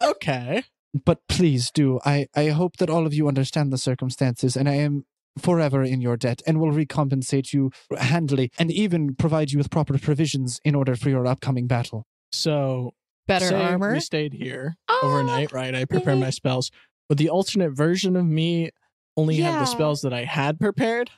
[SPEAKER 3] Okay.
[SPEAKER 1] But please do. I hope that all of you understand the circumstances, and I am forever in your debt and will recompensate you handily and even provide you with proper provisions in order for your upcoming battle.
[SPEAKER 3] So,
[SPEAKER 4] Better
[SPEAKER 3] say
[SPEAKER 4] armor.
[SPEAKER 3] we stayed here
[SPEAKER 2] Oh,
[SPEAKER 3] overnight, right? I prepare
[SPEAKER 2] yay.
[SPEAKER 3] my spells. Would the alternate version of me only have
[SPEAKER 2] Yeah.
[SPEAKER 3] the spells that I had prepared?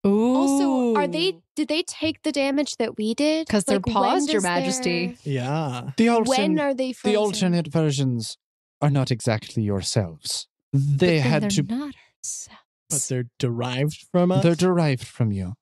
[SPEAKER 4] Ooh.
[SPEAKER 2] Also, did they take the damage that we did?
[SPEAKER 4] Because they're
[SPEAKER 2] Like, when
[SPEAKER 4] paused, Your
[SPEAKER 2] does their-
[SPEAKER 4] Majesty.
[SPEAKER 3] Yeah.
[SPEAKER 2] When are they frozen?
[SPEAKER 1] The alternate versions are not exactly yourselves.
[SPEAKER 4] But
[SPEAKER 1] They
[SPEAKER 4] then
[SPEAKER 1] had
[SPEAKER 4] they're
[SPEAKER 1] to.
[SPEAKER 4] not ourselves.
[SPEAKER 3] But they're derived from us?
[SPEAKER 1] They're derived from you.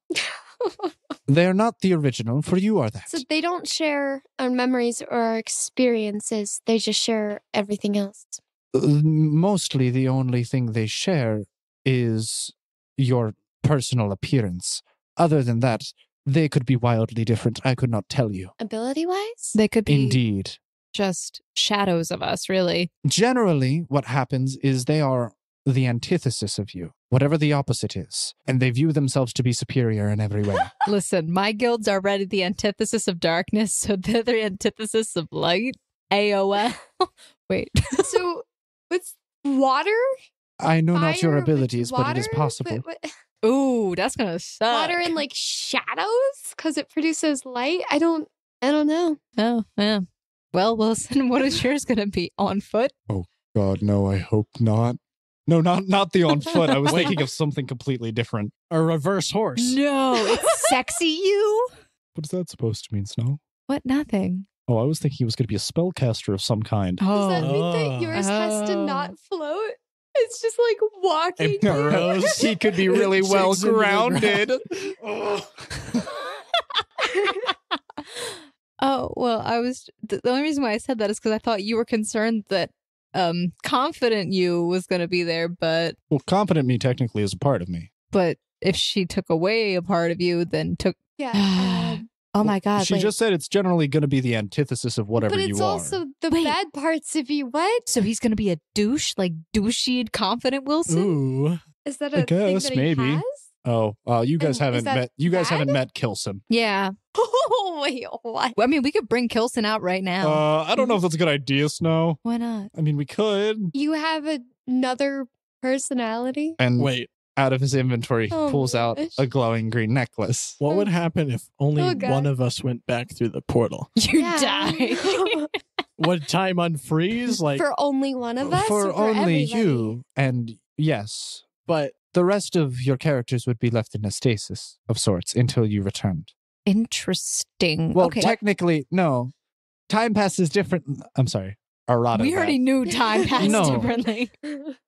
[SPEAKER 1] They're not the original, for you are that.
[SPEAKER 2] So they don't share our memories or our experiences. They just share everything else.
[SPEAKER 1] Mostly the only thing they share is your personal appearance. Other than that, they could be wildly different. I could not tell you.
[SPEAKER 2] Ability-wise?
[SPEAKER 4] They could be
[SPEAKER 1] Indeed.
[SPEAKER 4] just shadows of us, really.
[SPEAKER 1] Generally, what happens is they are the antithesis of you, whatever the opposite is, and they view themselves to be superior in every way.
[SPEAKER 4] Listen, my guild's already the antithesis of darkness, so they're the antithesis of light. AOL. Wait.
[SPEAKER 2] So water?
[SPEAKER 1] I know not your
[SPEAKER 2] Fire
[SPEAKER 1] abilities,
[SPEAKER 2] with
[SPEAKER 1] but it is
[SPEAKER 2] water?
[SPEAKER 1] possible.
[SPEAKER 4] Ooh, that's gonna suck.
[SPEAKER 2] Water and like shadows because it produces light. I don't know.
[SPEAKER 4] Oh, yeah. Well, Wilson, what is yours gonna be? On foot?
[SPEAKER 1] God, no, I hope not. No, not the on foot. I was thinking of something completely different.
[SPEAKER 3] A reverse horse.
[SPEAKER 4] No, it's sexy you.
[SPEAKER 1] What is that supposed to mean, Snow?
[SPEAKER 4] What? Nothing.
[SPEAKER 1] Oh, I was thinking he was going to be a spellcaster of some kind.
[SPEAKER 2] Does that mean
[SPEAKER 3] Oh.
[SPEAKER 2] that yours has to not float? It's just like walking.
[SPEAKER 3] It burrows.
[SPEAKER 1] He could be really
[SPEAKER 3] It
[SPEAKER 1] well
[SPEAKER 3] sinks into the
[SPEAKER 1] grounded.
[SPEAKER 4] Oh, well, I was the only reason why I said that is because I thought you were concerned that confident you was going to be there, but
[SPEAKER 1] Well, confident me technically is a part of me.
[SPEAKER 4] if she took away a part of you, then took
[SPEAKER 2] Yeah.
[SPEAKER 4] oh my god,
[SPEAKER 1] She
[SPEAKER 4] wait.
[SPEAKER 1] just said it's generally going to be the antithesis of whatever
[SPEAKER 2] but
[SPEAKER 1] you
[SPEAKER 2] it's
[SPEAKER 1] are.
[SPEAKER 2] also the
[SPEAKER 4] Wait.
[SPEAKER 2] bad parts of you. What?
[SPEAKER 4] So he's going to be a douche, like douchey confident Wilson?
[SPEAKER 3] Ooh.
[SPEAKER 2] Is that
[SPEAKER 1] I
[SPEAKER 2] a thing
[SPEAKER 1] guess,
[SPEAKER 2] that
[SPEAKER 1] maybe.
[SPEAKER 2] he has?
[SPEAKER 1] Oh, you guys
[SPEAKER 2] And is
[SPEAKER 1] haven't
[SPEAKER 2] that
[SPEAKER 1] met. You guys
[SPEAKER 2] bad?
[SPEAKER 1] haven't met Kilson.
[SPEAKER 4] Yeah.
[SPEAKER 2] Oh, wait, what?
[SPEAKER 4] I mean, we could bring Kilson out right now.
[SPEAKER 1] I don't know if that's a good idea, Snow.
[SPEAKER 4] Why not?
[SPEAKER 1] I mean, we could.
[SPEAKER 2] You have another personality?
[SPEAKER 1] And
[SPEAKER 3] Wait,
[SPEAKER 1] out of his inventory, he
[SPEAKER 2] Oh
[SPEAKER 1] pulls
[SPEAKER 2] my
[SPEAKER 1] out
[SPEAKER 2] gosh.
[SPEAKER 1] a glowing green necklace.
[SPEAKER 3] what would happen if only
[SPEAKER 2] Oh, God.
[SPEAKER 3] one of us went back through the portal?
[SPEAKER 4] You
[SPEAKER 2] Yeah.
[SPEAKER 4] die.
[SPEAKER 3] Would time unfreeze? Like,
[SPEAKER 2] For only one of us?
[SPEAKER 1] For
[SPEAKER 2] or
[SPEAKER 1] only
[SPEAKER 2] everybody?
[SPEAKER 1] you, and yes,
[SPEAKER 3] but
[SPEAKER 1] the rest of your characters would be left in a stasis of sorts until you returned.
[SPEAKER 4] Interesting.
[SPEAKER 1] Well,
[SPEAKER 4] okay.
[SPEAKER 1] technically, no. Time passes different. I'm sorry, errata.
[SPEAKER 4] We
[SPEAKER 1] that.
[SPEAKER 4] already knew time passed
[SPEAKER 1] No.
[SPEAKER 4] differently.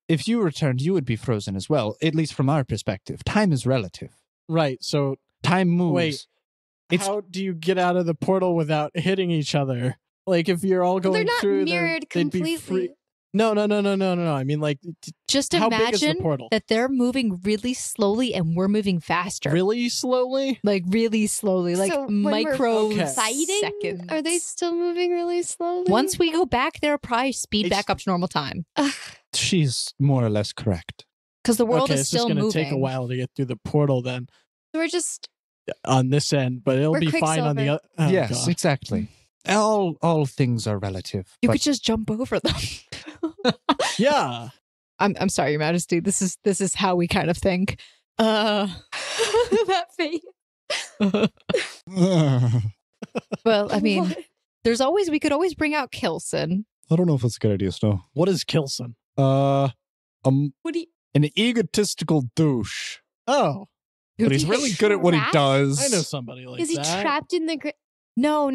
[SPEAKER 1] If you returned, you would be frozen as well. At least from our perspective, time is relative.
[SPEAKER 3] right. So
[SPEAKER 1] Time moves.
[SPEAKER 3] Wait.
[SPEAKER 1] It's-
[SPEAKER 3] how do you get out of the portal without hitting each other? Like if you're all
[SPEAKER 2] Well,
[SPEAKER 3] going
[SPEAKER 2] they're not
[SPEAKER 3] through,
[SPEAKER 2] mirrored
[SPEAKER 3] they'd be
[SPEAKER 2] completely.
[SPEAKER 3] free. No. I mean, like,
[SPEAKER 4] Just
[SPEAKER 3] how big is the
[SPEAKER 4] imagine
[SPEAKER 3] portal?
[SPEAKER 4] that they're moving really slowly and we're moving faster.
[SPEAKER 3] Really slowly?
[SPEAKER 4] Like really slowly, like
[SPEAKER 2] So when we're
[SPEAKER 4] micro
[SPEAKER 2] fighting?
[SPEAKER 4] seconds.
[SPEAKER 2] Are they still moving really slowly?
[SPEAKER 4] Once we go back, they'll probably speed
[SPEAKER 3] It's-
[SPEAKER 4] back up to normal time
[SPEAKER 2] Ugh.
[SPEAKER 1] She's more or less correct.
[SPEAKER 4] because the world
[SPEAKER 3] Okay,
[SPEAKER 4] is
[SPEAKER 3] it's just
[SPEAKER 4] still
[SPEAKER 3] going to
[SPEAKER 4] moving.
[SPEAKER 3] take a while to get through the portal then
[SPEAKER 2] We're just
[SPEAKER 3] on this end, but it'll
[SPEAKER 2] We're
[SPEAKER 3] be fine on the
[SPEAKER 2] Quicksilver.
[SPEAKER 3] other. Oh,
[SPEAKER 1] yes,
[SPEAKER 3] God.
[SPEAKER 1] exactly. All things are relative.
[SPEAKER 4] You
[SPEAKER 1] but
[SPEAKER 4] could just jump over them.
[SPEAKER 3] Yeah.
[SPEAKER 4] I'm sorry, Your Majesty. This is how we kind of think.
[SPEAKER 2] that face.
[SPEAKER 4] Well, I mean,
[SPEAKER 2] What?
[SPEAKER 4] we could always bring out Kilson.
[SPEAKER 1] I don't know if that's a good idea, Snow.
[SPEAKER 3] What is Kilson?
[SPEAKER 2] What do you?
[SPEAKER 1] An egotistical douche.
[SPEAKER 3] Oh,
[SPEAKER 1] But he's really good at what he
[SPEAKER 2] Trapped?
[SPEAKER 1] does.
[SPEAKER 3] I know somebody like
[SPEAKER 2] Is he
[SPEAKER 3] that.
[SPEAKER 2] trapped in the?
[SPEAKER 4] No.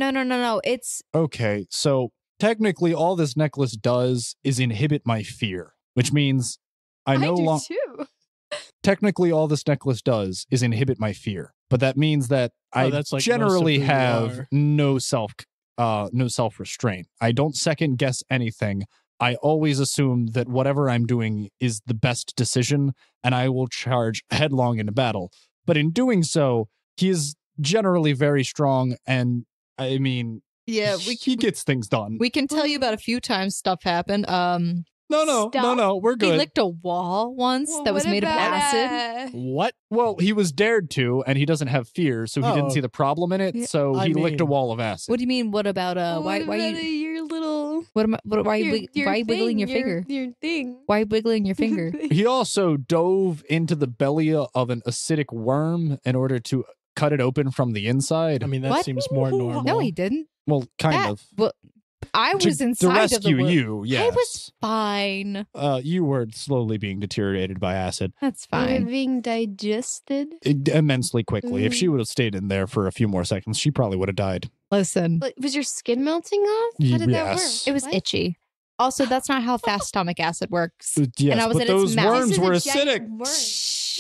[SPEAKER 4] It's
[SPEAKER 1] Okay, so technically all this necklace does is inhibit my fear, which means I no
[SPEAKER 2] do
[SPEAKER 1] longer
[SPEAKER 2] too.
[SPEAKER 1] technically all this necklace does is inhibit my fear. But that means that I
[SPEAKER 3] that's like most of
[SPEAKER 1] generally
[SPEAKER 3] who you
[SPEAKER 1] have
[SPEAKER 3] are.
[SPEAKER 1] no self-restraint. I don't second guess anything. I always assume that whatever I'm doing is the best decision and I will charge headlong into battle. But in doing so, he is generally very strong and I mean,
[SPEAKER 4] yeah.
[SPEAKER 1] he gets things done.
[SPEAKER 4] We can tell you about a few times stuff happened.
[SPEAKER 1] No, we're
[SPEAKER 4] He
[SPEAKER 1] good.
[SPEAKER 4] licked a wall once
[SPEAKER 2] Well,
[SPEAKER 4] that was
[SPEAKER 2] what
[SPEAKER 4] made of
[SPEAKER 2] about,
[SPEAKER 4] acid.
[SPEAKER 3] What?
[SPEAKER 1] Well, he was dared to, and he doesn't have fear, so he
[SPEAKER 3] Oh.
[SPEAKER 1] didn't see the problem in it.
[SPEAKER 4] Yeah.
[SPEAKER 1] So
[SPEAKER 3] I
[SPEAKER 1] he licked a
[SPEAKER 3] mean-
[SPEAKER 1] wall of acid.
[SPEAKER 4] What do you mean? What about why
[SPEAKER 2] what
[SPEAKER 4] you
[SPEAKER 2] about your little?
[SPEAKER 4] what am I, what, why are you
[SPEAKER 2] your
[SPEAKER 4] why are you wiggling your
[SPEAKER 2] thing,
[SPEAKER 4] finger?
[SPEAKER 2] Your thing.
[SPEAKER 4] Why are you wiggling your finger?
[SPEAKER 1] He also dove into the belly of an acidic worm in order to cut it open from the inside.
[SPEAKER 3] I mean, that
[SPEAKER 4] What?
[SPEAKER 3] seems more normal.
[SPEAKER 4] No, he didn't.
[SPEAKER 1] Well, kind
[SPEAKER 4] That-
[SPEAKER 1] of.
[SPEAKER 4] Well, I was
[SPEAKER 1] To
[SPEAKER 4] inside
[SPEAKER 1] rescue
[SPEAKER 4] of the worm.
[SPEAKER 1] you, yes.
[SPEAKER 4] I was fine.
[SPEAKER 1] You were slowly being deteriorated by acid
[SPEAKER 4] That's
[SPEAKER 2] They were
[SPEAKER 4] fine.
[SPEAKER 2] being digested.
[SPEAKER 1] immensely quickly. If she would have stayed in there for a few more seconds, she probably would have died.
[SPEAKER 4] Listen,
[SPEAKER 2] Like, was your skin melting off? How did that work?
[SPEAKER 1] Yes.
[SPEAKER 4] it was
[SPEAKER 2] What?
[SPEAKER 4] itchy. Also, that's not how fast stomach acid works.
[SPEAKER 1] Yes,
[SPEAKER 4] I was
[SPEAKER 1] but
[SPEAKER 4] in its
[SPEAKER 1] those
[SPEAKER 4] mouth.
[SPEAKER 1] worms
[SPEAKER 2] This is
[SPEAKER 1] were
[SPEAKER 2] a giant
[SPEAKER 1] acidic.
[SPEAKER 2] worm.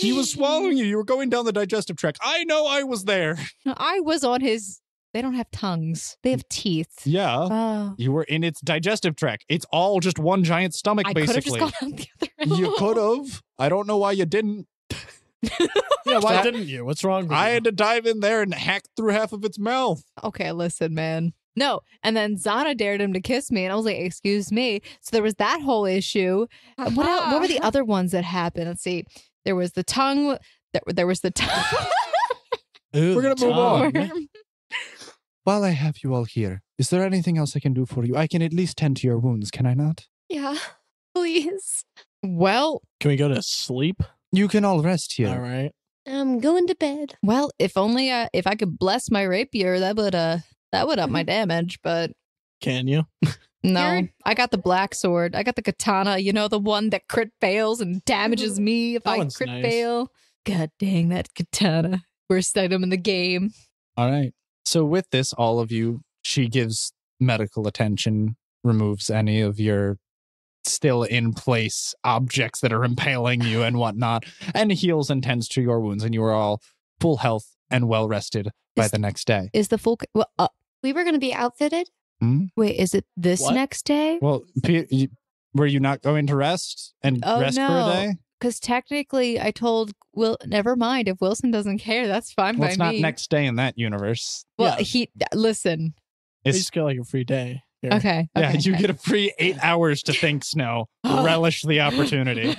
[SPEAKER 1] He was swallowing you. You were going down the digestive tract. I know I was there.
[SPEAKER 4] I was on his. They don't have tongues. They have teeth.
[SPEAKER 1] Yeah.
[SPEAKER 4] Oh.
[SPEAKER 1] You were in its digestive tract. It's all just one giant stomach,
[SPEAKER 4] I could have just
[SPEAKER 1] basically.
[SPEAKER 4] gone out the other end.
[SPEAKER 1] You could have. I don't know why you didn't.
[SPEAKER 3] Yeah, why
[SPEAKER 1] That-
[SPEAKER 3] didn't you? What's wrong with
[SPEAKER 1] I
[SPEAKER 3] you?
[SPEAKER 1] had to dive in there and hack through half of its mouth.
[SPEAKER 4] Okay, listen, man. No, and then Zana dared him to kiss me, and I was like, "Excuse me." So there was that whole issue. What were the other ones that happened? Let's see. There was the tongue. There was the tongue.
[SPEAKER 3] Ooh,
[SPEAKER 1] We're gonna
[SPEAKER 3] the
[SPEAKER 1] move on.
[SPEAKER 3] tongue.
[SPEAKER 1] While I have you all here, is there anything else I can do for you? I can at least tend to your wounds, can I not?
[SPEAKER 2] Yeah. Please.
[SPEAKER 4] Well,
[SPEAKER 3] Can we go to sleep?
[SPEAKER 1] You can all rest here.
[SPEAKER 3] All right.
[SPEAKER 2] I'm going to bed.
[SPEAKER 4] if only if I could bless my rapier, that would up my damage, but
[SPEAKER 3] Can you?
[SPEAKER 4] no.
[SPEAKER 2] You're-
[SPEAKER 4] I got the black sword. I got the katana, the one that crit fails and damages me if
[SPEAKER 3] That
[SPEAKER 4] I
[SPEAKER 3] one's
[SPEAKER 4] crit
[SPEAKER 3] nice.
[SPEAKER 4] fail. God dang that katana. Worst item in the game.
[SPEAKER 1] All right. So with this, all of you, she gives medical attention, removes any of your still in place objects that are impaling you and whatnot, and heals and tends to your wounds, and you are all full health and well rested by the next day.
[SPEAKER 4] Is the full
[SPEAKER 2] We were going to be outfitted.
[SPEAKER 4] wait, is it this
[SPEAKER 3] What?
[SPEAKER 4] next day?
[SPEAKER 1] Well, were you not going to rest and
[SPEAKER 4] Oh,
[SPEAKER 1] rest for
[SPEAKER 4] no.
[SPEAKER 1] a day?
[SPEAKER 4] Because technically I told Will, never mind. If Wilson doesn't care, that's fine
[SPEAKER 1] Well,
[SPEAKER 4] by
[SPEAKER 1] it's
[SPEAKER 4] me.
[SPEAKER 1] not next day in that universe.
[SPEAKER 4] Well,
[SPEAKER 3] Yeah.
[SPEAKER 4] listen.
[SPEAKER 3] We
[SPEAKER 1] It's
[SPEAKER 3] just get like a free day. Here.
[SPEAKER 4] Okay.
[SPEAKER 1] yeah,
[SPEAKER 4] okay,
[SPEAKER 1] you
[SPEAKER 4] okay.
[SPEAKER 1] get a free 8 hours to think, Snow. Relish the opportunity.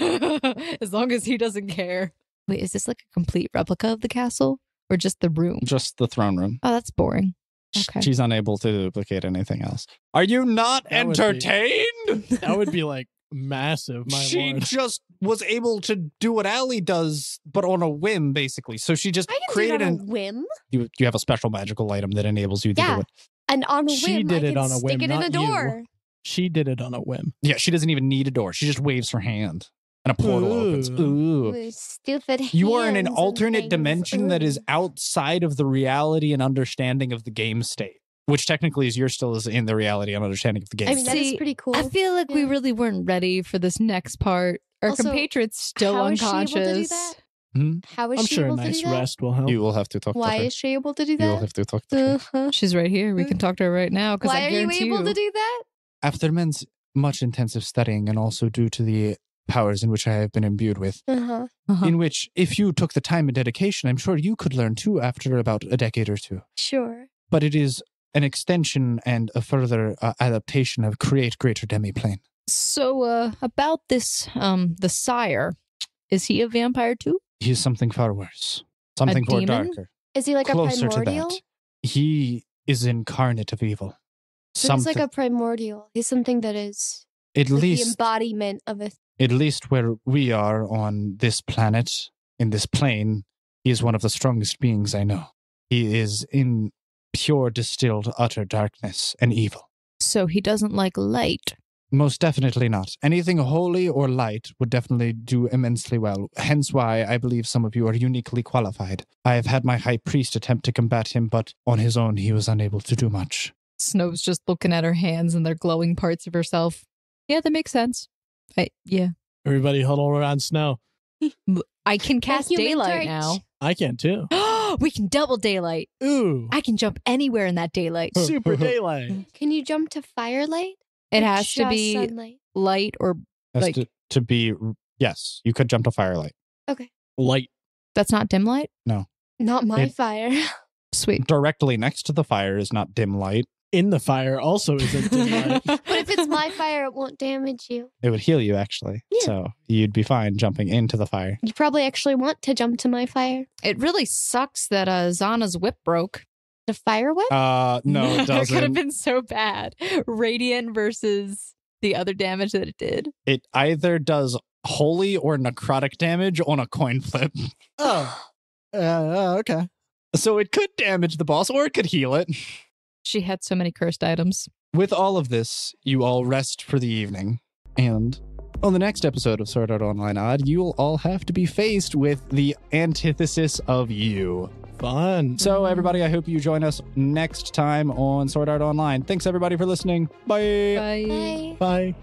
[SPEAKER 4] As long as he doesn't care. Wait, is this like a complete replica of the castle or just the room?
[SPEAKER 1] Just the throne room.
[SPEAKER 4] Oh, that's boring. Okay.
[SPEAKER 1] She's unable to duplicate anything else. Are you not
[SPEAKER 3] That would be-
[SPEAKER 1] entertained?
[SPEAKER 3] That would be like massive, my
[SPEAKER 1] She
[SPEAKER 3] lord.
[SPEAKER 1] just was able to do what Allie does, but on a whim, basically. So she just
[SPEAKER 2] I can do
[SPEAKER 1] created
[SPEAKER 2] it on a whim.
[SPEAKER 1] you have a special magical item that enables you to
[SPEAKER 2] Yeah.
[SPEAKER 1] do it.
[SPEAKER 2] And on a whim,
[SPEAKER 3] She did
[SPEAKER 2] I
[SPEAKER 3] it
[SPEAKER 2] can
[SPEAKER 3] on a whim,
[SPEAKER 2] stick it in
[SPEAKER 3] not
[SPEAKER 2] a door.
[SPEAKER 3] She did it on a whim.
[SPEAKER 1] Yeah, she doesn't even need a door. She just waves her hand and a portal opens.
[SPEAKER 3] Ooh.
[SPEAKER 1] Ooh.
[SPEAKER 2] With stupid
[SPEAKER 1] You are in
[SPEAKER 2] hands
[SPEAKER 1] an
[SPEAKER 2] and
[SPEAKER 1] alternate
[SPEAKER 2] things.
[SPEAKER 1] dimension that is
[SPEAKER 2] Ugh.
[SPEAKER 1] outside of the reality and understanding of the game state, which technically is still is in the reality and understanding of the game
[SPEAKER 2] I mean, that
[SPEAKER 1] state.
[SPEAKER 2] is
[SPEAKER 4] See,
[SPEAKER 2] pretty cool.
[SPEAKER 4] I feel like we
[SPEAKER 2] Yeah.
[SPEAKER 4] really weren't ready for this next part. Our
[SPEAKER 2] Also,
[SPEAKER 4] compatriot's still
[SPEAKER 2] how is she able to do
[SPEAKER 4] unconscious.
[SPEAKER 2] that?
[SPEAKER 1] Hmm?
[SPEAKER 2] How is
[SPEAKER 3] I'm
[SPEAKER 2] she
[SPEAKER 3] sure a
[SPEAKER 2] able to
[SPEAKER 3] nice
[SPEAKER 2] do that?
[SPEAKER 3] rest will help.
[SPEAKER 1] You will have to talk
[SPEAKER 2] Why
[SPEAKER 1] to her.
[SPEAKER 2] is she able to do
[SPEAKER 1] You will
[SPEAKER 2] that?
[SPEAKER 1] have to talk to her.
[SPEAKER 2] Uh-huh.
[SPEAKER 4] She's right here. We can talk to her right now. Because
[SPEAKER 2] Why
[SPEAKER 4] I
[SPEAKER 2] are you
[SPEAKER 4] guarantee
[SPEAKER 2] able to do that?
[SPEAKER 1] After men's much intensive studying and also due to the powers in which I have been imbued with,
[SPEAKER 2] Uh-huh.
[SPEAKER 4] Uh-huh.
[SPEAKER 1] in which if you took the time and dedication, I'm sure you could learn too after about a decade or two.
[SPEAKER 2] Sure.
[SPEAKER 1] But it is an extension and a further adaptation of create greater demiplane.
[SPEAKER 4] So, about this, the sire, is he a vampire too?
[SPEAKER 1] He is something far worse. Something far
[SPEAKER 4] demon?
[SPEAKER 1] darker.
[SPEAKER 2] Is he like
[SPEAKER 1] Closer
[SPEAKER 2] a
[SPEAKER 1] to
[SPEAKER 2] primordial?
[SPEAKER 1] that. He is incarnate of evil.
[SPEAKER 2] So he's like a primordial. He's something that is
[SPEAKER 1] at
[SPEAKER 2] like the
[SPEAKER 1] least
[SPEAKER 2] embodiment of a.
[SPEAKER 1] at least where we are on this planet, in this plane, he is one of the strongest beings I know. He is in pure distilled utter darkness and evil.
[SPEAKER 4] So he doesn't like light.
[SPEAKER 1] Most definitely not. Anything holy or light would definitely do immensely well. Hence why I believe some of you are uniquely qualified. I have had my high priest attempt to combat him, but on his own he was unable to do much.
[SPEAKER 4] Snow's just looking at her hands and they're glowing parts of herself. Yeah, that makes sense. Yeah.
[SPEAKER 3] Everybody huddle around Snow.
[SPEAKER 4] I can cast
[SPEAKER 2] human
[SPEAKER 4] daylight
[SPEAKER 2] torch.
[SPEAKER 4] now.
[SPEAKER 3] I can too.
[SPEAKER 4] We can double daylight.
[SPEAKER 3] Ooh.
[SPEAKER 4] I can jump anywhere in that daylight.
[SPEAKER 3] Super daylight.
[SPEAKER 2] Can you jump to firelight?
[SPEAKER 4] It
[SPEAKER 2] Or
[SPEAKER 4] has to
[SPEAKER 2] just
[SPEAKER 4] be
[SPEAKER 2] sunlight.
[SPEAKER 4] light or
[SPEAKER 1] Has
[SPEAKER 4] like
[SPEAKER 1] to be, yes, you could jump to firelight.
[SPEAKER 3] Light.
[SPEAKER 4] that's not dim light.
[SPEAKER 2] Not my
[SPEAKER 1] It-
[SPEAKER 2] fire.
[SPEAKER 4] Sweet.
[SPEAKER 1] Directly next to the fire is not dim light.
[SPEAKER 3] In the fire also isn't dim light.
[SPEAKER 2] But if it's my fire, it won't damage you.
[SPEAKER 1] It would heal you, actually.
[SPEAKER 2] Yeah.
[SPEAKER 1] So you'd be fine jumping into the fire.
[SPEAKER 2] You probably actually want to jump to my fire.
[SPEAKER 4] It really sucks that Zana's whip broke.
[SPEAKER 2] The fire whip?
[SPEAKER 1] No, it
[SPEAKER 4] It could have
[SPEAKER 1] doesn't.
[SPEAKER 4] been so bad. Radiant versus the other damage that it did.
[SPEAKER 1] It either does holy or necrotic damage on a coin flip.
[SPEAKER 3] Oh. Okay.
[SPEAKER 1] So it could damage the boss or it could heal it.
[SPEAKER 4] She had so many cursed items.
[SPEAKER 1] With all of this, you all rest for the evening. And on the next episode of Sword Art Online Odd, you'll all have to be faced with the antithesis of you.
[SPEAKER 3] Fun.
[SPEAKER 1] So, everybody, I hope you join us next time on Sword Art Online. Thanks, everybody, for listening. Bye.
[SPEAKER 4] Bye.
[SPEAKER 2] Bye.
[SPEAKER 3] Bye.